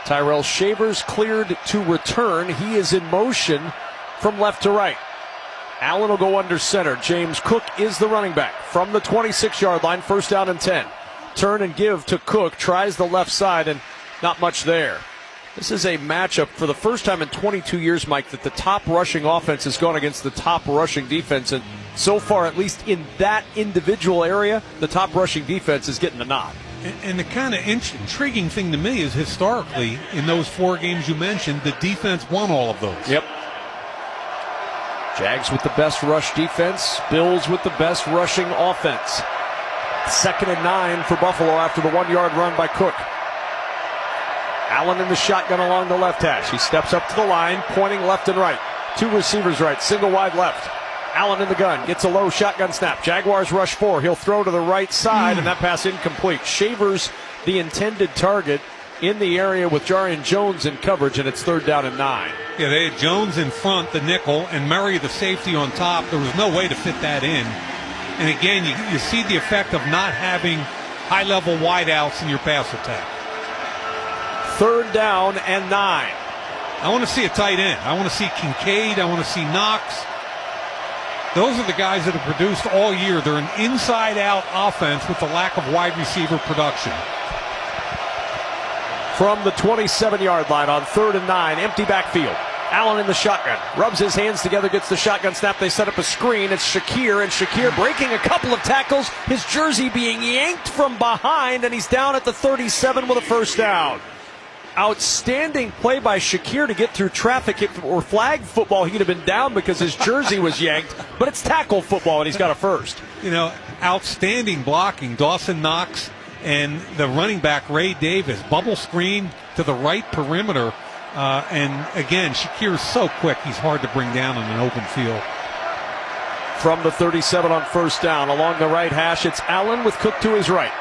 Tyrell Shavers cleared to return. He is in motion from left to right. Allen will go under center. James Cook is the running back from the 26-yard line. First down and 10. Turn and give to Cook. Tries the left side, and not much there. This is a matchup for the first time in 22 years, Mike, that the top rushing offense has gone against the top rushing defense. And so far, at least in that individual area, the top rushing defense is getting the nod. And the kind of intriguing thing to me is historically, in those 4 games you mentioned, the defense won all of those. Yep. Jags with the best rush defense. Bills with the best rushing offense. 2nd and 9 for Buffalo after the 1-yard run by Cook. Allen in the shotgun along the left hash. He steps up to the line, pointing left and right. 2 receivers right, single wide left. Allen in the gun, gets a low shotgun snap. Jaguars rush 4. He'll throw to the right side, and that pass incomplete. Shavers, the intended target, in the area with Jarian Jones in coverage, and it's 3rd down and 9. Yeah, they had Jones in front, the nickel, and Murray, the safety, on top. There was no way to fit that in. And again, you see the effect of not having high-level wideouts in your pass attack. 3rd down and 9. I want to see a tight end. I want to see Kincaid. I want to see Knox. Those are the guys that have produced all year. They're an inside-out offense with the lack of wide receiver production. From the 27-yard line on 3rd and 9, empty backfield. Allen in the shotgun, rubs his hands together, gets the shotgun snap. They set up a screen. It's Shakir, and Shakir breaking a couple of tackles. His jersey being yanked from behind, and he's down at the 37 with a 1st down. Outstanding play by Shakir to get through traffic. If it were flag football, he'd have been down because his jersey was yanked, but it's tackle football, and he's got a 1st. Outstanding blocking. Dawson Knox and the running back, Ray Davis, bubble screen to the right perimeter. And again, Shakir's so quick, he's hard to bring down in an open field. From the 37 on 1st down, along the right hash, it's Allen with Cook to his right.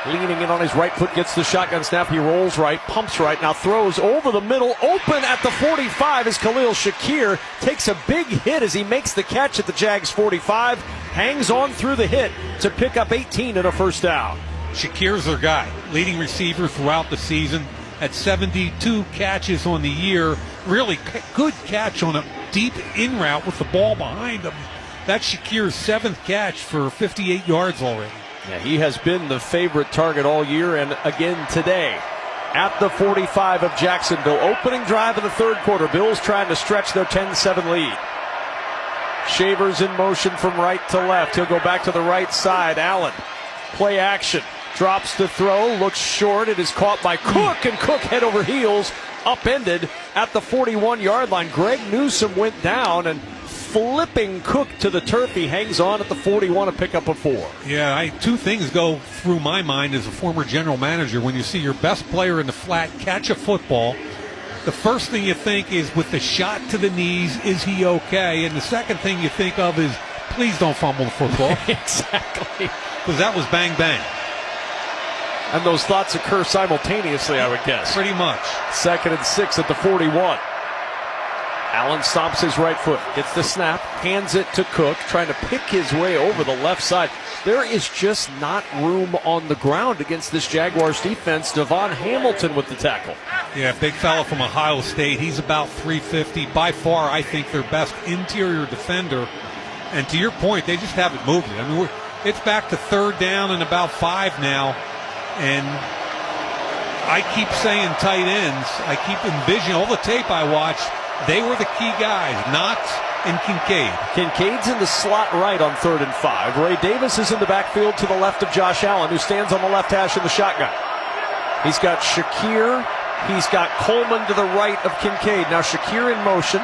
Leaning in on his right foot, gets the shotgun snap. He rolls right, pumps right, now throws over the middle. Open at the 45 as Khalil Shakir takes a big hit as he makes the catch at the Jags 45. Hangs on through the hit to pick up 18 and a 1st down. Shakir's their guy, leading receiver throughout the season. At 72 catches on the year. Really good catch on a deep in route with the ball behind him. That's Shakir's 7th catch for 58 yards already. Yeah, he has been the favorite target all year, and again today. At the 45 of Jacksonville, opening drive of the 3rd quarter. Bills trying to stretch their 10-7 lead. Shavers in motion from right to left. He'll go back to the right side. Allen, play action. Drops to throw, looks short. It is caught by Cook, and Cook head over heels, upended at the 41-yard line. Greg Newsome went down, and flipping Cook to the turf, he hangs on at the 41 to pick up a 4. Yeah, 2 things go through my mind as a former general manager. When you see your best player in the flat catch a football, the first thing you think is, with the shot to the knees, is he okay? And the second thing you think of is, please don't fumble the football. Exactly. Because that was bang, bang. And those thoughts occur simultaneously, I would guess. Pretty much. 2nd and 6 at the 41. Allen stomps his right foot, gets the snap, hands it to Cook, trying to pick his way over the left side. There is just not room on the ground against this Jaguars defense. Devon Hamilton with the tackle. Yeah, big fella from Ohio State. He's about 350. By far, I think their best interior defender. And to your point, they just haven't moved it. I mean, it's back to 3rd down and about 5 now. And I keep saying tight ends. I keep envisioning all the tape I watched. They were the key guys, Knox and Kincaid. Kincaid's in the slot right on 3rd and 5. Ray Davis is in the backfield to the left of Josh Allen, who stands on the left hash in the shotgun. He's got Shakir. He's got Coleman to the right of Kincaid. Now Shakir in motion.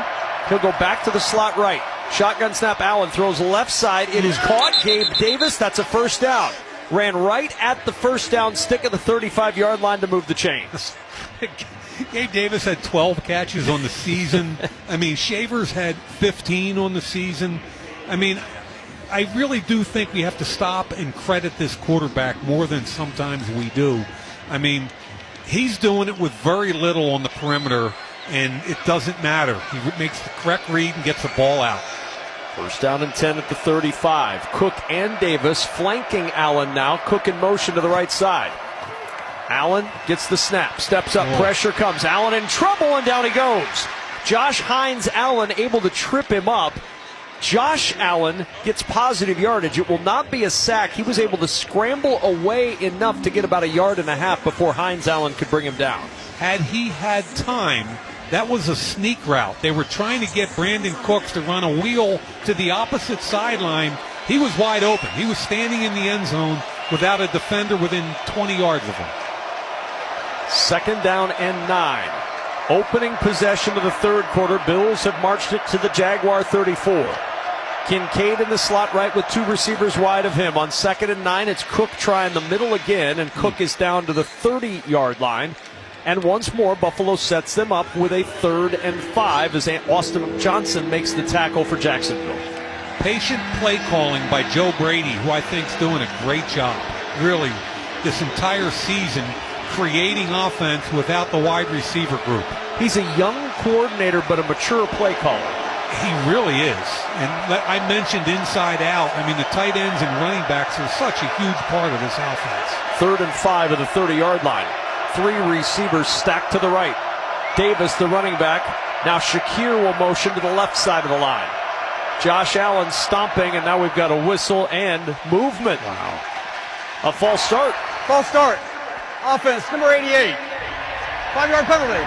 He'll go back to the slot right. Shotgun snap, Allen throws left side. It is caught. Gabe Davis, that's a 1st down. Ran right at the 1st down stick of the 35-yard line to move the chains. Gabe Davis had 12 catches on the season. I mean, Shavers had 15 on the season. I mean, I really do think we have to stop and credit this quarterback more than sometimes we do. I mean, he's doing it with very little on the perimeter, and it doesn't matter. He makes the correct read and gets the ball out. 1st down and 10 at the 35. Cook and Davis flanking Allen now. Cook in motion to the right side. Allen gets the snap, steps up, pressure comes. Allen in trouble, and down he goes. Josh Hines Allen able to trip him up. Josh Allen gets positive yardage. It will not be a sack. He was able to scramble away enough to get about 1.5 yards before Hines Allen could bring him down. Had he had time, that was a sneak route. They were trying to get Brandon Cooks to run a wheel to the opposite sideline. He was wide open. He was standing in the end zone without a defender within 20 yards of him. 2nd down and 9. Opening possession of the 3rd quarter. Bills have marched it to the Jaguar 34. Kincaid in the slot right with 2 receivers wide of him. On 2nd and 9, it's Cook trying the middle again, and Cook is down to the 30-yard line. And once more, Buffalo sets them up with a 3rd and 5 as Austin Johnson makes the tackle for Jacksonville. Patient play calling by Joe Brady, who I think is doing a great job. Really, this entire season, creating offense without the wide receiver group. He's a young coordinator, but a mature play caller. He really is. And I mentioned inside out. I mean, the tight ends and running backs are such a huge part of this offense. 3rd and 5 at the 30-yard line. 3 receivers stacked to the right. Davis, the running back. Now Shakir will motion to the left side of the line. Josh Allen stomping, and now we've got a whistle and movement. Wow. A false start. False start. Offense, number 88. 5-yard penalty.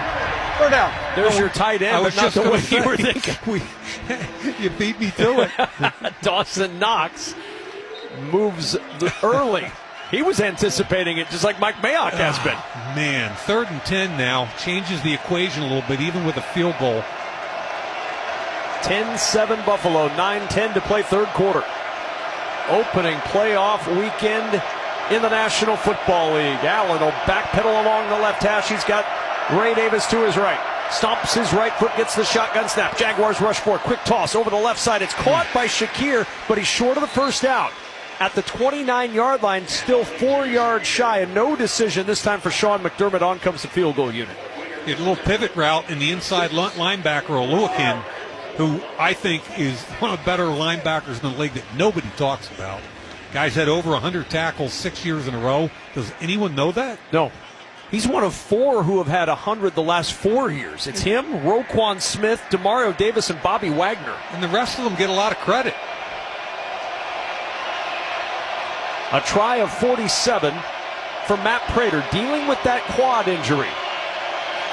3rd down. There's your tight end, but not the way you were thinking. You beat me to it. Dawson Knox moves early. He was anticipating it just like Mike Mayock has been. Man, 3rd and 10 now. Changes the equation a little bit, even with a field goal. 10-7 Buffalo, 9-10 to play 3rd quarter. Opening playoff weekend in the National Football League. Allen will backpedal along the left hash. He's got Ray Davis to his right. Stomps his right foot, gets the shotgun snap. Jaguars rush for it. Quick toss over the left side. It's caught by Shakir, but he's short of the first down. At the 29-yard line, still 4 yards shy, and no decision this time for Sean McDermott. On comes the field goal unit. A little pivot route in the inside linebacker, Oluwakin, who I think is one of the better linebackers in the league that nobody talks about. Guy's had over 100 tackles 6 years in a row. Does anyone know that? No. He's one of 4 who have had 100 the last 4 years. It's him, Roquan Smith, Demario Davis, and Bobby Wagner. And the rest of them get a lot of credit. A try of 47 for Matt Prater, dealing with that quad injury.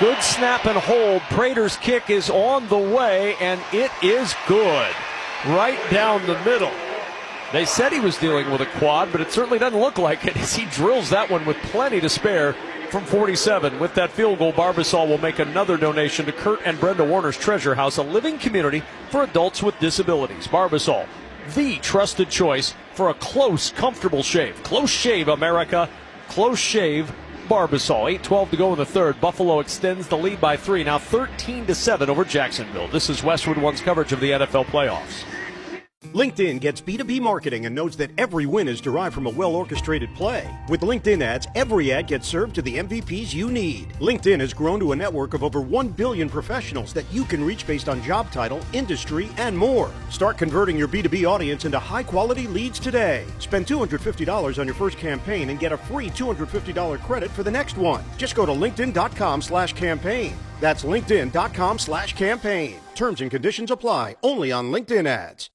Good snap and hold. Prater's kick is on the way, and it is good. Right down the middle. They said he was dealing with a quad, but it certainly doesn't look like it as he drills that one with plenty to spare from 47. With that field goal, Barbasol will make another donation to Kurt and Brenda Warner's Treasure House, a living community for adults with disabilities. Barbasol, the trusted choice for a close, comfortable shave. Close shave, America. Close shave, Barbasol. 8:12 to go in the 3rd. Buffalo extends the lead by 3, now 13-7 over Jacksonville. This is Westwood One's coverage of the NFL playoffs. LinkedIn gets B2B marketing and knows that every win is derived from a well-orchestrated play. With LinkedIn ads, every ad gets served to the MVPs you need. LinkedIn has grown to a network of over 1 billion professionals that you can reach based on job title, industry, and more. Start converting your B2B audience into high-quality leads today. Spend $250 on your first campaign and get a free $250 credit for the next one. Just go to linkedin.com/campaign. That's linkedin.com/campaign. Terms and conditions apply. Only on LinkedIn ads.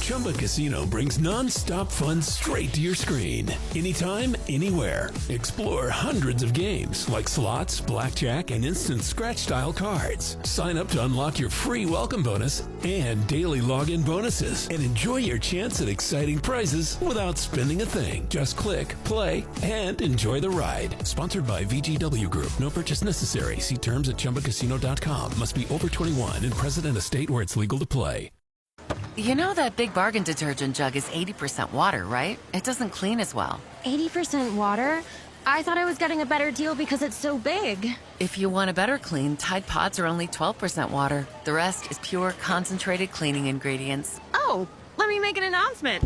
Chumba Casino brings non-stop fun straight to your screen. Anytime, anywhere. Explore hundreds of games like slots, blackjack, and instant scratch-style cards. Sign up to unlock your free welcome bonus and daily login bonuses. And enjoy your chance at exciting prizes without spending a thing. Just click, play, and enjoy the ride. Sponsored by VGW Group. No purchase necessary. See terms at ChumbaCasino.com. Must be over 21 and present in a state where it's legal to play. You know that Big Bargain detergent jug is 80% water, right? It doesn't clean as well. 80% water? I thought I was getting a better deal because it's so big. If you want a better clean, Tide Pods are only 12% water. The rest is pure, concentrated cleaning ingredients. Oh, let me make an announcement.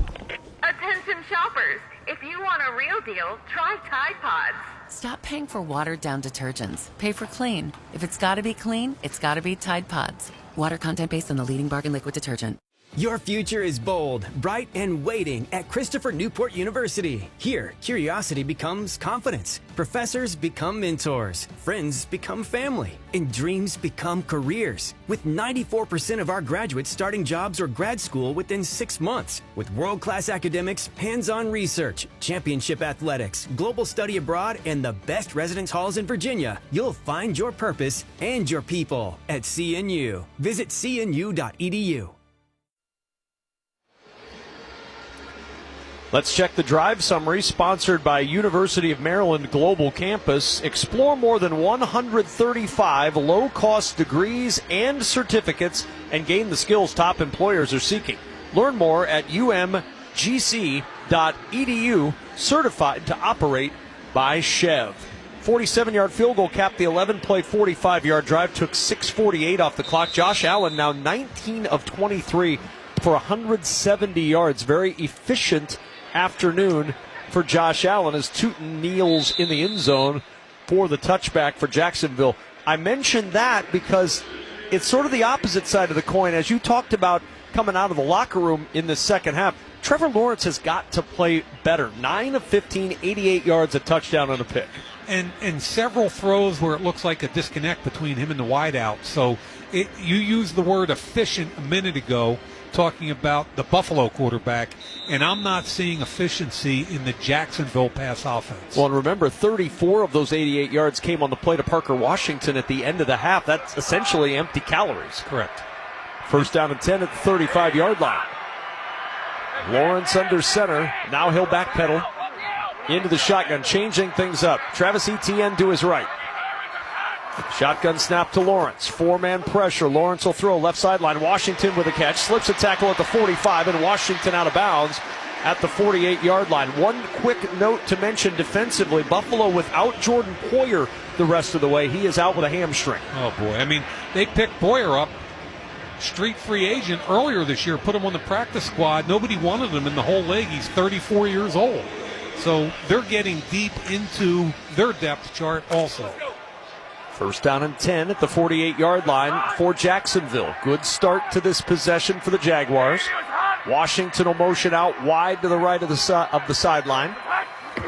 Attention shoppers, if you want a real deal, try Tide Pods. Stop paying for watered-down detergents. Pay for clean. If it's gotta be clean, it's gotta be Tide Pods. Water content based on the leading bargain liquid detergent. Your future is bold, bright, and waiting at Christopher Newport University. Here, curiosity becomes confidence. Professors become mentors. Friends become family. And dreams become careers. With 94% of our graduates starting jobs or grad school within 6 months. With world-class academics, hands-on research, championship athletics, global study abroad, and the best residence halls in Virginia, you'll find your purpose and your people at CNU. Visit cnu.edu. Let's check the drive summary, sponsored by University of Maryland Global Campus. Explore more than 135 low-cost degrees and certificates and gain the skills top employers are seeking. Learn more at umgc.edu, certified to operate by Chev. 47-yard field goal capped the 11-play 45-yard drive, took 6:48 off the clock. Josh Allen now 19 of 23 for 170 yards. Very efficient afternoon for Josh Allen as Tootin kneels in the end zone for the touchback for Jacksonville. I mentioned that because it's sort of the opposite side of the coin. As you talked about coming out of the locker room in the second half, Trevor Lawrence has got to play better. 9 of 15, 88 yards, a touchdown and a pick. And several throws where it looks like a disconnect between him and the wideout. So you used the word efficient a minute ago, talking about the Buffalo quarterback, and I'm not seeing efficiency in the Jacksonville pass offense. Well, and remember, 34 of those 88 yards came on the play to Parker Washington at the end of the half. That's essentially empty calories. Correct. First down and 10 at the 35-yard line. Lawrence under center. Now he'll backpedal into the shotgun, changing things up. Travis Etienne to his right. Shotgun snap to Lawrence. 4-man pressure. Lawrence will throw left sideline. Washington with a catch. Slips a tackle at the 45, and Washington out of bounds at the 48-yard line. One quick note to mention defensively, Buffalo without Jordan Poyer the rest of the way. He is out with a hamstring. Oh, boy. I mean, they picked Poyer up, street free agent, earlier this year, put him on the practice squad. Nobody wanted him in the whole league. He's 34 years old. So they're getting deep into their depth chart also. First down and 10 at the 48-yard line for Jacksonville. Good start to this possession for the Jaguars. Washington will motion out wide to the right of the sideline.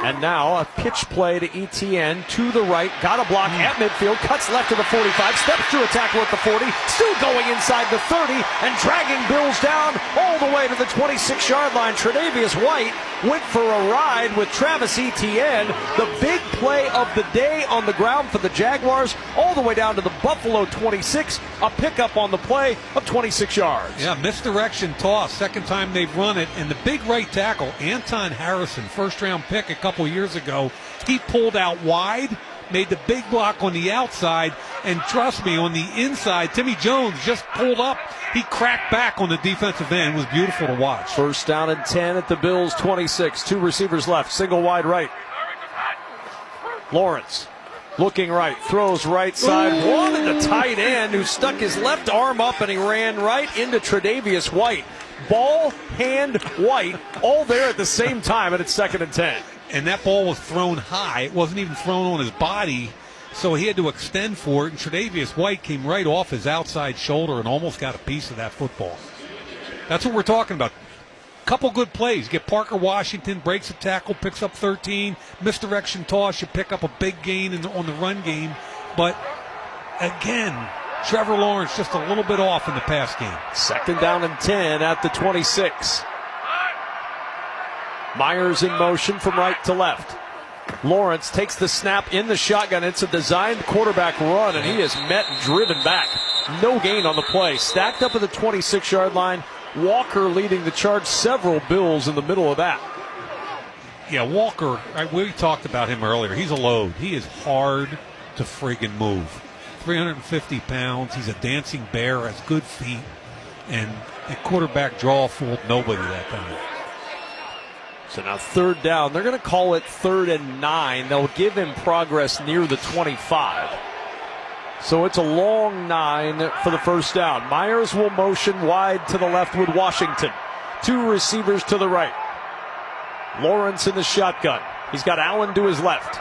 And now a pitch play to Etienne to the right. Got a block at midfield. Cuts left to the 45. Steps through a tackle at the 40. Still going inside the 30 and dragging Bills down all the way to the 26-yard line. Tre'Davious White went for a ride with Travis Etienne. The big play of the day on the ground for the Jaguars, all the way down to the Buffalo 26. A pickup on the play of 26 yards. Yeah, misdirection toss. Second time they've run it. And the big right tackle, Anton Harrison, first-round pick a couple years ago, he pulled out wide, made the big block on the outside, and trust me, on the inside, Timmy Jones just pulled up. He cracked back on the defensive end. It was beautiful to watch. First down and 10 at the Bills 26. 2 receivers left. Single wide right. Lawrence looking right. Throws right side. Wanted a tight end who stuck his left arm up and he ran right into Tre'Davious White. Ball, hand, White, all there at the same time, and it's second and 10. And that ball was thrown high. It wasn't even thrown on his body, so he had to extend for it. And Tre'Davious White came right off his outside shoulder and almost got a piece of that football. That's what we're talking about. Couple good plays. Get Parker Washington, breaks a tackle, picks up 13. Misdirection toss, you pick up a big gain on the run game. But, again, Trevor Lawrence just a little bit off in the pass game. Second down and 10 at the 26. Myers in motion from right to left. Lawrence takes the snap in the shotgun. It's a designed quarterback run, and he is met and driven back. No gain on the play. Stacked up at the 26-yard line. Walker leading the charge. Several Bills in the middle of that. Yeah, Walker, we talked about him earlier. He's a load. He is hard to friggin' move. 350 pounds. He's a dancing bear, has good feet, and the quarterback draw fooled nobody that time. So now third down. They're going to call it 3rd and 9. They'll give him progress near the 25. So it's a long 9 for the first down. Myers will motion wide to the left with Washington. 2 receivers to the right. Lawrence in the shotgun. He's got Allen to his left.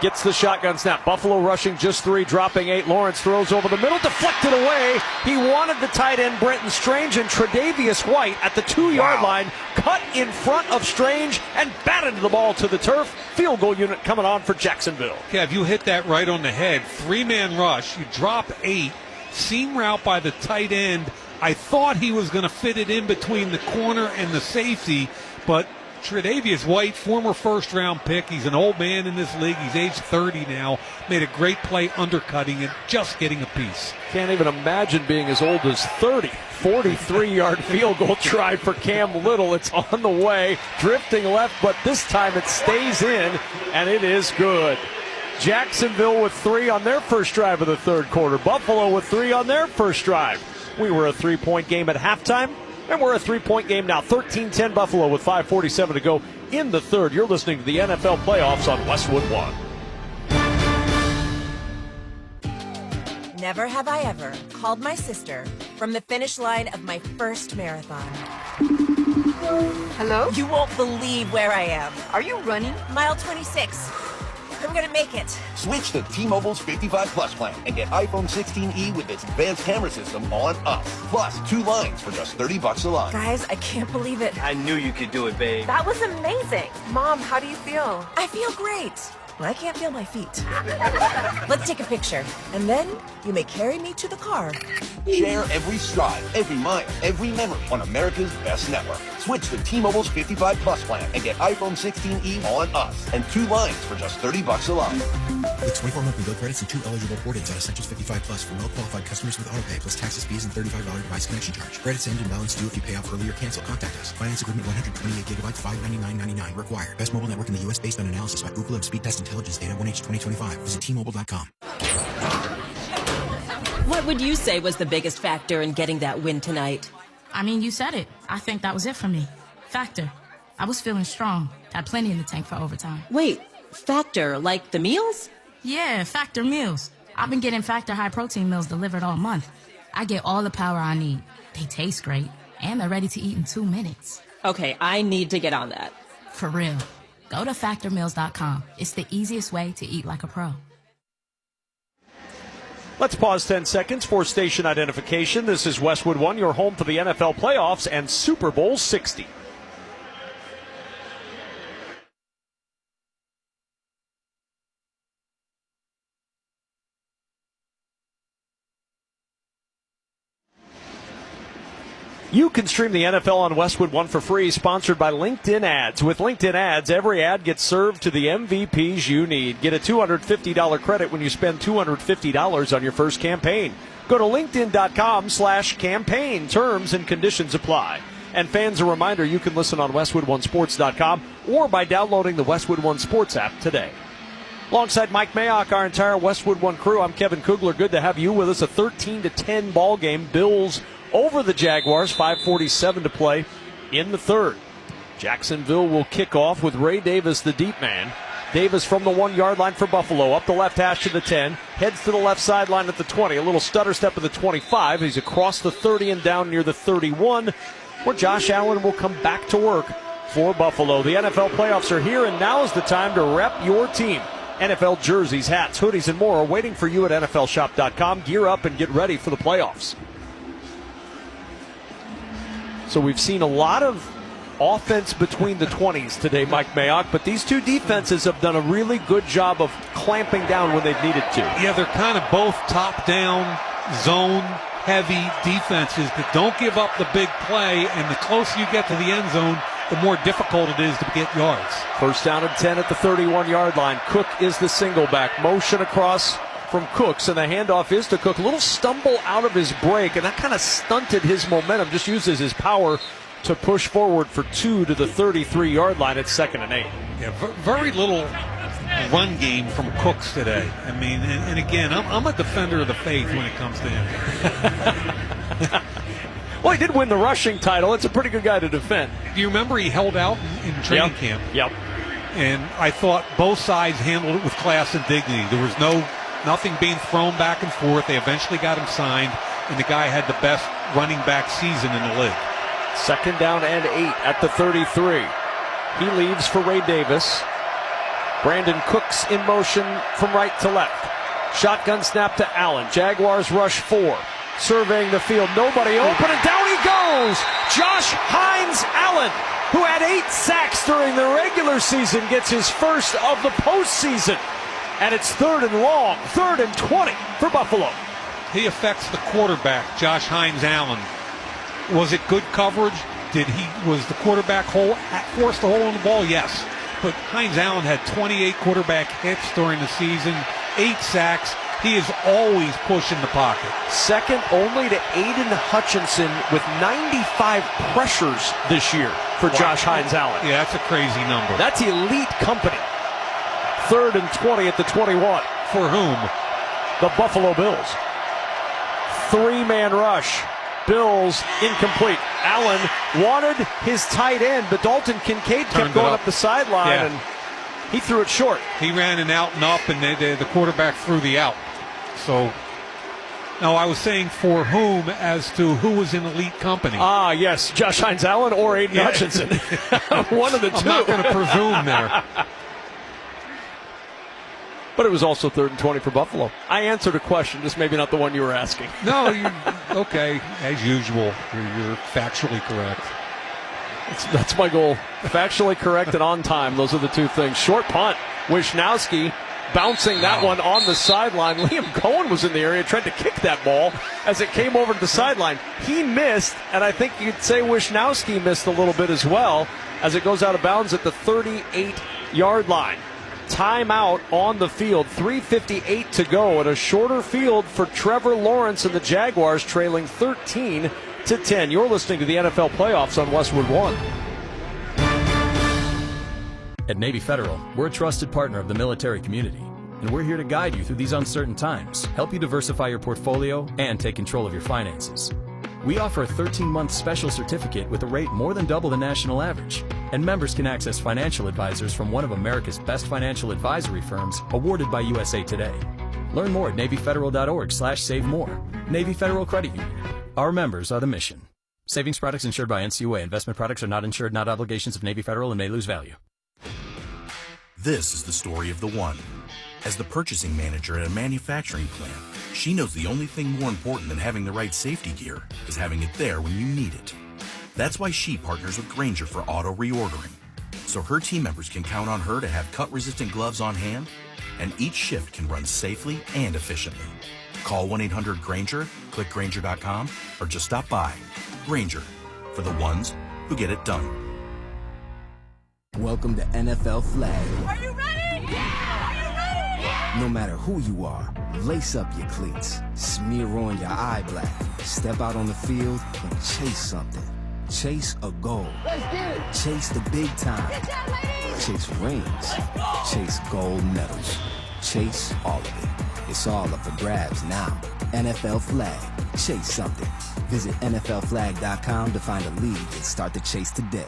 Gets the shotgun snap. Buffalo rushing just 3, dropping 8. Lawrence throws over the middle, deflected away. He wanted the tight end, Brenton Strange, and Tre'Davious White at the 2-yard line, cut in front of Strange and batted the ball to the turf. Field goal unit coming on for Jacksonville. Yeah, if you hit that right on the head, 3-man rush, you drop 8, seam route by the tight end. I thought he was going to fit it in between the corner and the safety, but Tre'Davious White, former first-round pick. He's an old man in this league. He's age 30 now. Made a great play undercutting it, just getting a piece. Can't even imagine being as old as 30. 43-yard field goal try for Cam Little. It's on the way, drifting left, but this time it stays in, and it is good. Jacksonville with 3 on their first drive of the third quarter. Buffalo with 3 on their first drive. We were a 3-point game at halftime. And we're a 3-point game now. 13-10 Buffalo with 5:47 to go in the third. You're listening to the NFL Playoffs on Westwood One. Never have I ever called my sister from the finish line of my first marathon. Hello? You won't believe where I am. Are you running? Mile 26. I'm gonna make it. Switch to T-Mobile's 55 Plus plan and get iPhone 16e with its advanced camera system on us. Plus, 2 lines for just $30 a line. Guys, I can't believe it. I knew you could do it, babe. That was amazing. Mom, how do you feel? I feel great. I can't feel my feet. Let's take a picture, and then you may carry me to the car. Share every stride, every mile, every memory on America's best network. Switch to T-Mobile's 55 Plus plan and get iPhone 16e on us and 2 lines for just $30 a line. With 24 monthly bill credits and 2 eligible port-ins on Essentials 55 Plus for well-qualified customers with autopay plus taxes, fees, and $35 device connection charge. Credits end and balance due if you pay off early or cancel. Contact us. Finance agreement 128 gigabytes, $599.99 required. Best mobile network in the U.S. based on analysis by Google and Speed Test Intelligence data 1H 2025. Visit T-Mobile.com. What would you say was the biggest factor in getting that win tonight? I mean, you said it. I think that was it for me. Factor. I was feeling strong. Had plenty in the tank for overtime. Wait, Factor, like the meals? Yeah, Factor meals. I've been getting Factor high protein meals delivered all month. I get all the power I need. They taste great, and they're ready to eat in 2 minutes. Okay, I need to get on that. For real. Go to factormeals.com. It's the easiest way to eat like a pro. Let's pause 10 seconds for station identification. This is Westwood One, your home for the NFL playoffs and Super Bowl 60. You can stream the NFL on Westwood One for free, sponsored by LinkedIn Ads. With LinkedIn Ads, every ad gets served to the MVPs you need. Get a $250 credit when you spend $250 on your first campaign. Go to linkedin.com/campaign. Terms and conditions apply. And fans, a reminder, you can listen on WestwoodOneSports.com or by downloading the Westwood One Sports app today. Alongside Mike Mayock, our entire Westwood One crew, I'm Kevin Kugler. Good to have you with us. A 13-10 ball game. Bills over the Jaguars, 5:47 to play in the third. Jacksonville will kick off with Ray Davis, the deep man. Davis from the 1-yard line for Buffalo, up the left hash to the 10, heads to the left sideline at the 20, a little stutter step at the 25. He's across the 30 and down near the 31, where Josh Allen will come back to work for Buffalo. The NFL playoffs are here, and now is the time to rep your team. NFL jerseys, hats, hoodies, and more are waiting for you at NFLshop.com. Gear up and get ready for the playoffs. So we've seen a lot of offense between the 20s today, Mike Mayock, but these two defenses have done a really good job of clamping down when they've needed to. Yeah, they're kind of both top-down, zone-heavy defenses that don't give up the big play, and the closer you get to the end zone, the more difficult it is to get yards. First down and 10 at the 31-yard line. Cook is the single back. Motion across from Cooks, and the handoff is to Cook. A little stumble out of his break, and that kind of stunted his momentum. Just uses his power to push forward for 2 to the 33-yard line at 2nd and 8. Yeah, very little run game from Cooks today. I mean, and again, I'm a defender of the faith when it comes to him. Well, he did win the rushing title. It's a pretty good guy to defend. Do you remember he held out in training camp? Yep. And I thought both sides handled it with class and dignity. There was nothing being thrown back and forth. They eventually got him signed, and the guy had the best running back season in the league. 2nd down and 8 at the 33. He leaves for Ray Davis. Brandon Cooks in motion from right to left. Shotgun snap to Allen. Jaguars rush 4. Surveying the field. Nobody open, and down he goes. Josh Hines Allen, who had 8 sacks during the regular season, gets his first of the postseason. And it's 3rd and long, 3rd and 20 for Buffalo. He affects the quarterback, Josh Hines Allen. Was it good coverage? Was the quarterback forced to hold on the ball? Yes. But Hines Allen had 28 quarterback hits during the season, 8 sacks. He is always pushing the pocket. Second only to Aiden Hutchinson with 95 pressures this year for Josh Hines Allen. Yeah, that's a crazy number. That's elite company. 3rd and 20 at the 21. For whom? The Buffalo Bills. 3-man rush. Bills incomplete. Allen wanted his tight end, but Dalton Kincaid kept going up the sideline, and he threw it short. He ran an out and up, and the quarterback threw the out. So, no, I was saying for whom as to who was in elite company. Ah, yes, Josh Hines Allen or Aiden Hutchinson. One of the two. I'm not going to presume there. But it was also 3rd and 20 for Buffalo. I answered a question, just maybe not the one you were asking. No, okay. As usual, you're factually correct. That's my goal. Factually correct and on time. Those are the two things. Short punt. Wisnowski bouncing that one on the sideline. Liam Cohen was in the area, tried to kick that ball as it came over to the sideline. He missed, and I think you'd say Wisnowski missed a little bit as well as it goes out of bounds at the 38-yard line. Timeout on the field. 3:58 to go at a shorter field for Trevor Lawrence and the Jaguars, trailing 13-10. You're listening to the NFL Playoffs on Westwood One. At Navy Federal, we're a trusted partner of the military community, and we're here to guide you through these uncertain times, help you diversify your portfolio, and take control of your finances. We offer a 13-month special certificate with a rate more than double the national average, and members can access financial advisors from one of America's best financial advisory firms awarded by USA Today. Learn more at NavyFederal.org/save more. Navy Federal Credit Union. Our members are the mission. Savings products insured by NCUA. Investment products are not insured, not obligations of Navy Federal, and may lose value. This is the story of the one. As the purchasing manager at a manufacturing plant, she knows the only thing more important than having the right safety gear is having it there when you need it. That's why she partners with Grainger for auto reordering, so her team members can count on her to have cut-resistant gloves on hand, and each shift can run safely and efficiently. Call 1-800-GRAINGER, click Grainger.com, or just stop by. Grainger, for the ones who get it done. Welcome to NFL Flag. Are you ready? Yeah! Are you ready? Yeah! No matter who you are, lace up your cleats, smear on your eye black, step out on the field and chase something. Chase a goal. Let's get it. Chase the big time. Get down, ladies. Chase rings. Chase gold medals. Chase all of it. It's all up for grabs now. NFL Flag. Chase something. Visit NFLflag.com to find a league and start the chase today.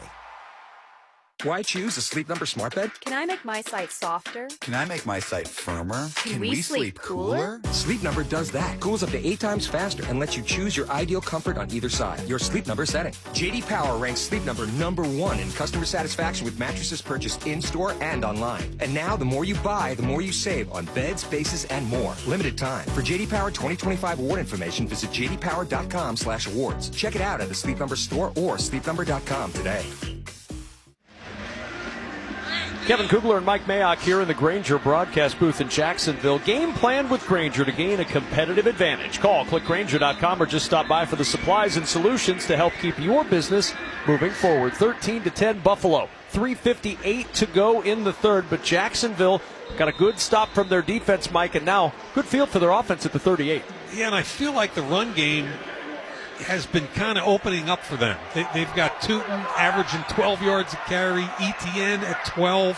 Why choose a Sleep Number smart bed? Can I make my site softer? Can I make my site firmer? Can we sleep cooler? Sleep Number does that. Cools up to 8 times faster and lets you choose your ideal comfort on either side. Your Sleep Number setting. J.D. Power ranks Sleep Number #1 in customer satisfaction with mattresses purchased in-store and online. And now, the more you buy, the more you save on beds, bases, and more. Limited time. For J.D. Power 2025 award information, visit jdpower.com/awards. Check it out at the Sleep Number store or sleepnumber.com today. Kevin Kugler and Mike Mayock here in the Grainger broadcast booth in Jacksonville. Game plan with Grainger to gain a competitive advantage. Call, click Grainger.com, or just stop by for the supplies and solutions to help keep your business moving forward. 13-10 Buffalo. 3:58 to go in the third, but Jacksonville got a good stop from their defense, Mike, and now good field for their offense at the 38. Yeah, and I feel like the run game has been kind of opening up for them. They've got Tootin averaging 12 yards a carry, Etienne at 12.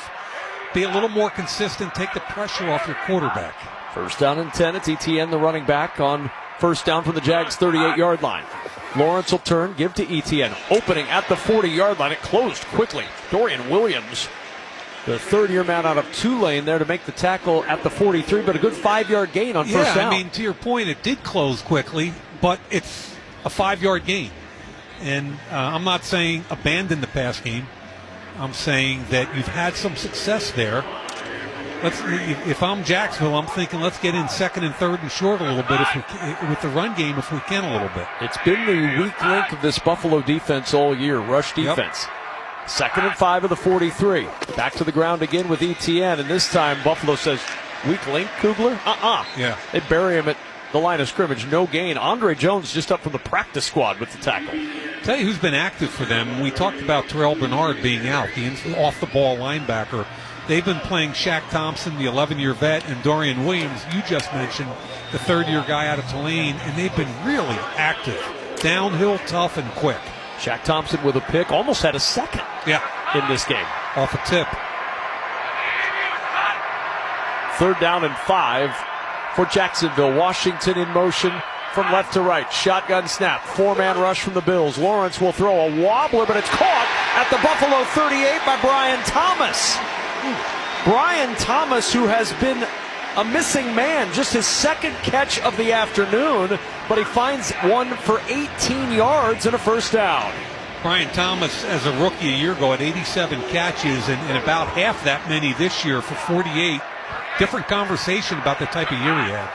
Be a little more consistent, take the pressure off your quarterback. First down and 10. It's Etienne, the running back, on first down from the Jags' 38-yard line. Lawrence will turn, give to Etienne. Opening at the 40-yard line. It closed quickly. Dorian Williams, the third-year man out of Tulane, there to make the tackle at the 43, but a good 5-yard gain on first down. I mean, to your point, it did close quickly, but it's a 5-yard gain. And I'm not saying abandon the pass game. I'm saying that you've had some success there. If I'm Jacksonville, I'm thinking let's get in second and third and short a little bit with the run game if we can a little bit. It's been the weak link of this Buffalo defense all year, rush defense. Yep. 2nd and 5 of the 43. Back to the ground again with Etienne, and this time Buffalo says, weak link, Kugler? Yeah. They bury him at the line of scrimmage, no gain. Andre Jones just up from the practice squad with the tackle. Tell you who's been active for them. We talked about Terrell Bernard being out, the off-the-ball linebacker. They've been playing Shaq Thompson, the 11-year vet, and Dorian Williams, you just mentioned, the third-year guy out of Tulane, and they've been really active. Downhill, tough, and quick. Shaq Thompson with a pick, almost had a second in this game. Off a tip. 3rd down and 5 for Jacksonville. Washington in motion from left to right. Shotgun snap. 4-man rush from the Bills. Lawrence will throw a wobbler, but it's caught at the Buffalo 38 by Brian Thomas. Brian Thomas, who has been a missing man, just his second catch of the afternoon, but he finds one for 18 yards and a first down. Brian Thomas, as a rookie a year ago, had 87 catches and about half that many this year for 48 different conversation about the type of year he had.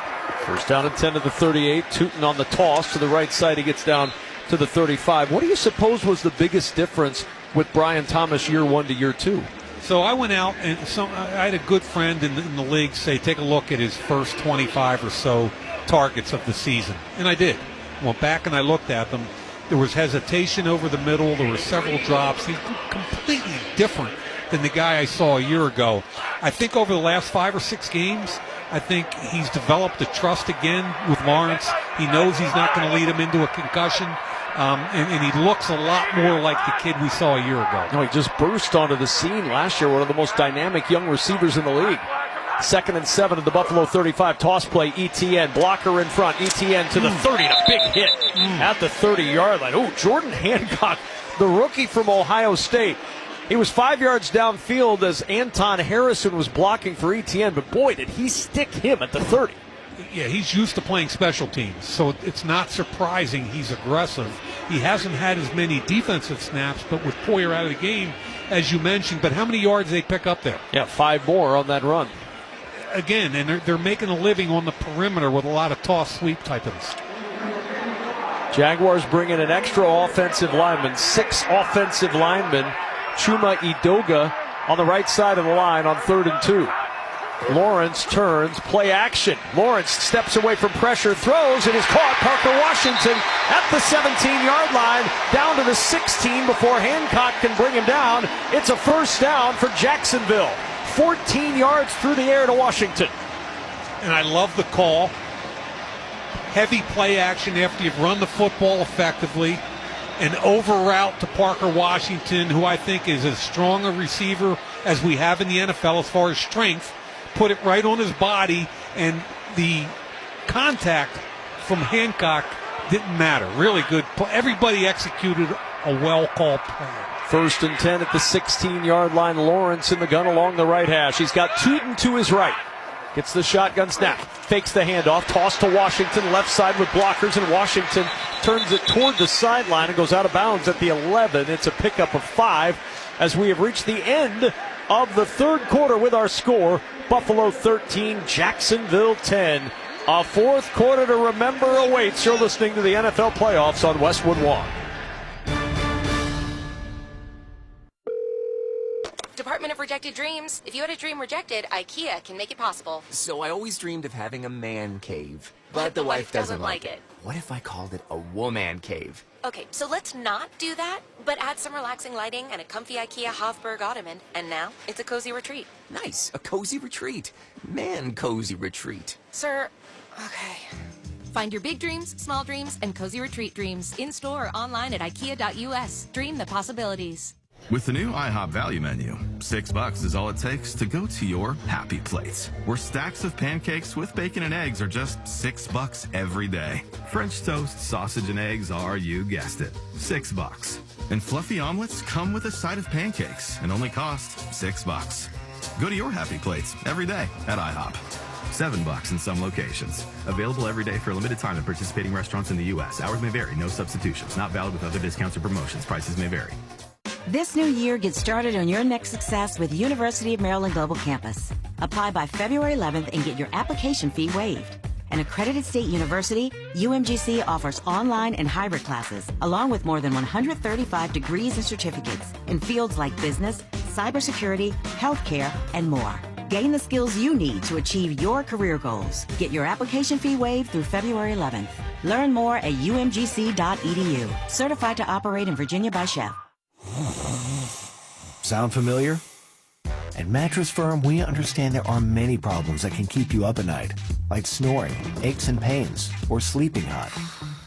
First down and 10 to the 38. Tootin on the toss to the right side. He gets down to the 35. What do you suppose was the biggest difference with Brian Thomas year 1 to year 2? So I went out and I had a good friend in the league say, take a look at his first 25 or so targets of the season. And I did. Went back and I looked at them. There was hesitation over the middle. There were several drops. He's completely different than the guy I saw a year ago. I think over the last 5 or 6 games, I think he's developed a trust again with Lawrence. He knows he's not going to lead him into a concussion. And he looks a lot more like the kid we saw a year ago. No, he just burst onto the scene last year, one of the most dynamic young receivers in the league. 2nd and 7 at the Buffalo 35. Toss play, ETN. Blocker in front. ETN to the 30. A big hit at the 30-yard line. Oh, Jordan Hancock, the rookie from Ohio State. He was 5 yards downfield as Anton Harrison was blocking for ETN, but boy, did he stick him at the 30. Yeah, he's used to playing special teams, so it's not surprising he's aggressive. He hasn't had as many defensive snaps, but with Poyer out of the game, as you mentioned, but how many yards they pick up there? Yeah, 5 more on that run. Again, and they're making a living on the perimeter with a lot of toss-sweep types. Jaguars bring in an extra offensive lineman, 6 offensive linemen. Chuma Edoga on the right side of the line on 3rd and 2. Lawrence turns, play action. Lawrence steps away from pressure, throws, and is caught. Parker Washington at the 17-yard line, down to the 16 before Hancock can bring him down. It's a first down for Jacksonville. 14 yards through the air to Washington. And I love the call. Heavy play action after you've run the football effectively. An over route to Parker Washington, who I think is as strong a receiver as we have in the NFL as far as strength. Put it right on his body, and the contact from Hancock didn't matter. Really good. Everybody executed a well-called play. 1st and 10 at the 16-yard line. Lawrence in the gun along the right hash. He's got Tootin to his right. Gets the shotgun snap. Fakes the handoff. Toss to Washington. Left side with blockers, and Washington turns it toward the sideline and goes out of bounds at the 11. It's a pickup of 5 as we have reached the end of the 3rd quarter with our score. Buffalo 13, Jacksonville 10. A 4th quarter to remember awaits. You're listening to the NFL playoffs on Westwood One. Department of Rejected Dreams. If you had a dream rejected, IKEA can make it possible. So I always dreamed of having a man cave. But the wife doesn't like it. What if I called it a woman cave? Okay, so let's not do that, but add some relaxing lighting and a comfy IKEA Hofburg ottoman, and now it's a cozy retreat. Nice, a cozy retreat. Man cozy retreat. Sir, okay. Find your big dreams, small dreams, and cozy retreat dreams in-store or online at IKEA.us. Dream the possibilities. With the new IHOP value menu, $6 is all it takes to go to your happy place, where stacks of pancakes with bacon and eggs are just $6 every day. French toast, sausage, and eggs are, you guessed it, $6. And fluffy omelets come with a side of pancakes and only cost $6. Go to your happy plates every day at IHOP. $7 in some locations. Available every day for a limited time at participating restaurants in the U.S. Hours may vary. No substitutions. Not valid with other discounts or promotions. Prices may vary. This new year, get started on your next success with University of Maryland Global Campus. Apply by February 11th and get your application fee waived. An accredited state university, UMGC offers online and hybrid classes, along with more than 135 degrees and certificates in fields like business, cybersecurity, healthcare, and more. Gain the skills you need to achieve your career goals. Get your application fee waived through February 11th. Learn more at umgc.edu. Certified to operate in Virginia by Chef. Sound familiar? At Mattress Firm, we understand there are many problems that can keep you up at night, like snoring, aches and pains, or sleeping hot.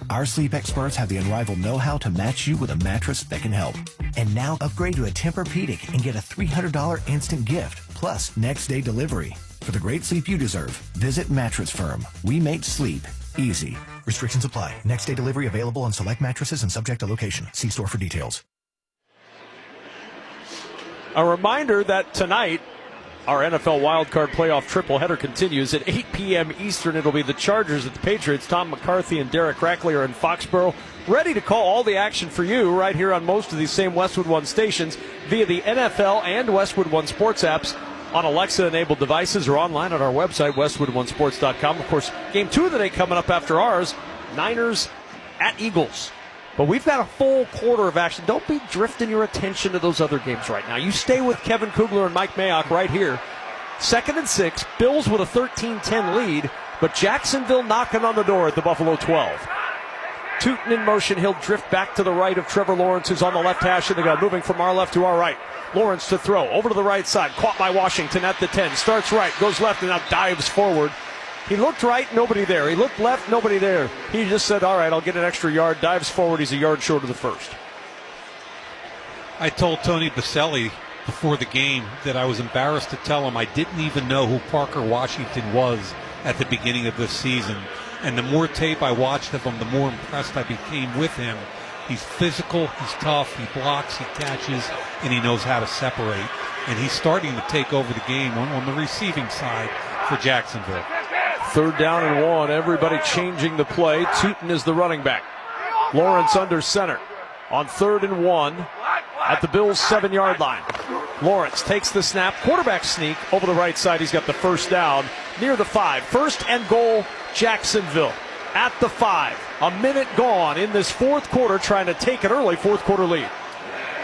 Our sleep experts have the unrivaled know-how to match you with a mattress that can help. And now upgrade to a Tempur-Pedic and get a $300 instant gift, plus next-day delivery. For the great sleep you deserve, visit Mattress Firm. We make sleep easy. Restrictions apply. Next-day delivery available on select mattresses and subject to location. See store for details. A reminder that tonight, our NFL wildcard playoff triple header continues at 8 p.m. Eastern. It'll be the Chargers at the Patriots. Tom McCarthy and Derek Rackley are in Foxborough, ready to call all the action for you right here on most of these same Westwood One stations via the NFL and Westwood One sports apps. on Alexa-enabled devices or online on our website, westwood1sports.com. Of course, game 2 of the day coming up after ours, Niners at Eagles. But we've got a full quarter of action. Don't be drifting your attention to those other games right now. You stay with Kevin Kugler and Mike Mayock right here. 2nd and 6, Bills with a 13-10 lead, but Jacksonville knocking on the door at the Buffalo 12. Tootin in motion. He'll drift back to the right of Trevor Lawrence, who's on the left hash of the gun, moving from our left to our right. Lawrence to throw, over to the right side, caught by Washington at the 10, starts right, goes left, and now dives forward. He looked right, nobody there. He looked left, nobody there. He just said, all right, I'll get an extra yard, dives forward. He's a yard short of the first. I told Tony Baselli before the game that I was embarrassed to tell him I didn't even know who Parker Washington was at the beginning of this season. And the more tape I watched of him, the more impressed I became with him. He's physical, he's tough, he blocks, he catches, and he knows how to separate. And he's starting to take over the game on the receiving side for Jacksonville. 3rd down and 1. Everybody changing the play. Tootin is the running back. Lawrence under center on 3rd and 1 at the Bills' 7-yard line. Lawrence takes the snap. Quarterback sneak over the right side. He's got the first down near the 5. 1st and goal, Jacksonville at the 5. A minute gone in this 4th quarter, trying to take an early 4th quarter lead.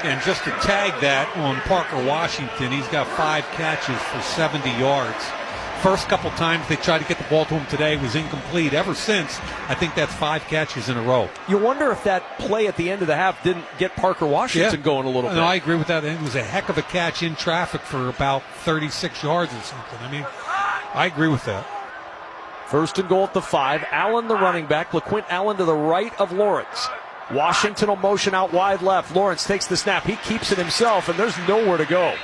And just to tag that on Parker Washington, he's got 5 catches for 70 yards. First couple times they tried to get the ball to him today was incomplete. Ever since, I think that's 5 catches in a row. You wonder if that play at the end of the half didn't get Parker Washington going a little bit. No, I agree with that. It was a heck of a catch in traffic for about 36 yards or something. I mean, I agree with that. 1st and goal at the 5. Allen, the running back. LaQuint Allen to the right of Lawrence. Washington will motion out wide left. Lawrence takes the snap. He keeps it himself, and there's nowhere to go.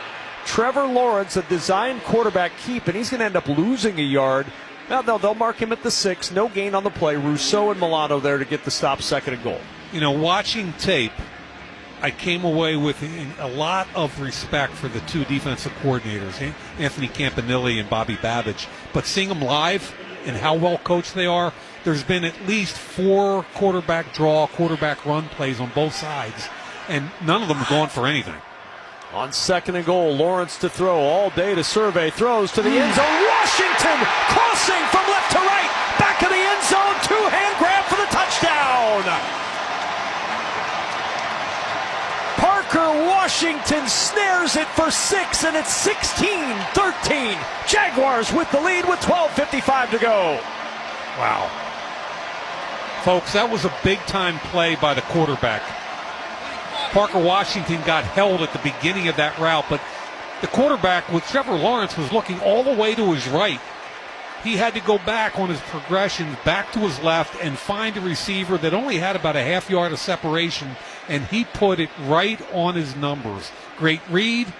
Trevor Lawrence, a designed quarterback keep, and he's going to end up losing a yard. Now they'll mark him at the 6. No gain on the play. Rousseau and Milano there to get the stop, 2nd and goal. You know, watching tape, I came away with a lot of respect for the 2 defensive coordinators, Anthony Campanile and Bobby Babbage. But seeing them live and how well coached they are, there's been at least 4 quarterback draw, quarterback run plays on both sides, and none of them have gone for anything. On 2nd and goal, Lawrence to throw all day to survey, throws to the end zone. Washington crossing from left to right, back of the end zone, 2-hand grab for the touchdown. Parker Washington snares it for 6, and it's 16-13. Jaguars with the lead with 12:55 to go. Wow. Folks, that was a big-time play by the quarterback. Parker Washington got held at the beginning of that route, but the quarterback with Trevor Lawrence was looking all the way to his right. He had to go back on his progressions, back to his left, and find a receiver that only had about a half yard of separation, and he put it right on his numbers. Great read,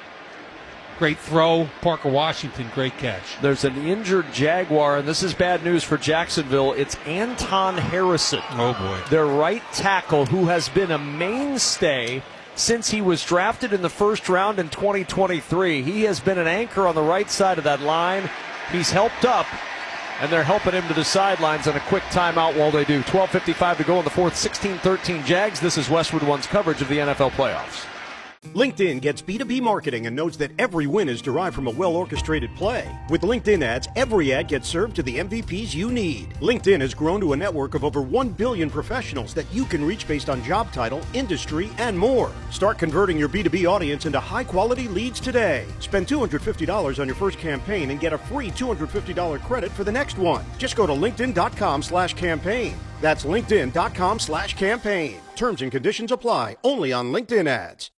great throw. Parker Washington, great catch. There's an injured Jaguar, and this is bad news for Jacksonville. It's Anton Harrison. Oh, boy. Their right tackle, who has been a mainstay since he was drafted in the 1st round in 2023. He has been an anchor on the right side of that line. He's helped up, and they're helping him to the sidelines on a quick timeout while they do. 12:55 to go in the 4th, 16-13 Jags. This is Westwood One's coverage of the NFL playoffs. LinkedIn gets B2B marketing and knows that every win is derived from a well-orchestrated play. With LinkedIn ads, every ad gets served to the MVPs you need. LinkedIn has grown to a network of over 1 billion professionals that you can reach based on job title, industry, and more. Start converting your B2B audience into high-quality leads today. Spend $250 on your first campaign and get a free $250 credit for the next one. Just go to linkedin.com/campaign. That's linkedin.com/campaign. Terms and conditions apply. Only on LinkedIn ads.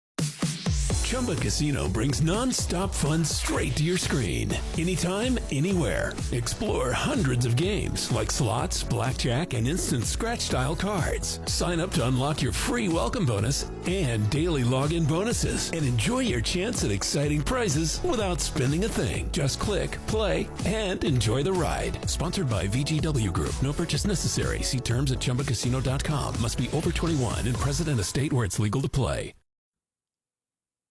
Chumba Casino brings non-stop fun straight to your screen. Anytime, anywhere. Explore hundreds of games like slots, blackjack, and instant scratch-style cards. Sign up to unlock your free welcome bonus and daily login bonuses. And enjoy your chance at exciting prizes without spending a thing. Just click, play, and enjoy the ride. Sponsored by VGW Group. No purchase necessary. See terms at ChumbaCasino.com. Must be over 21 and present in a state where it's legal to play.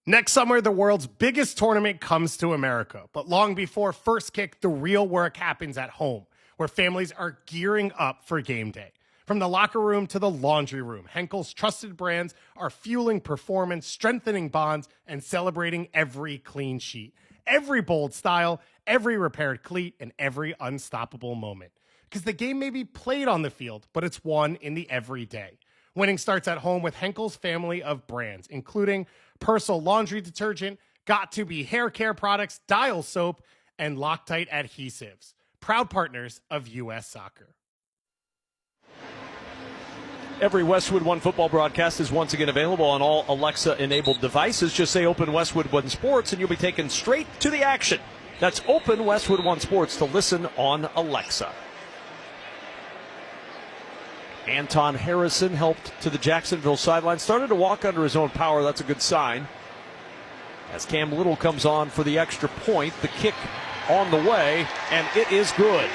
Next summer, the world's biggest tournament comes to America. But long before first kick, the real work happens at home, where families are gearing up for game day. From the locker room to the laundry room, Henkel's trusted brands are fueling performance, strengthening bonds, and celebrating every clean sheet. every bold style, every repaired cleat, and every unstoppable moment. Because the game may be played on the field, but it's won in the everyday. Winning starts at home with Henkel's family of brands, including Persil laundry detergent, Got2b hair care products, Dial soap, and Loctite adhesives. Proud partners of U.S. Soccer. Every Westwood One football broadcast is once again available on all Alexa-enabled devices. Just say Open Westwood One Sports and you'll be taken straight to the action. That's Open Westwood One Sports to listen on Alexa. Anton Harrison helped to the Jacksonville sideline. Started to walk under his own power. That's a good sign. As Cam Little comes on for the extra point, the kick on the way, and it is good.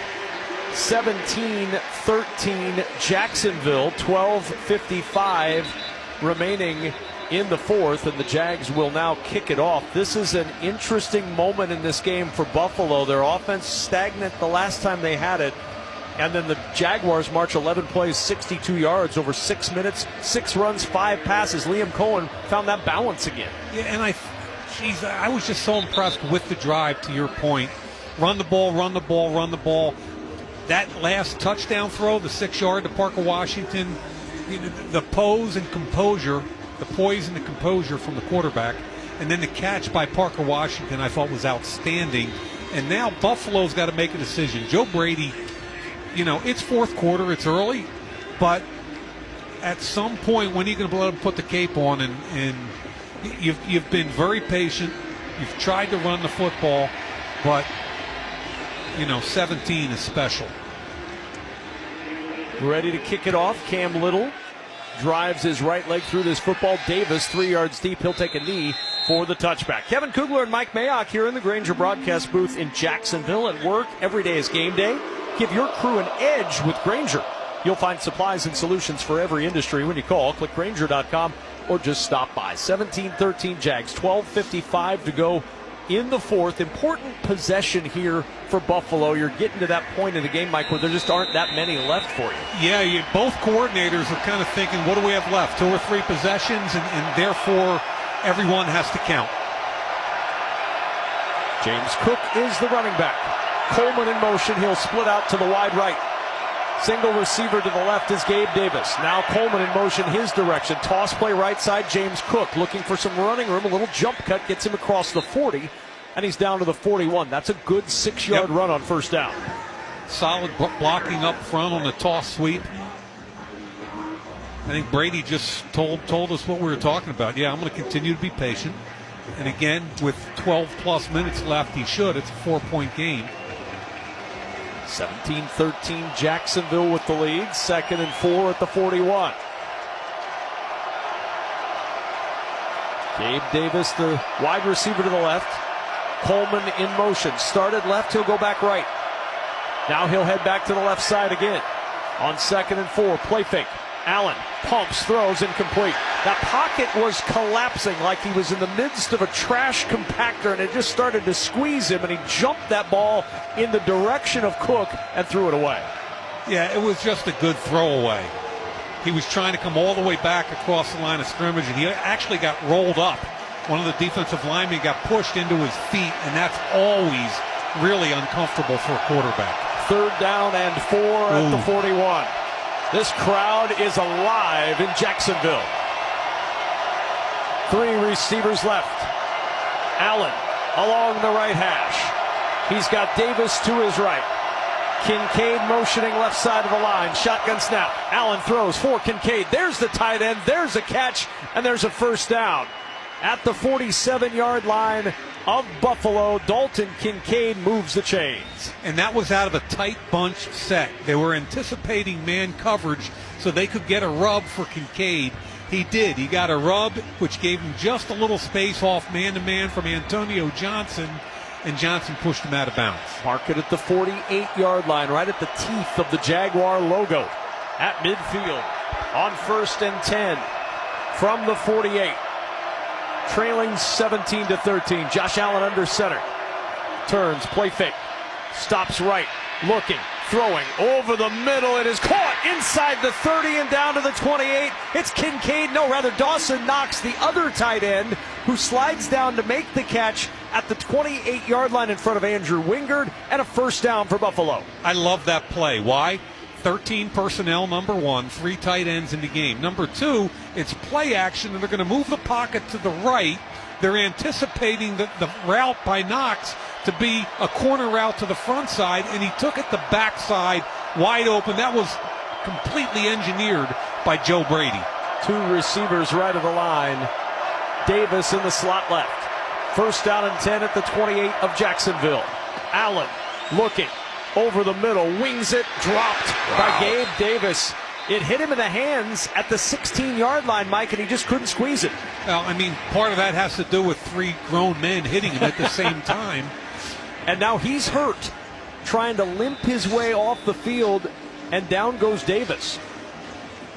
17-13 Jacksonville, 12:55 remaining in the fourth, and the Jags will now kick it off. This is an interesting moment in this game for Buffalo. Their offense stagnant the last time they had it, and then the Jaguars march 11 plays, 62 yards over 6 minutes, 6 runs, 5 passes. Liam Cohen found that balance again. Yeah, and I was just so impressed with the drive, to your point. Run the ball, run the ball, run the ball. That last touchdown throw, the 6-yard to Parker Washington, the poise and the composure from the quarterback, and then the catch by Parker Washington I thought was outstanding. And now Buffalo's got to make a decision. Joe Brady, it's fourth quarter, it's early, but at some point, when are you going to let him put the cape on? And you've been very patient. You've tried to run the football, but 17 is special. Ready to kick it off. Cam Little drives his right leg through this football. Davis 3 yards deep. He'll take a knee for the touchback. Kevin Kugler and Mike Mayock here in the Grainger broadcast booth in Jacksonville. At work, every day is game day. Give your crew an edge with Grainger. You'll find supplies and solutions for every industry when you call. Click Grainger.com or just stop by. 17-13 Jags, 12:55 to go in the fourth. Important possession here for Buffalo. You're getting to that point in the game, Mike, where there just aren't that many left for you. Yeah, both coordinators are kind of thinking, what do we have left? 2 or 3 possessions, and therefore everyone has to count. James Cook is the running back. Coleman in motion. He'll split out to the wide right. Single receiver to the left is Gabe Davis. Now Coleman in motion his direction. Toss play right side, James Cook looking for some running room. A little jump cut gets him across the 40, and he's down to the 41. That's a good 6-yard run on first down. Solid blocking up front on the toss sweep. I think Brady just told us what we were talking about. Yeah, I'm going to continue to be patient. And again, with 12-plus minutes left, he should. It's a 4-point game. 17-13 Jacksonville with the lead. 2nd and 4 at the 41. Gabe Davis, the wide receiver to the left. Coleman in motion. Started left, he'll go back right. Now he'll head back to the left side again. On 2nd and 4, play fake. Allen pumps, throws, incomplete. That pocket was collapsing like he was in the midst of a trash compactor, and it just started to squeeze him, and he jumped that ball in the direction of Cook and threw it away. Yeah, it was just a good throwaway. He was trying to come all the way back across the line of scrimmage, and he actually got rolled up. One of the defensive linemen got pushed into his feet, and that's always really uncomfortable for a quarterback. 3rd down and 4 at the 41. This crowd is alive in Jacksonville. 3 receivers left. Allen along the right hash. He's got Davis to his right. Kincaid motioning left side of the line. Shotgun snap. Allen throws for Kincaid. There's the tight end. There's a catch. And there's a first down. At the 47-yard line of Buffalo, Dalton Kincaid moves the chains. And that was out of a tight bunch set. They were anticipating man coverage so they could get a rub for Kincaid. He did. He got a rub, which gave him just a little space off man-to-man from Antonio Johnson, and Johnson pushed him out of bounds. Mark it at the 48-yard line, right at the teeth of the Jaguar logo. At midfield, on 1st and 10 from the 48. Trailing 17-13. Josh Allen under center. Turns, play fake. Stops right, looking, throwing over the middle. It is caught inside the 30 and down to the 28. It's Kincaid, Dawson Knox, the other tight end, who slides down to make the catch at the 28-yard line in front of Andrew Wingard, and a first down for Buffalo. I love that play. Why? 13 personnel, number one, 3 tight ends in the game. Number two, it's play action, and they're going to move the pocket to the right. They're anticipating the route by Knox to be a corner route to the front side, and he took it the backside wide open. That was completely engineered by Joe Brady. 2 receivers right of the line. Davis in the slot left. First down and 10 at the 28 of Jacksonville. Allen looking over the middle, wings it, dropped by Gabe Davis. It hit him in the hands at the 16-yard line, Mike, and he just couldn't squeeze it. Well, I mean, part of that has to do with 3 grown men hitting him at the same time. And now he's hurt, trying to limp his way off the field, and down goes Davis.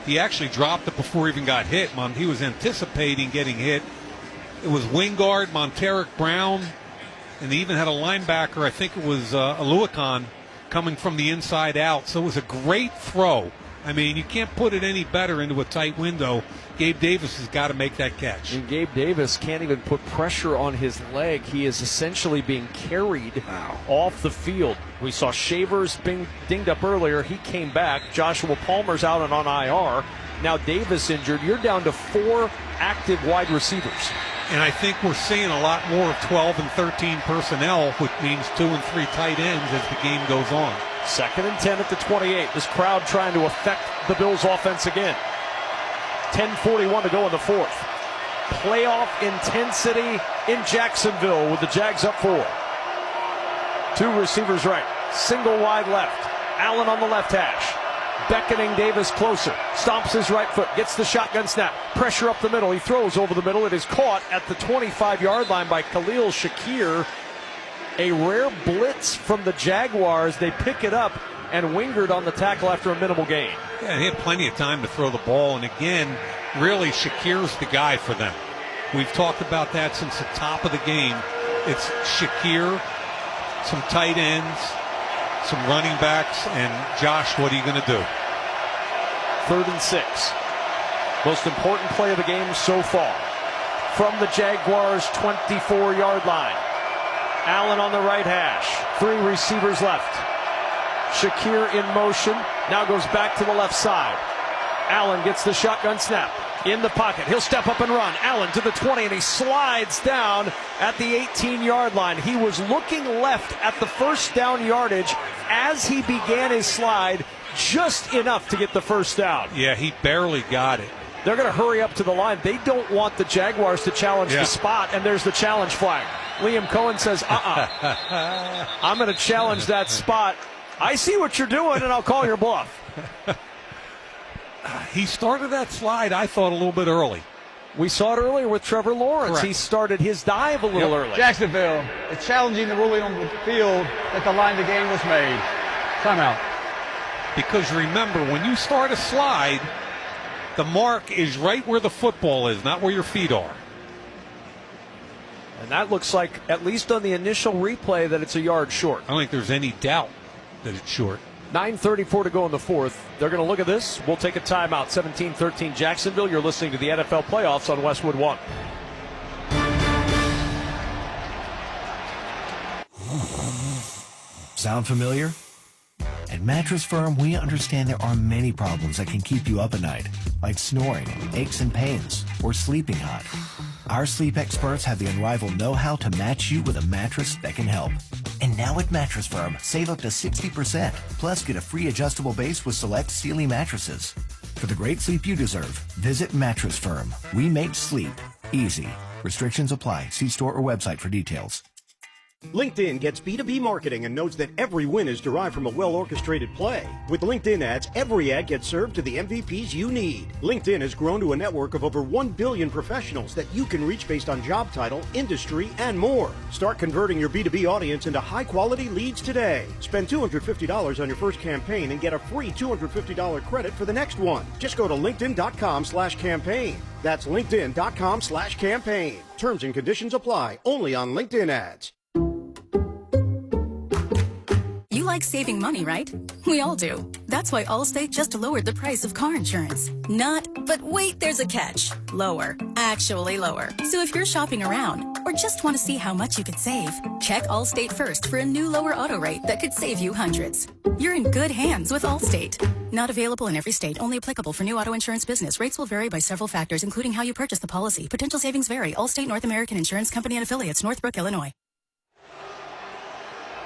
He actually dropped it before he even got hit. He was anticipating getting hit. It was Wingard, Monteric Brown, and they even had a linebacker, I think it was Aluakon, coming from the inside out. So it was a great throw. I mean, you can't put it any better into a tight window. Gabe Davis has got to make that catch. And Gabe Davis can't even put pressure on his leg. He is essentially being carried off the field. We saw Shavers being dinged up earlier. He came back. Joshua Palmer's out and on IR. Now Davis injured. You're down to 4 active wide receivers. And I think we're seeing a lot more of 12 and 13 personnel, which means 2 and 3 tight ends as the game goes on. 2nd and 10 at the 28. This crowd trying to affect the Bills' offense again. 10:41 to go in the 4th. Playoff intensity in Jacksonville with the Jags up 4. 2 receivers right. Single wide left. Allen on the left hash. Beckoning Davis closer. Stomps his right foot. Gets the shotgun snap. Pressure up the middle. He throws over the middle. It is caught at the 25-yard line by Khalil Shakir. A rare blitz from the Jaguars. They pick it up, and Wingard on the tackle after a minimal gain. Yeah, he had plenty of time to throw the ball, and again, really, Shakir's the guy for them. We've talked about that since the top of the game. It's Shakir, some tight ends, some running backs, and Josh, what are you going to do? 3rd and 6. Most important play of the game so far. From the Jaguars' 24-yard line. Allen on the right hash. 3 receivers left. Shakir in motion. Now goes back to the left side. Allen gets the shotgun snap. In the pocket. He'll step up and run. Allen to the 20, and he slides down at the 18-yard line. He was looking left at the first down yardage as he began his slide, just enough to get the first down. Yeah, he barely got it. They're going to hurry up to the line. They don't want the Jaguars to challenge the spot, and there's the challenge flag. Liam Cohen says, I'm going to challenge that spot. I see what you're doing, and I'll call your bluff. He started that slide, I thought, a little bit early. We saw it earlier with Trevor Lawrence. Correct. He started his dive a little early. Jacksonville is challenging the ruling on the field that the line of the game was made. Timeout. Because remember, when you start a slide, the mark is right where the football is, not where your feet are. And that looks like, at least on the initial replay, that it's a yard short. I don't think there's any doubt that it's short. 9:34 to go in the 4th. They're going to look at this. We'll take a timeout. 17-13 Jacksonville. You're listening to the NFL Playoffs on Westwood One. Sound familiar? At Mattress Firm, we understand there are many problems that can keep you up at night, like snoring, aches and pains, or sleeping hot. Our sleep experts have the unrivaled know-how to match you with a mattress that can help. And now at Mattress Firm, save up to 60%, plus get a free adjustable base with select Sealy mattresses. For the great sleep you deserve, visit Mattress Firm. We make sleep easy. Restrictions apply. See store or website for details. LinkedIn gets B2B marketing and knows that every win is derived from a well-orchestrated play. With LinkedIn ads, every ad gets served to the MVPs you need. LinkedIn has grown to a network of over 1 billion professionals that you can reach based on job title, industry, and more. Start converting your B2B audience into high-quality leads today. Spend $250 on your first campaign and get a free $250 credit for the next one. Just go to linkedin.com/campaign. That's linkedin.com/campaign. Terms and conditions apply. Only on LinkedIn ads. You like saving money, right? We all do. That's why Allstate just lowered the price of car insurance. But wait, there's a catch. Lower. Actually lower. So if you're shopping around or just want to see how much you could save, check Allstate first for a new lower auto rate that could save you hundreds. You're in good hands with Allstate. Not available in every state. Only applicable for new auto insurance business. Rates will vary by several factors, including how you purchase the policy. Potential savings vary. Allstate North American Insurance Company and Affiliates, Northbrook, Illinois.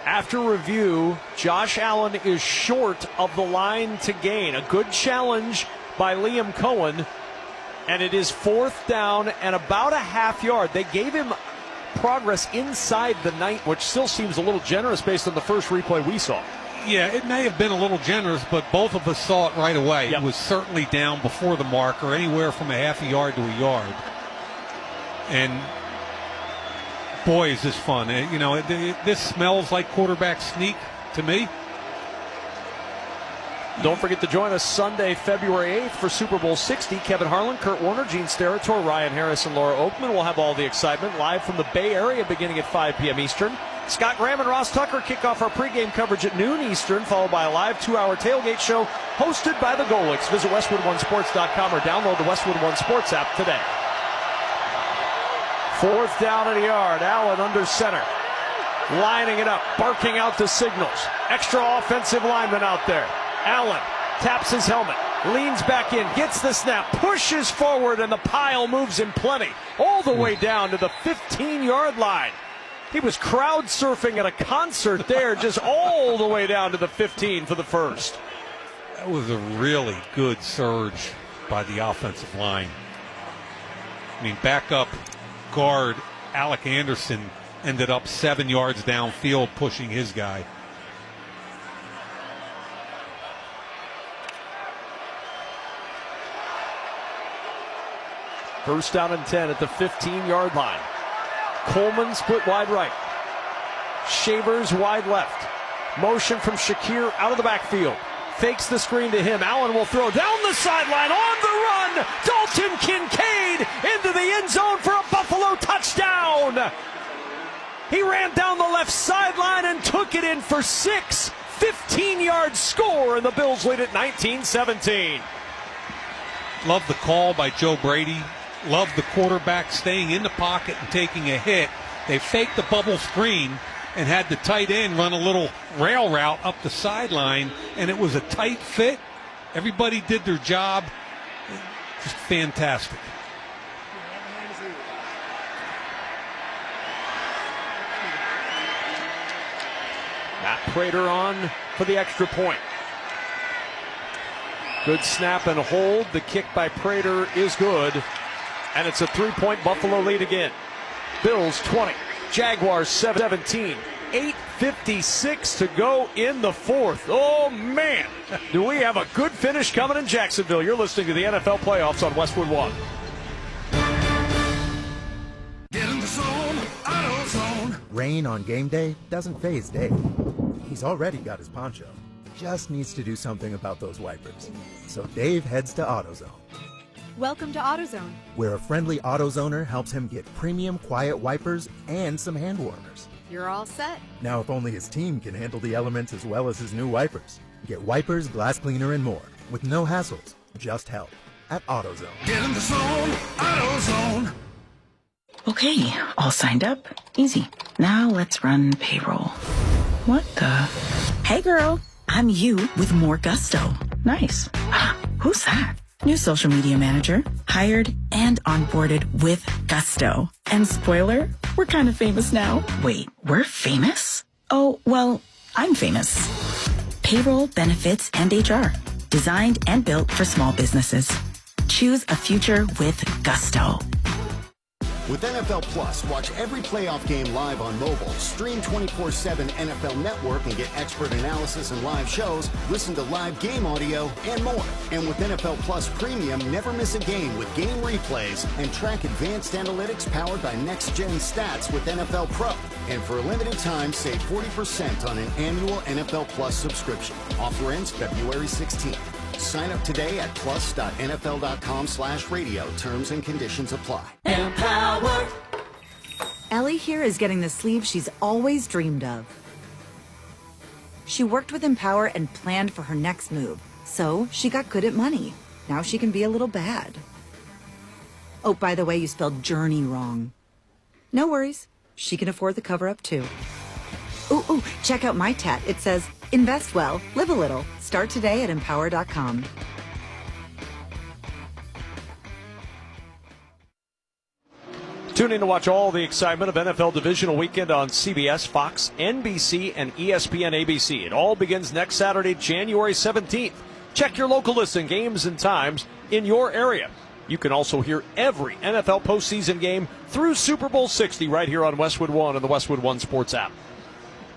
After review, Josh Allen is short of the line to gain. A good challenge by Liam Cohen, and it is 4th down and about a half yard. They gave him progress inside the 9, which still seems a little generous based on the first replay we saw. Yeah, it may have been a little generous, but both of us saw it right away. Yep. It was certainly down before the mark, or anywhere from a half a yard to a yard. And boy, is this fun. This smells like quarterback sneak to me. Don't forget to join us Sunday, February 8th for Super Bowl 60. Kevin Harlan, Kurt Warner, Gene Steratore, Ryan Harris, and Laura Oakman will have all the excitement live from the Bay Area beginning at 5 p.m. Eastern. Scott Graham and Ross Tucker kick off our pregame coverage at noon Eastern, followed by a live 2-hour tailgate show hosted by the Golics. Visit WestwoodOneSports.com or download the Westwood One Sports app today. 4th down and a yard. Allen under center. Lining it up, barking out the signals. Extra offensive lineman out there. Allen taps his helmet, leans back in, gets the snap, pushes forward, and the pile moves him plenty. All the way down to the 15-yard line. He was crowd surfing at a concert there, just all the way down to the 15 for the first. That was a really good surge by the offensive line. I mean, backup guard Alec Anderson ended up 7 yards downfield pushing his guy. First down and 10 at the 15-yard line. Coleman split wide right. Shavers wide left. Motion from Shakir out of the backfield. Fakes the screen to him. Allen will throw down the sideline on the run. Dalton Kincaid into the end zone for a Buffalo touchdown. He ran down the left sideline and took it in for 6. 15-yard score, and the Bills lead at 19-17. Love the call by Joe Brady. Love the quarterback staying in the pocket and taking a hit. They faked the bubble screen and had the tight end run a little rail route up the sideline, and it was a tight fit. Everybody did their job. Just fantastic. Matt Prater on for the extra point. Good snap and hold. The kick by Prater is good. And it's a 3-point Buffalo lead again. Bills 20, Jaguars 17. 8:56 to go in the 4th. Oh, man. Do we have a good finish coming in Jacksonville. You're listening to the NFL Playoffs on Westwood One. Get in the zone, AutoZone. Rain on game day doesn't faze Dave. He's already got his poncho. Just needs to do something about those wipers. So Dave heads to AutoZone. Welcome to AutoZone, where a friendly AutoZoner helps him get premium quiet wipers and some hand warmers. You're all set. Now, if only his team can handle the elements as well as his new wipers. Get wipers, glass cleaner, and more with no hassles, just help at AutoZone. Get in the zone, AutoZone. Okay, all signed up. Easy. Now let's run payroll. What the? Hey girl, I'm you with more gusto. Nice. Who's that? New social media manager, hired and onboarded with gusto. And spoiler, we're kind of famous now. Wait, we're famous? Oh, well, I'm famous. Payroll, benefits, and HR. Designed and built for small businesses. Choose a future with gusto. With NFL Plus, watch every playoff game live on mobile, stream 24/7 NFL Network and get expert analysis and live shows, listen to live game audio, and more. And with NFL Plus Premium, never miss a game with game replays and track advanced analytics powered by next-gen stats with NFL Pro. And for a limited time, save 40% on an annual NFL Plus subscription. Offer ends February 16th. Sign up today at plus.nfl.com/radio. Terms and conditions apply. Empowered. Ellie here is getting the sleeve she's always dreamed of. She worked with Empower and planned for her next move. So she got good at money. Now she can be a little bad. Oh, by the way, you spelled journey wrong. No worries. She can afford the cover-up too. Ooh, check out my tat. It says, invest well, live a little. Start today at empower.com. Tune in to watch all the excitement of NFL Divisional Weekend on CBS, Fox, NBC, and ESPN ABC. It all begins next Saturday, January 17th. Check your local listing, games and times in your area. You can also hear every NFL postseason game through Super Bowl 60 right here on Westwood One and the Westwood One Sports app.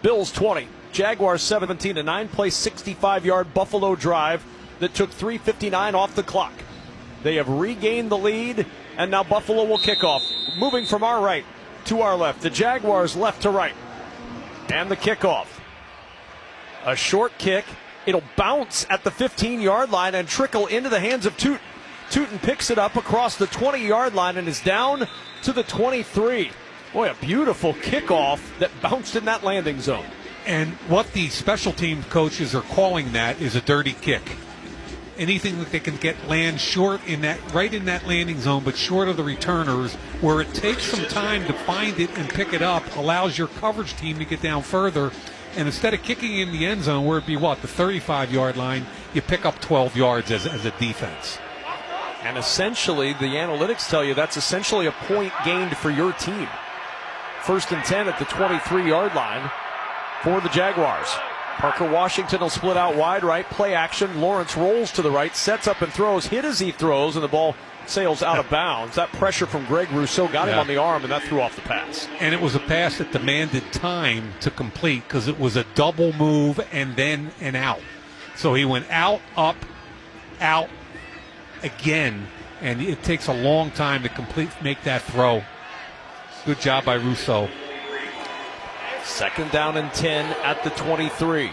Bills 20, Jaguars 17-9, play 65-yard Buffalo drive that took 3:59 off the clock. They have regained the lead, and now Buffalo will kick off. Moving from our right to our left, the Jaguars left to right. And the kickoff. A short kick. It'll bounce at the 15-yard line and trickle into the hands of Tootin. Tootin picks it up across the 20-yard line and is down to the 23. Boy, a beautiful kickoff that bounced in that landing zone. And what the special team coaches are calling that is a dirty kick. Anything that they can land short in that, right in that landing zone, but short of the returners, where it takes some time to find it and pick it up, allows your coverage team to get down further. And instead of kicking in the end zone, where it'd be the 35-yard line, you pick up 12 yards as a defense. And essentially, the analytics tell you that's essentially a point gained for your team. 1st and 10 at the 23-yard line for the Jaguars. Parker Washington will split out wide right, play action. Lawrence rolls to the right, sets up and throws, hit as he throws, and the ball sails out of bounds. That pressure from Greg Rousseau got him on the arm, and that threw off the pass. And it was a pass that demanded time to complete because it was a double move and then an out. So he went out, up, out again, and it takes a long time to make that throw. Good job by Rousseau. 2nd down and 10 at the 23.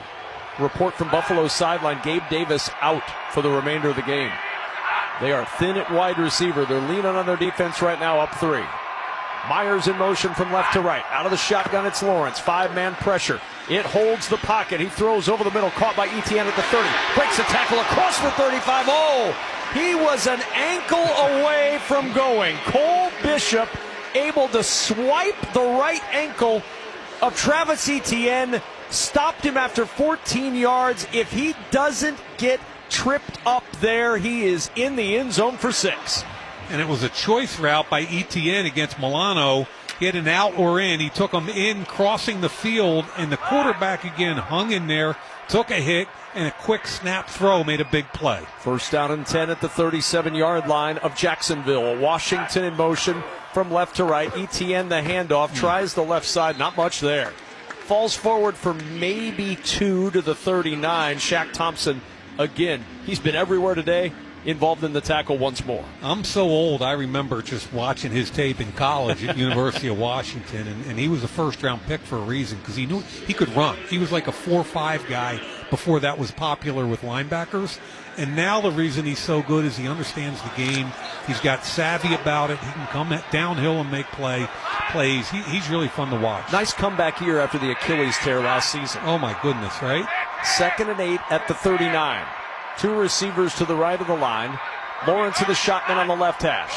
Report from Buffalo's sideline, Gabe Davis out for the remainder of the game. They are thin at wide receiver. They're leaning on their defense right now, up 3. Myers in motion from left to right. Out of the shotgun, it's Lawrence. 5-man pressure. It holds the pocket. He throws over the middle, caught by Etienne at the 30. Breaks the tackle across the 35. Oh, he was an ankle away from going. Cole Bishop able to swipe the right ankle of Travis Etienne. Stopped him after 14 yards. If he doesn't get tripped up there, he is in the end zone for 6. And it was a choice route by Etienne against Milano. He had an out or in. He took him in, crossing the field, and the quarterback again hung in there, took a hit, and a quick snap throw made a big play. 1st down and 10 at the 37-yard line of Jacksonville. Washington in motion from left to right. Etienne the handoff, tries the left side, not much there. Falls forward for maybe 2 to the 39. Shaq Thompson again. He's been everywhere today, involved in the tackle once more. I'm so old, I remember just watching his tape in college at University of Washington, and he was a first-round pick for a reason because he knew he could run. He was like a 4-5 guy before that was popular with linebackers. And now the reason he's so good is he understands the game. He's got savvy about it. He can come downhill and make plays. He's really fun to watch. Nice comeback here after the Achilles tear last season. Oh, my goodness, right? 2nd and 8 at the 39. 2 receivers to the right of the line. Lawrence in the shotgun on the left hash.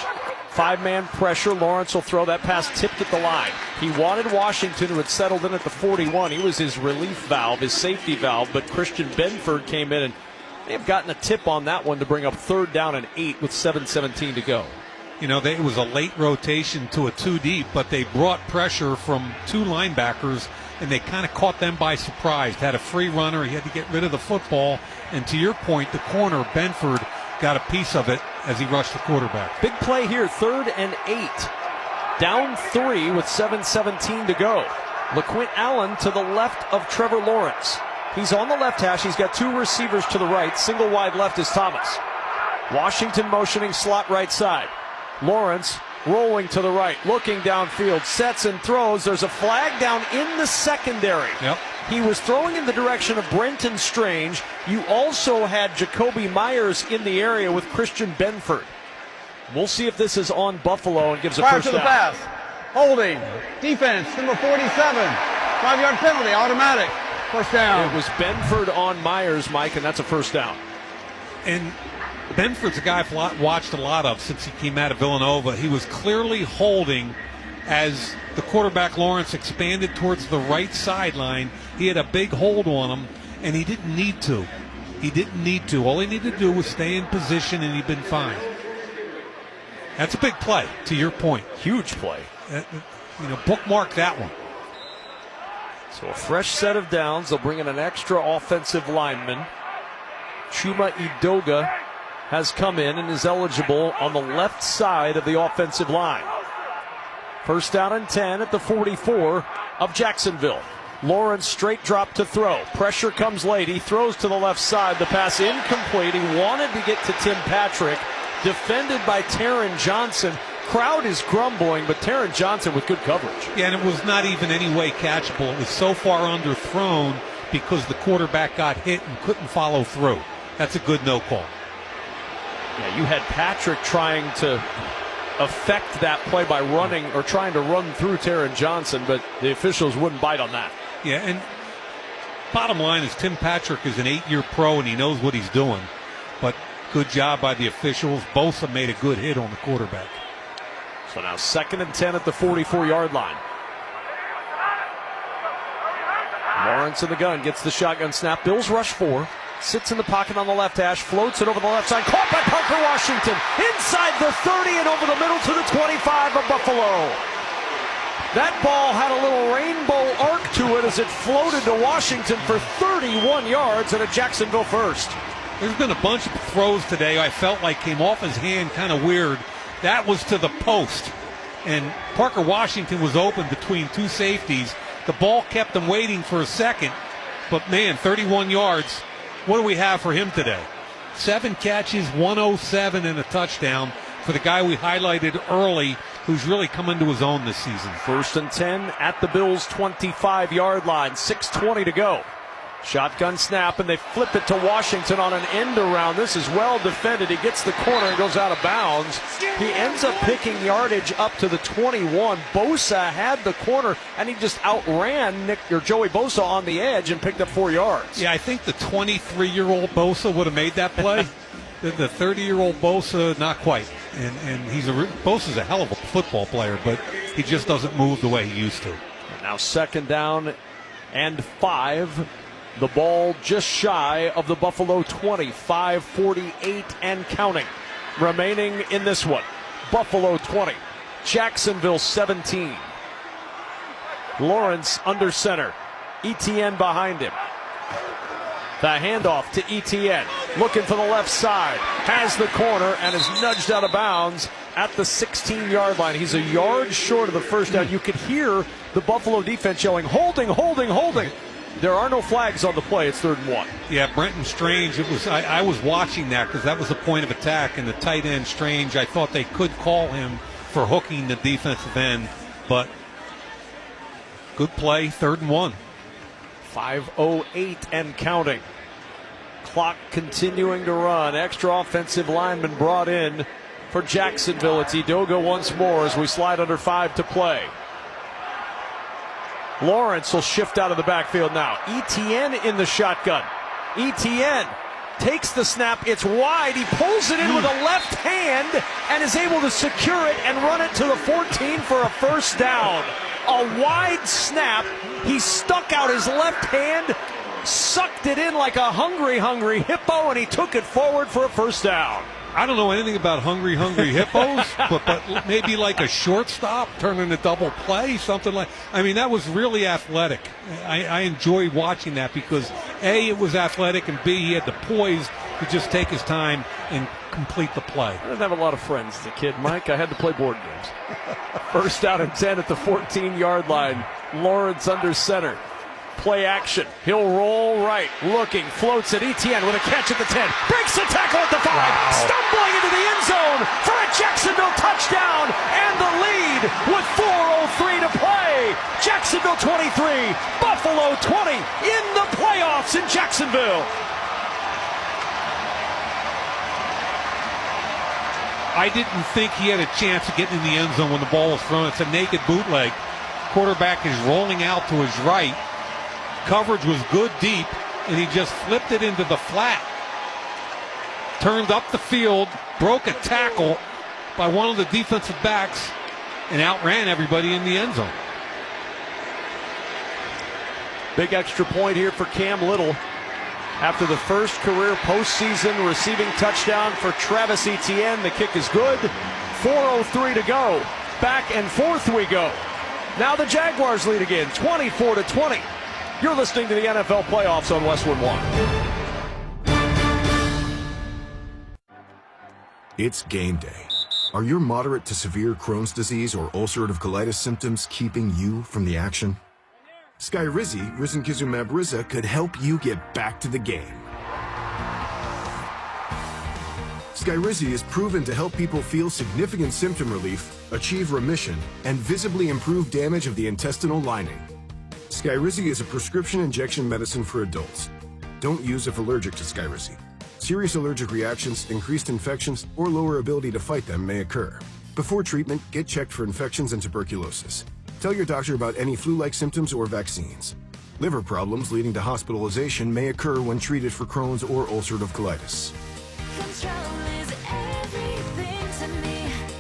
5-man pressure. Lawrence will throw that pass tipped at the line. He wanted Washington, who had settled in at the 41. He was his relief valve, his safety valve, but Christian Benford came in and they have gotten a tip on that one to bring up 3rd down and 8 with 7:17 to go. You know, it was a late rotation to a 2 deep, but they brought pressure from 2 linebackers, and they kind of caught them by surprise. Had a free runner. He had to get rid of the football. And to your point, the corner, Benford, got a piece of it as he rushed the quarterback. Big play here, 3rd and 8. Down 3 with 7:17 to go. LaQuint Allen to the left of Trevor Lawrence. He's on the left hash. He's got 2 receivers to the right. Single wide left is Thomas. Washington motioning slot right side. Lawrence rolling to the right, looking downfield, sets and throws. There's a flag down in the secondary. Yep. He was throwing in the direction of Brenton Strange. You also had Jacoby Myers in the area with Christian Benford. We'll see if this is on Buffalo and gives a Prior first to the down. pass. Holding. Defense, number 47. 5-yard penalty, automatic. First down. It was Benford on Myers, Mike, and that's a first down. And Benford's a guy I've watched a lot of since he came out of Villanova. He was clearly holding as the quarterback Lawrence expanded towards the right sideline. He had a big hold on him, and he didn't need to. All he needed to do was stay in position, and he'd been fine. That's a big play, to your point. Huge play. Bookmark that one. So a fresh set of downs. They'll bring in an extra offensive lineman. Chuma Edoga has come in and is eligible on the left side of the offensive line. First down and 10 at the 44 of Jacksonville. Lawrence straight drop to throw. Pressure comes late. He throws to the left side. The pass incomplete. He wanted to get to Tim Patrick. Defended by Taron Johnson. Crowd is grumbling, but Taron Johnson with good coverage. Yeah, and it was not even any way catchable. It was so far underthrown because the quarterback got hit and couldn't follow through. That's a good no call. Yeah, you had Patrick trying to affect that play by running or trying to run through Taron Johnson, but the officials wouldn't bite on that. Yeah, and bottom line is Tim Patrick is an 8-year pro and he knows what he's doing. But good job by the officials. Both have made a good hit on the quarterback. So now 2nd and 10 at the 44-yard line. Lawrence in the gun, gets the shotgun snap. Bills rush 4. Sits in the pocket on the left hash, floats it over the left side. Caught by Parker Washington. Inside the 30 and over the middle to the 25 of Buffalo. That ball had a little rainbow arc to it as it floated to Washington for 31 yards and a Jacksonville first. There's been a bunch of throws today I felt like came off his hand kind of weird. That was to the post. And Parker Washington was open between two safeties. The ball kept him waiting for a second. But, man, 31 yards. What do we have for him today? 7 catches, 107, and a touchdown for the guy we highlighted early who's really come into his own this season. 1st and 10 at the Bills' 25-yard line. 6:20 to go. Shotgun snap, and they flip it to Washington on an end around. This is well defended. He gets the corner and goes out of bounds. He ends up picking yardage up to the 21. Bosa had the corner, and he just outran Joey Bosa on the edge and picked up 4 yards. Yeah, I think the 23-year-old Bosa would have made that play. The 30-year-old Bosa, not quite. And Bosa's a hell of a football player, but he just doesn't move the way he used to. And now 2nd down and 5. The ball just shy of the Buffalo 20, 5:48 and counting. Remaining in this one. Buffalo 20, Jacksonville 17. Lawrence under center. Etienne behind him. The handoff to Etienne. Looking for the left side. Has the corner and is nudged out of bounds at the 16-yard line. He's a yard short of the first down. You could hear the Buffalo defense yelling, holding, holding, holding. There are no flags on the play. It's 3rd and 1. Yeah, Brenton Strange, I was watching that because that was the point of attack, and the tight end Strange, I thought they could call him for hooking the defensive end, but good play, 3rd and 1. 5:08 and counting. Clock continuing to run. Extra offensive lineman brought in for Jacksonville. It's Edoga once more as we slide under 5 to play. Lawrence will shift out of the backfield now. Etienne in the shotgun. Etienne takes the snap. It's wide. He pulls it in with a left hand and is able to secure it and run it to the 14 for a first down. A wide snap. He stuck out his left hand, sucked it in like a hungry hippo, and he took it forward for a first down. I don't know anything about hungry hippos, but maybe like a shortstop turning a double play, something like. I mean, that was really athletic. I enjoyed watching that because A, it was athletic, and B, he had the poise to just take his time and complete the play. I didn't have a lot of friends as a kid, Mike. I had to play board games. 1st down and 10 at the 14-yard line. Lawrence under center. Play action. He'll roll right. Looking. Floats at Etienne with a catch at the 10. Breaks the tackle at the 5. Wow. Stumbling into the end zone for a Jacksonville touchdown and the lead with 4:03 to play. Jacksonville 23, Buffalo 20 in the playoffs in Jacksonville. I didn't think he had a chance of getting in the end zone when the ball was thrown. It's a naked bootleg. Quarterback is rolling out to his right. Coverage was good deep, and he just flipped it into the flat. Turned up the field, broke a tackle by one of the defensive backs, and outran everybody in the end zone. Big extra point here for Cam Little. After the first career postseason receiving touchdown for Travis Etienne, the kick is good. 4:03 to go. Back and forth we go. Now the Jaguars lead again, 24-20. You're listening to the NFL playoffs on Westwood One. It's game day. Are your moderate to severe Crohn's disease or ulcerative colitis symptoms keeping you from the action? Skyrizi, risankizumab Riza, could help you get back to the game. Skyrizi is proven to help people feel significant symptom relief, achieve remission, and visibly improve damage of the intestinal lining. Skyrizi is a prescription injection medicine for adults. Don't use if allergic to Skyrizi. Serious allergic reactions, increased infections, or lower ability to fight them may occur. Before treatment, get checked for infections and tuberculosis. Tell your doctor about any flu-like symptoms or vaccines. Liver problems leading to hospitalization may occur when treated for Crohn's or ulcerative colitis.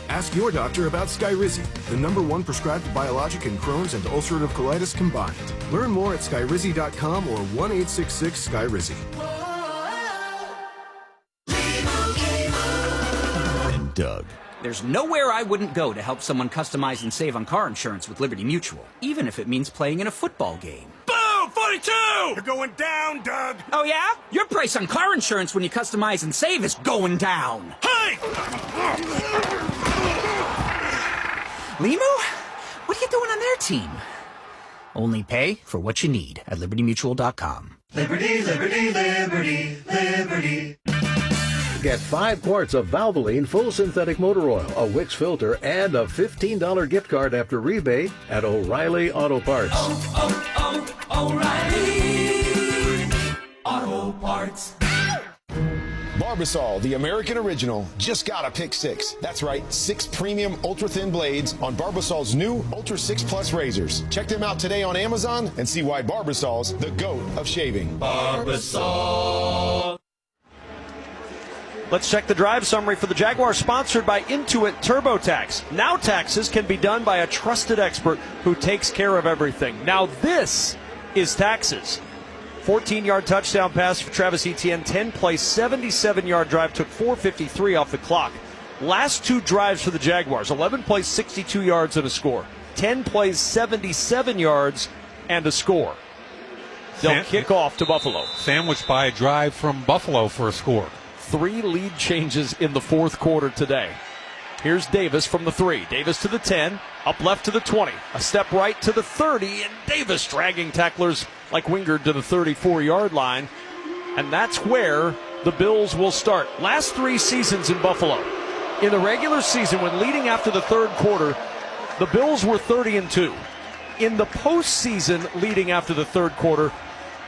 Ask your doctor about Skyrizi, the #1 prescribed biologic in Crohn's and ulcerative colitis combined. Learn more at skyrizi.com or 1-866-SKYRIZI. And Doug. There's nowhere I wouldn't go to help someone customize and save on car insurance with Liberty Mutual, even if it means playing in a football game. Boom! 42! You're going down, Doug! Oh, yeah? Your price on car insurance when you customize and save is going down. Hey! Limu? What are you doing on their team? Only pay for what you need at libertymutual.com. Liberty, liberty, liberty, liberty. Get 5 quarts of Valvoline full synthetic motor oil, a Wix filter, and a $15 gift card after rebate at O'Reilly Auto Parts. O'Reilly Auto Parts. Barbasol, the American original, just got a pick 6. That's right, 6 premium ultra-thin blades on Barbasol's new Ultra 6 Plus razors. Check them out today on Amazon and see why Barbasol's the GOAT of shaving. Barbasol. Let's check the drive summary for the Jaguars, sponsored by Intuit TurboTax. Now taxes can be done by a trusted expert who takes care of everything. Now this is taxes. 14-yard touchdown pass for Travis Etienne, 10-play, 77-yard drive, took 4:53 off the clock. Last 2 drives for the Jaguars, 11 plays, 62 yards and a score. 10 plays, 77 yards and a score. They'll kick off to Buffalo. Sandwiched by a drive from Buffalo for a score. 3 lead changes in the fourth quarter today. Here's Davis from the 3. Davis to the 10, up left to the 20. A step right to the 30, and Davis dragging tacklers like Wingard to the 34-yard line. And that's where the Bills will start. Last 3 seasons in Buffalo. In the regular season, when leading after the third quarter, the Bills were 30-2. In the postseason leading after the third quarter,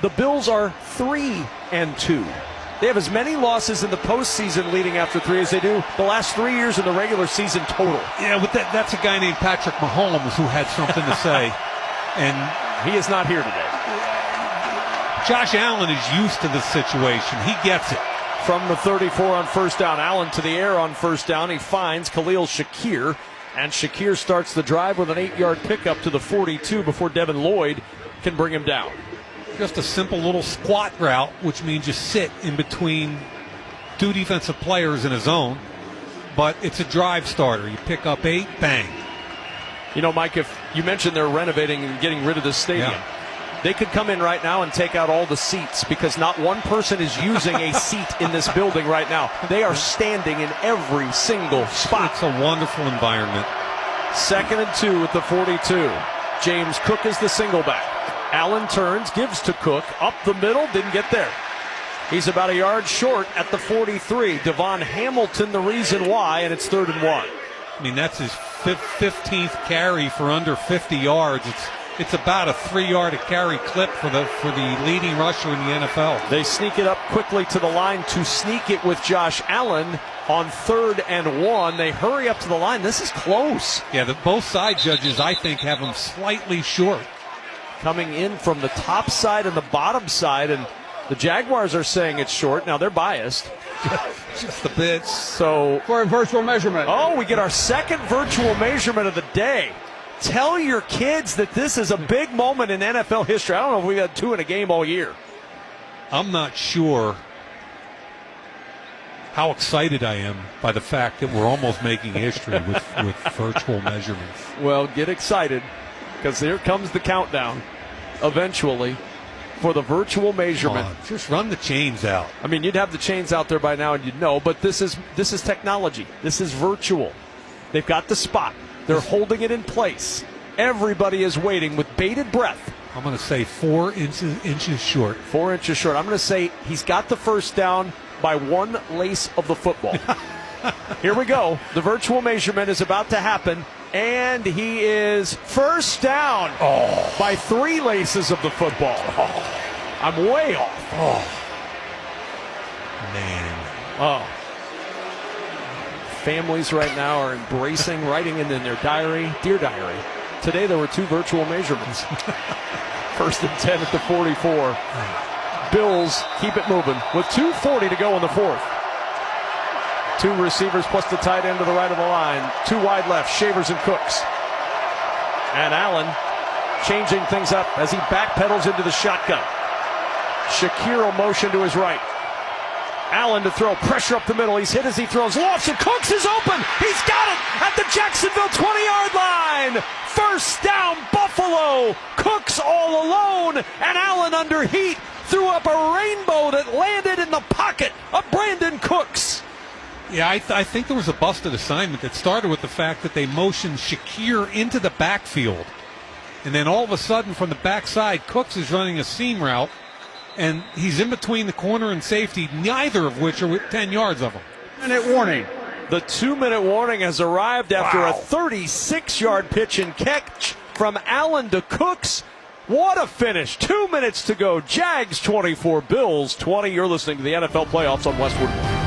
the Bills are 3-2. They have as many losses in the postseason leading after 3 as they do the last 3 years in the regular season total. Yeah, but that's a guy named Patrick Mahomes who had something to say. And he is not here today. Josh Allen is used to this situation. He gets it. From the 34 on first down, Allen to the air on first down. He finds Khalil Shakir, and Shakir starts the drive with an 8-yard pickup to the 42 before Devin Lloyd can bring him down. Just a simple little squat route, which means you sit in between 2 defensive players in a zone, but it's a drive starter. You pick up 8, bang. You know, Mike, if you mentioned they're renovating and getting rid of this stadium, they could come in right now and take out all the seats because not one person is using a seat in this building right now. They are standing in every single spot. It's a wonderful environment. 2nd and 2 at the 42. James Cook is the single back. Allen turns, gives to Cook, up the middle, didn't get there. He's about a yard short at the 43. Devon Hamilton, the reason why, and it's 3rd and 1. I mean, that's his 15th carry for under 50 yards. It's about a 3-yard carry clip for the leading rusher in the NFL. They sneak it up quickly to the line to sneak it with Josh Allen on 3rd and 1. They hurry up to the line. This is close. Yeah, both side judges, I think, have them slightly short. coming in from the top side and the bottom side, and the Jaguars are saying it's short. Now, they're biased. Just a bit. So for a virtual measurement. Oh, we get our second virtual measurement of the day. Tell your kids that this is a big moment in NFL history. I don't know if we've had 2 in a game all year. I'm not sure how excited I am by the fact that we're almost making history with virtual measurements. Well, get excited, because here comes the countdown eventually for the virtual measurement. Just run the chains out. I mean, you'd have the chains out there by now and you'd know, but this is technology. This is virtual. They've got the spot. They're holding it in place. Everybody is waiting with bated breath. I'm going to say 4 inches short. 4 inches short. I'm going to say he's got the first down by 1 lace of the football. Here we go. The virtual measurement is about to happen, and he is first down by 3 laces of the football. I'm way off. Man. Families right now are embracing, writing in their diary, Dear Diary. Today there were 2 virtual measurements. First and 10 at the 44. Bills keep it moving with 2:40 to go in the fourth. 2 receivers plus the tight end to the right of the line. 2 wide left, Shavers and Cooks. And Allen changing things up as he backpedals into the shotgun. Shakir motion to his right. Allen to throw, pressure up the middle. He's hit as he throws. Lofts and Cooks is open. He's got it at the Jacksonville 20-yard line. First down, Buffalo. Cooks all alone, and Allen under heat threw up a rainbow that landed in the pocket of Brandon Cooks. Yeah, I think there was a busted assignment that started with the fact that they motioned Shakir into the backfield. And then all of a sudden from the backside, Cooks is running a seam route, and he's in between the corner and safety, neither of which are within 10 yards of him. Minute warning. The 2-minute warning has arrived after a 36-yard pitch and catch from Allen to Cooks. What a finish. 2 minutes to go. Jags 24, Bills 20. You're listening to the NFL Playoffs on Westwood One.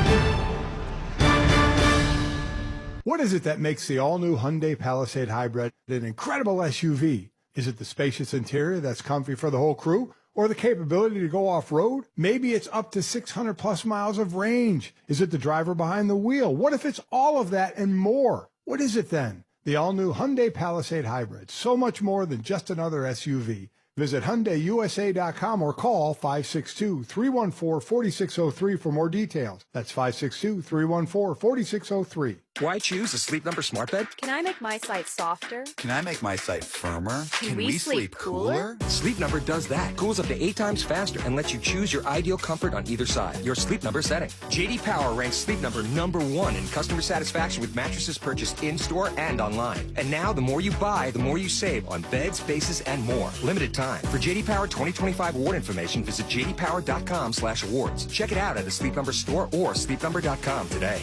What is it that makes the all-new Hyundai Palisade Hybrid an incredible SUV? Is it the spacious interior that's comfy for the whole crew? Or the capability to go off-road? Maybe it's up to 600-plus miles of range. Is it the driver behind the wheel? What if it's all of that and more? What is it then? The all-new Hyundai Palisade Hybrid. So much more than just another SUV. Visit HyundaiUSA.com or call 562-314-4603 for more details. That's 562-314-4603. Why choose a Sleep Number smart bed? Can I make my site softer? Can I make my site firmer? Can we sleep cooler? Sleep Number does that. Cools up to 8 times faster and lets you choose your ideal comfort on either side. Your Sleep Number setting. JD Power ranks Sleep Number #1 in customer satisfaction with mattresses purchased in-store and online. And now, the more you buy, the more you save on beds, bases, and more. Limited time. For JD Power 2025 award information, visit jdpower.com/awards. Check it out at a Sleep Number store or sleepnumber.com today.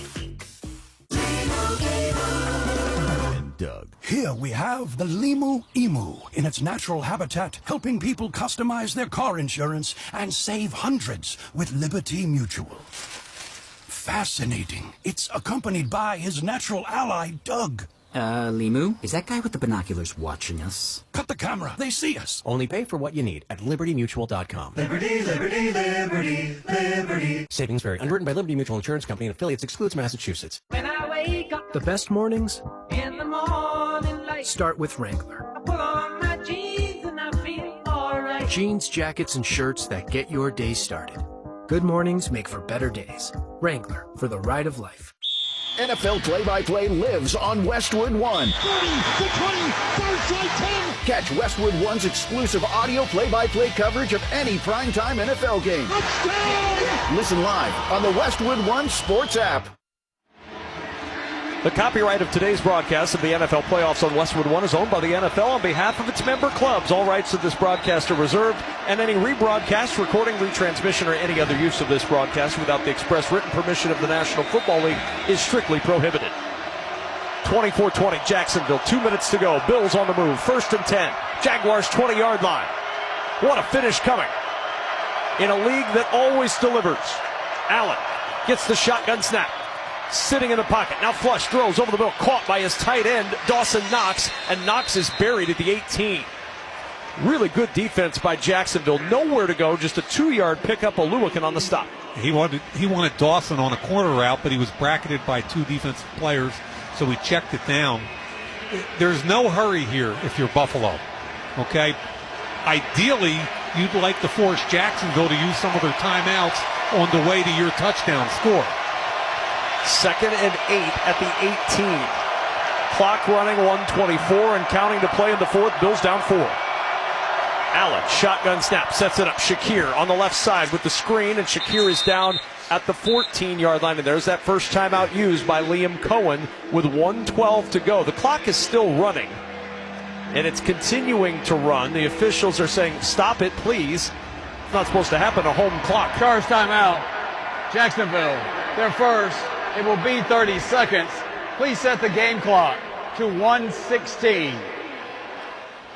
Doug. Here we have the Limu Emu in its natural habitat, helping people customize their car insurance and save hundreds with Liberty Mutual. Fascinating. It's accompanied by his natural ally, Doug. Limu, is that guy with the binoculars watching us? Cut the camera. They see us. Only pay for what you need at libertymutual.com. Liberty, liberty, liberty, liberty. Savings vary. Underwritten by Liberty Mutual Insurance Company and affiliates. Excludes Massachusetts. When I wake up the best mornings in the morning light, start with Wrangler. I put on my jeans and I feel alright. Jeans, jackets, and shirts that get your day started. Good mornings make for better days. Wrangler, for the ride of life. NFL play-by-play lives on Westwood One. 30, the 20, third strike 10. Catch Westwood One's exclusive audio play-by-play coverage of any primetime NFL game. Touchdown! Listen live on the Westwood One Sports app. The copyright of today's broadcast of the NFL playoffs on Westwood One is owned by the NFL on behalf of its member clubs. All rights of this broadcast are reserved, and any rebroadcast, recording, retransmission, or any other use of this broadcast without the express written permission of the National Football League is strictly prohibited. 24-20, Jacksonville, 2 minutes to go. Bills on the move, 1st and 10. Jaguars 20-yard line. What a finish coming in a league that always delivers. Allen gets the shotgun snap. Sitting in the pocket. Now flush, throws over the middle. Caught by his tight end, Dawson Knox. And Knox is buried at the 18. Really good defense by Jacksonville. Nowhere to go, just a 2-yard pickup. Oluwakan on the stop. He wanted Dawson on a corner route, but he was bracketed by 2 defensive players, so he checked it down. There's no hurry here if you're Buffalo, okay? Ideally, you'd like to force Jacksonville to use some of their timeouts on the way to your touchdown score. 2nd and 8 at the 18. Clock running, 1:24 and counting to play in the 4th. Bills down 4. Allen, shotgun snap, sets it up. Shakir on the left side with the screen, and Shakir is down at the 14-yard line. And there's that first timeout used by Liam Cohen with 1:12 to go. The clock is still running, and it's continuing to run. The officials are saying, stop it, please. It's not supposed to happen, a home clock. Charge timeout. Jacksonville, their first. It will be 30 seconds. Please set the game clock to 1:16.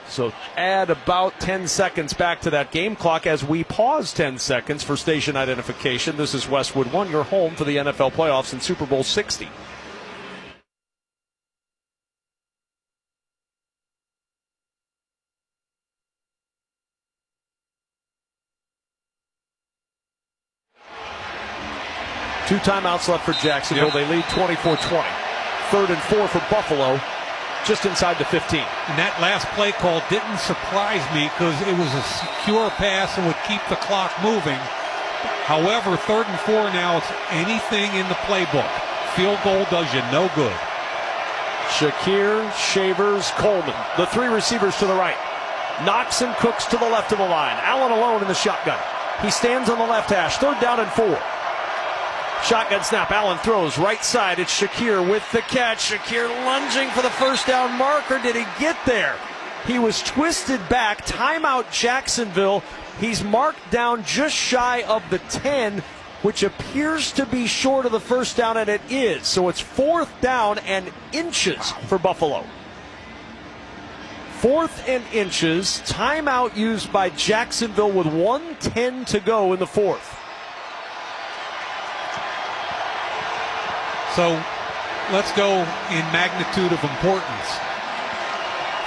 So add about 10 seconds back to that game clock as we pause 10 seconds for station identification. This is Westwood One, your home for the NFL playoffs in Super Bowl 60. Two timeouts left for Jacksonville. Yep. They lead 24-20. 3rd and 4 for Buffalo, just inside the 15. And that last play call didn't surprise me because it was a secure pass and would keep the clock moving. However, 3rd and 4 now, it's anything in the playbook. Field goal does you no good. Shakir, Shavers, Coleman, the 3 receivers to the right. Knox and Cooks to the left of the line. Allen alone in the shotgun. He stands on the left hash. 3rd down and 4. Shotgun snap, Allen throws right side. It's Shakir with the catch. Shakir lunging for the first down marker. Did he get there? He was twisted back. Timeout Jacksonville. He's marked down just shy of the 10, which appears to be short of the first down, and it is. So it's 4th down and inches for Buffalo. 4th and inches. Timeout used by Jacksonville with 1:10 to go in the 4th. So let's go in magnitude of importance.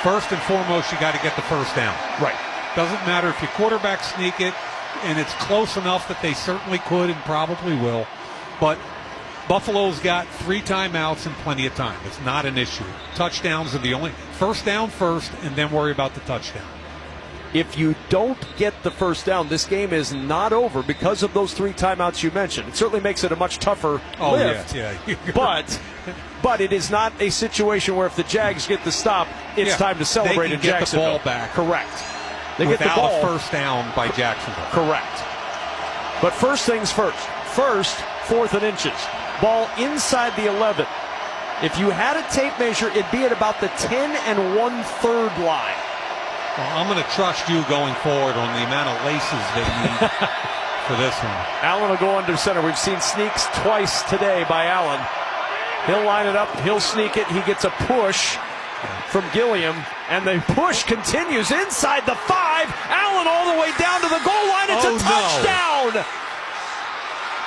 First and foremost, you got to get the first down. Right. Doesn't matter if your quarterback sneak it, and it's close enough that they certainly could and probably will. But Buffalo's got 3 timeouts and plenty of time. It's not an issue. Touchdowns are the only. First down first, and then worry about the touchdown. If you don't get the first down, this game is not over because of those 3 timeouts you mentioned. It certainly makes it a much tougher lift. Yeah. But it is not a situation where if the Jags get the stop, it's time to celebrate in Jacksonville. They get the ball back. Correct. They without get the ball. a first down by Jacksonville. Correct. But first things first. First, 4th and inches. Ball inside the 11. If you had a tape measure, it'd be at about the 10 1/3 line. Well, I'm going to trust you going forward on the amount of laces they need for this one. Allen will go under center. We've seen sneaks twice today by Allen. He'll line it up. He'll sneak it. He gets a push from Gilliam, and the push continues inside the 5. Allen all the way down to the goal line. It's a touchdown. No.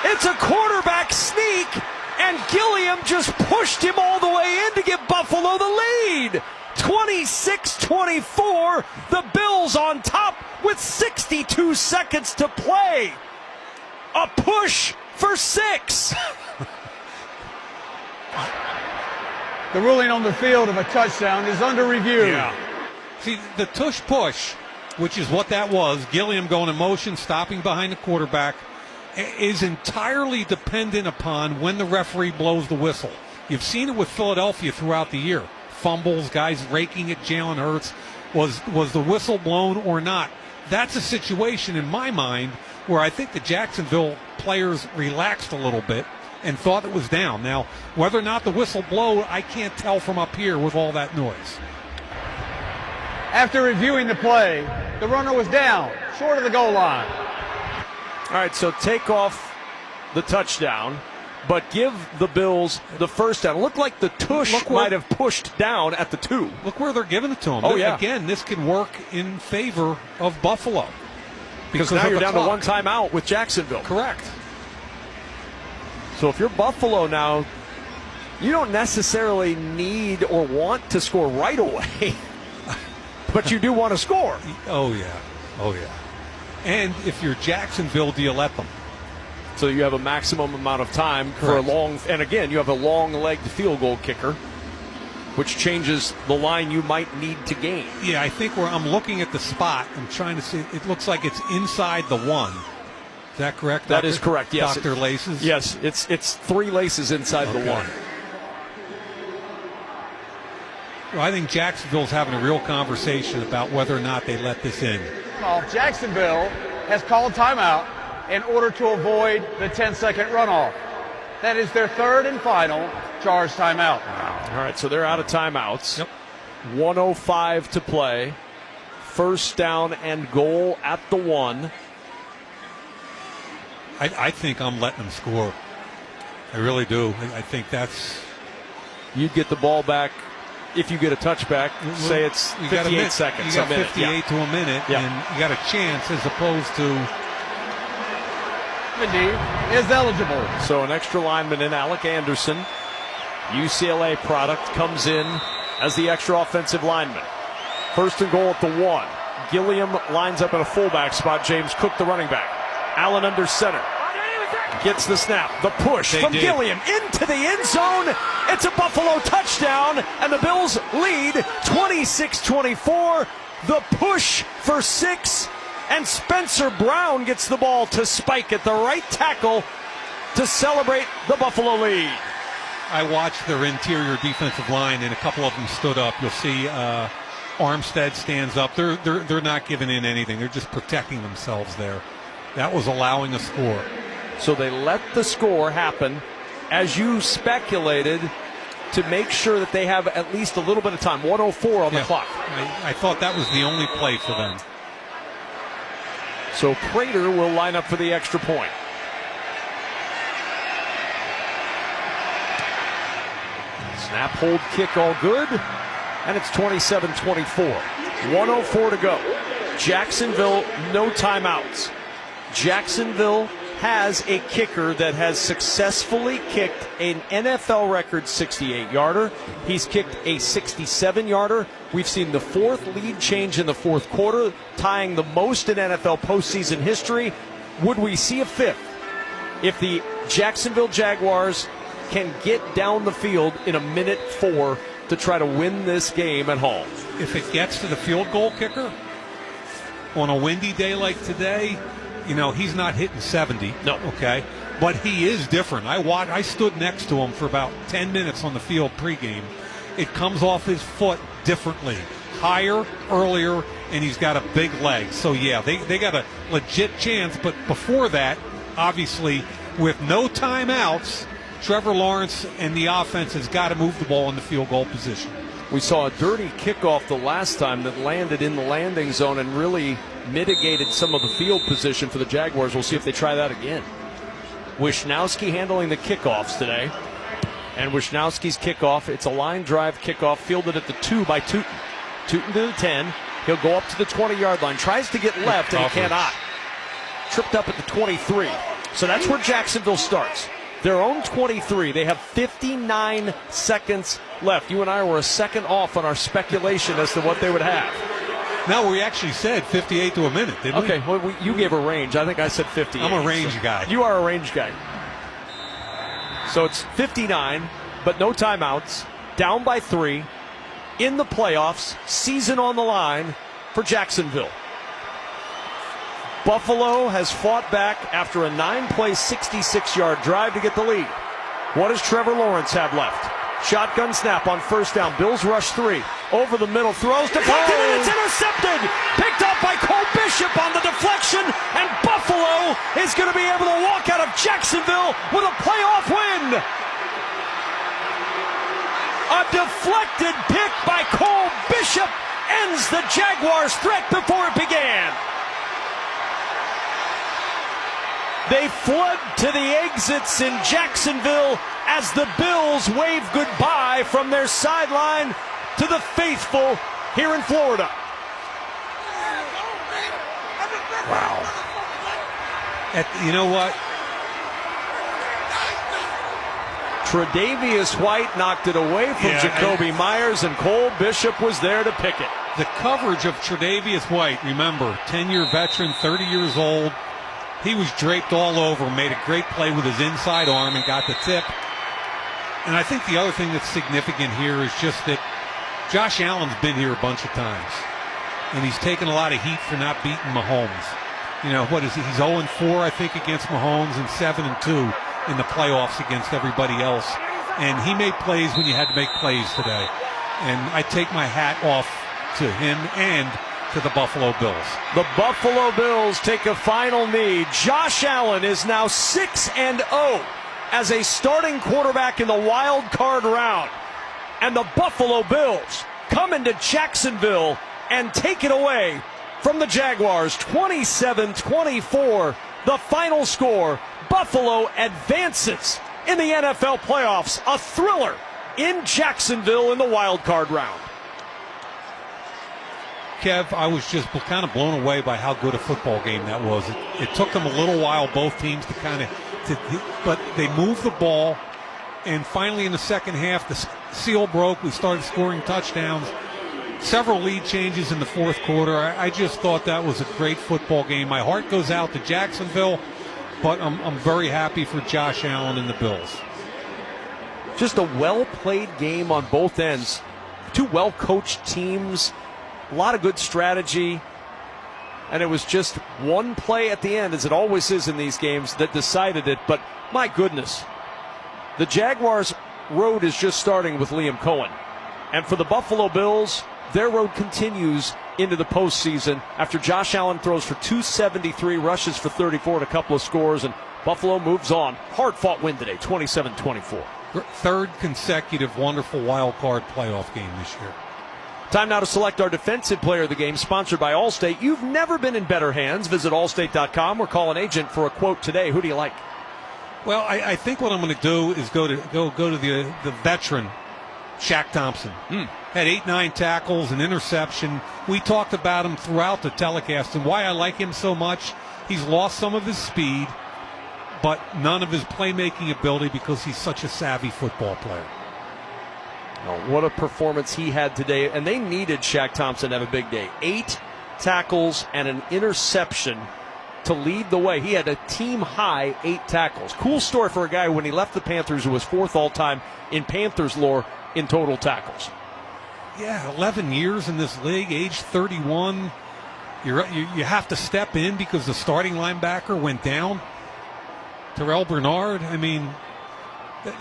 It's a quarterback sneak, and Gilliam just pushed him all the way in to give Buffalo the lead. 26-24, the Bills on top with 62 seconds to play. A push for 6. The ruling on the field of a touchdown is under review. Yeah. See, the tush push, which is what that was, Gilliam going in motion, stopping behind the quarterback, is entirely dependent upon when the referee blows the whistle. You've seen it with Philadelphia throughout the year. Fumbles, guys raking at Jalen Hurts. Was the whistle blown or not? That's a situation in my mind where I think the Jacksonville players relaxed a little bit and thought it was down. Now, whether or not the whistle blew, I can't tell from up here with all that noise. After reviewing the play, the runner was down, short of the goal line. All right, so take off the touchdown, but give the Bills the first down. It looked like the tush might have pushed down at the 2. Look where they're giving it to him. Oh, yeah. Again, this can work in favor of Buffalo. Because now you're down to 1 timeout with Jacksonville. Correct. So if you're Buffalo now, you don't necessarily need or want to score right away. but you do want to score. Oh, yeah. Oh, yeah. And if you're Jacksonville, do you let them? So you have a maximum amount of time Correct. for a long, and again, you have a long-legged field goal kicker, which changes the line you might need to gain. Yeah, I think I'm looking at the spot. I'm trying to see. It looks like it's inside the 1. Is that correct? That is correct, yes. Dr. Laces? Yes, it's 3 laces inside the 1. Well, I think Jacksonville's having a real conversation about whether or not they let this in. Jacksonville has called timeout in order to avoid the 10-second runoff. That is their third and final charge timeout. All right, so they're out of timeouts. Yep. 1:05 to play. First down and goal at the 1. I think I'm letting them score. I really do. I think that's... You'd get the ball back if you get a touchback. Say it's 58 seconds. You got 58 to a minute, and you got a chance as opposed to... is eligible. So an extra lineman in, Alec Anderson, UCLA product, comes in as the extra offensive lineman. First and goal at the 1. Gilliam lines up in a fullback spot. James Cook, the running back. Allen under center. Gets the snap. The push from Gilliam into the end zone. It's a Buffalo touchdown, and the Bills lead 26-24. The push for 6. And Spencer Brown gets the ball to Spike at the right tackle to celebrate the Buffalo lead. I watched their interior defensive line, and a couple of them stood up. You'll see Armstead stands up. They're not giving in anything. They're just protecting themselves there. That was allowing a score. So they let the score happen, as you speculated, to make sure that they have at least a little bit of time. 1:04 on the clock. I thought that was the only play for them. So Prater will line up for the extra point. Snap, hold, kick, all good. And it's 27-24. 1:04 to go. Jacksonville, no timeouts. Jacksonville has a kicker that has successfully kicked an NFL record 68-yarder. He's kicked a 67-yarder. We've seen the 4th lead change in the 4th quarter, tying the most in NFL postseason history. Would we see a 5th if the Jacksonville Jaguars can get down the field in 1:04 to try to win this game at home? If it gets to the field goal kicker on a windy day like today, you know, he's not hitting 70. No. Okay. But he is different. I stood next to him for about 10 minutes on the field pregame. It comes off his foot differently. Higher, earlier, and he's got a big leg. So, yeah, they got a legit chance. But before that, obviously, with no timeouts, Trevor Lawrence and the offense has got to move the ball in the field goal position. We saw a dirty kickoff the last time that landed in the landing zone and really mitigated some of the field position for the Jaguars. We'll see if they try that again. Wishnowski handling the kickoffs today. And Wishnowski's kickoff, it's a line drive kickoff fielded at the 2 by Tootin. Tootin to the 10. He'll go up to the 20-yard line. Tries to get left, and he cannot. Tripped up at the 23. So that's where Jacksonville starts. Their own 23. They have 59 seconds left. You and I were a second off on our speculation as to what they would have. No, we actually said 58 to a minute, didn't we? Okay, well, you gave a range. I think I said 58. I'm a range guy. You are a range guy. So it's 59, but no timeouts. Down by 3. In the playoffs. Season on the line for Jacksonville. Buffalo has fought back after a 9-play, 66-yard drive to get the lead. What does Trevor Lawrence have left? Shotgun snap on first down. Bills rush 3. Over the middle, throws to Fulton, and it's intercepted! Picked up by Cole Bishop on the deflection, and Buffalo is going to be able to walk out of Jacksonville with a playoff win! A deflected pick by Cole Bishop ends the Jaguars' threat before it began. They flood to the exits in Jacksonville as the Bills wave goodbye from their sideline to the faithful here in Florida. Wow. You know what? Tre'Davious White knocked it away from Jacoby Myers, and Cole Bishop was there to pick it. The coverage of Tre'Davious White, remember, 10-year veteran, 30 years old. He was draped all over, made a great play with his inside arm and got the tip. And I think the other thing that's significant here is just that Josh Allen's been here a bunch of times. And he's taken a lot of heat for not beating Mahomes. You know, what is he? He's 0-4, I think, against Mahomes and 7-2 in the playoffs against everybody else. And he made plays when you had to make plays today. And I take my hat off to him and to the Buffalo Bills. The Buffalo Bills take a final knee. Josh Allen is now 6-0 as a starting quarterback in the wild card round. And the Buffalo Bills come into Jacksonville and take it away from the Jaguars. 27-24, the final score. Buffalo advances in the NFL playoffs. A thriller in Jacksonville in the wild card round. Kev, I was just kind of blown away by how good a football game that was. It took them a little while, both teams, but they moved the ball, and finally in the second half, the seal broke. We started scoring touchdowns. Several lead changes in the fourth quarter. I just thought that was a great football game. My heart goes out to Jacksonville, but I'm very happy for Josh Allen and the Bills. Just a well-played game on both ends. Two well-coached teams. A lot of good strategy, and it was just one play at the end, as it always is in these games, that decided it. But my goodness, the Jaguars' road is just starting with Liam Cohen. And for the Buffalo Bills, their road continues into the postseason after Josh Allen throws for 273, rushes for 34 and a couple of scores, and Buffalo moves on. Hard-fought win today, 27-24. Third consecutive wonderful wild card playoff game this year. Time now to select our defensive player of the game, sponsored by Allstate. You've never been in better hands. Visit allstate.com or call an agent for a quote today. Who do you like? Well, I think what I'm going to do is go to the veteran, Shaq Thompson. Had 8-9 tackles, an interception. We talked about him throughout the telecast and why I like him so much. He's lost some of his speed, but none of his playmaking ability because he's such a savvy football player. Oh, what a performance he had today. And they needed Shaq Thompson to have a big day. 8 tackles and an interception to lead the way. He had a team-high 8 tackles. Cool story for a guy when he left the Panthers who was 4th all-time in Panthers lore in total tackles. Yeah, 11 years in this league, age 31. You have to step in because the starting linebacker went down. Terrell Bernard, I mean,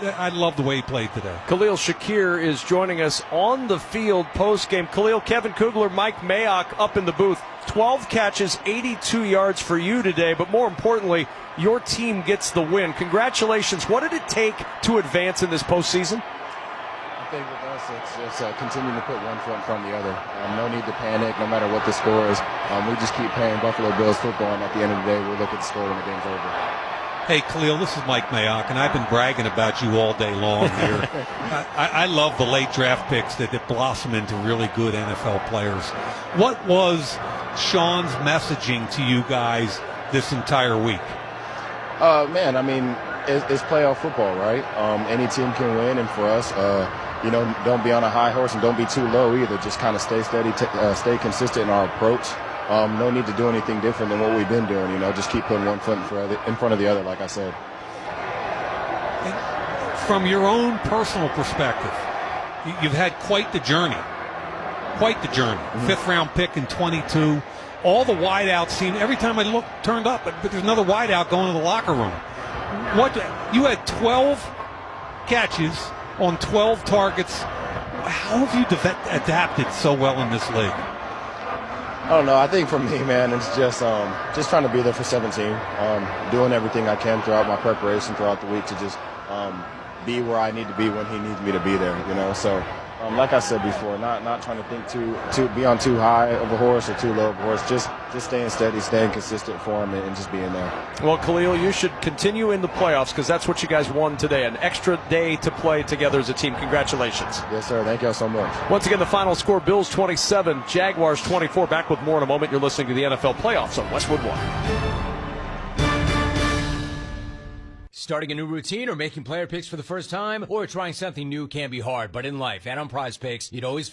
I love the way he played today. Khalil Shakir is joining us on the field post-game. Khalil, Kevin Kugler, Mike Mayock up in the booth. 12 catches, 82 yards for you today, but more importantly, your team gets the win. Congratulations. What did it take to advance in this postseason? I think with us, it's just continuing to put one foot in front of the other. No need to panic, no matter what the score is. We just keep playing Buffalo Bills football, and at the end of the day, we'll look at the score when the game's over. Hey, Khalil, this is Mike Mayock, and I've been bragging about you all day long here. I love the late draft picks that blossom into really good NFL players. What was Sean's messaging to you guys this entire week? Man, I mean, it's playoff football, right? Any team can win, and for us, don't be on a high horse and don't be too low either. Just kind of stay steady, stay consistent in our approach. No need to do anything different than what we've been doing. Just keep putting one foot in front of the other, like I said. And from your own personal perspective, you've had quite the journey. Quite the journey. Mm-hmm. 5th round pick in 22. All the wideouts seem, every time I turned up, but there's another wideout going to the locker room. You had 12 catches on 12 targets. How have you adapted so well in this league? I don't know. I think for me, man, it's just trying to be there for 17, doing everything I can throughout my preparation throughout the week to just be where I need to be when he needs me to be there. So like I said before, not trying to think to be on too high of a horse or too low of a horse. Just staying steady, staying consistent for him, and just being there. Well, Khalil, you should continue in the playoffs because that's what you guys won today. An extra day to play together as a team. Congratulations. Yes, sir. Thank you so much. Once again, the final score: Bills 27, Jaguars 24. Back with more in a moment. You're listening to the NFL Playoffs on Westwood One. Starting a new routine or making player picks for the first time or trying something new can be hard, but in life and on Prize Picks, you'd always feel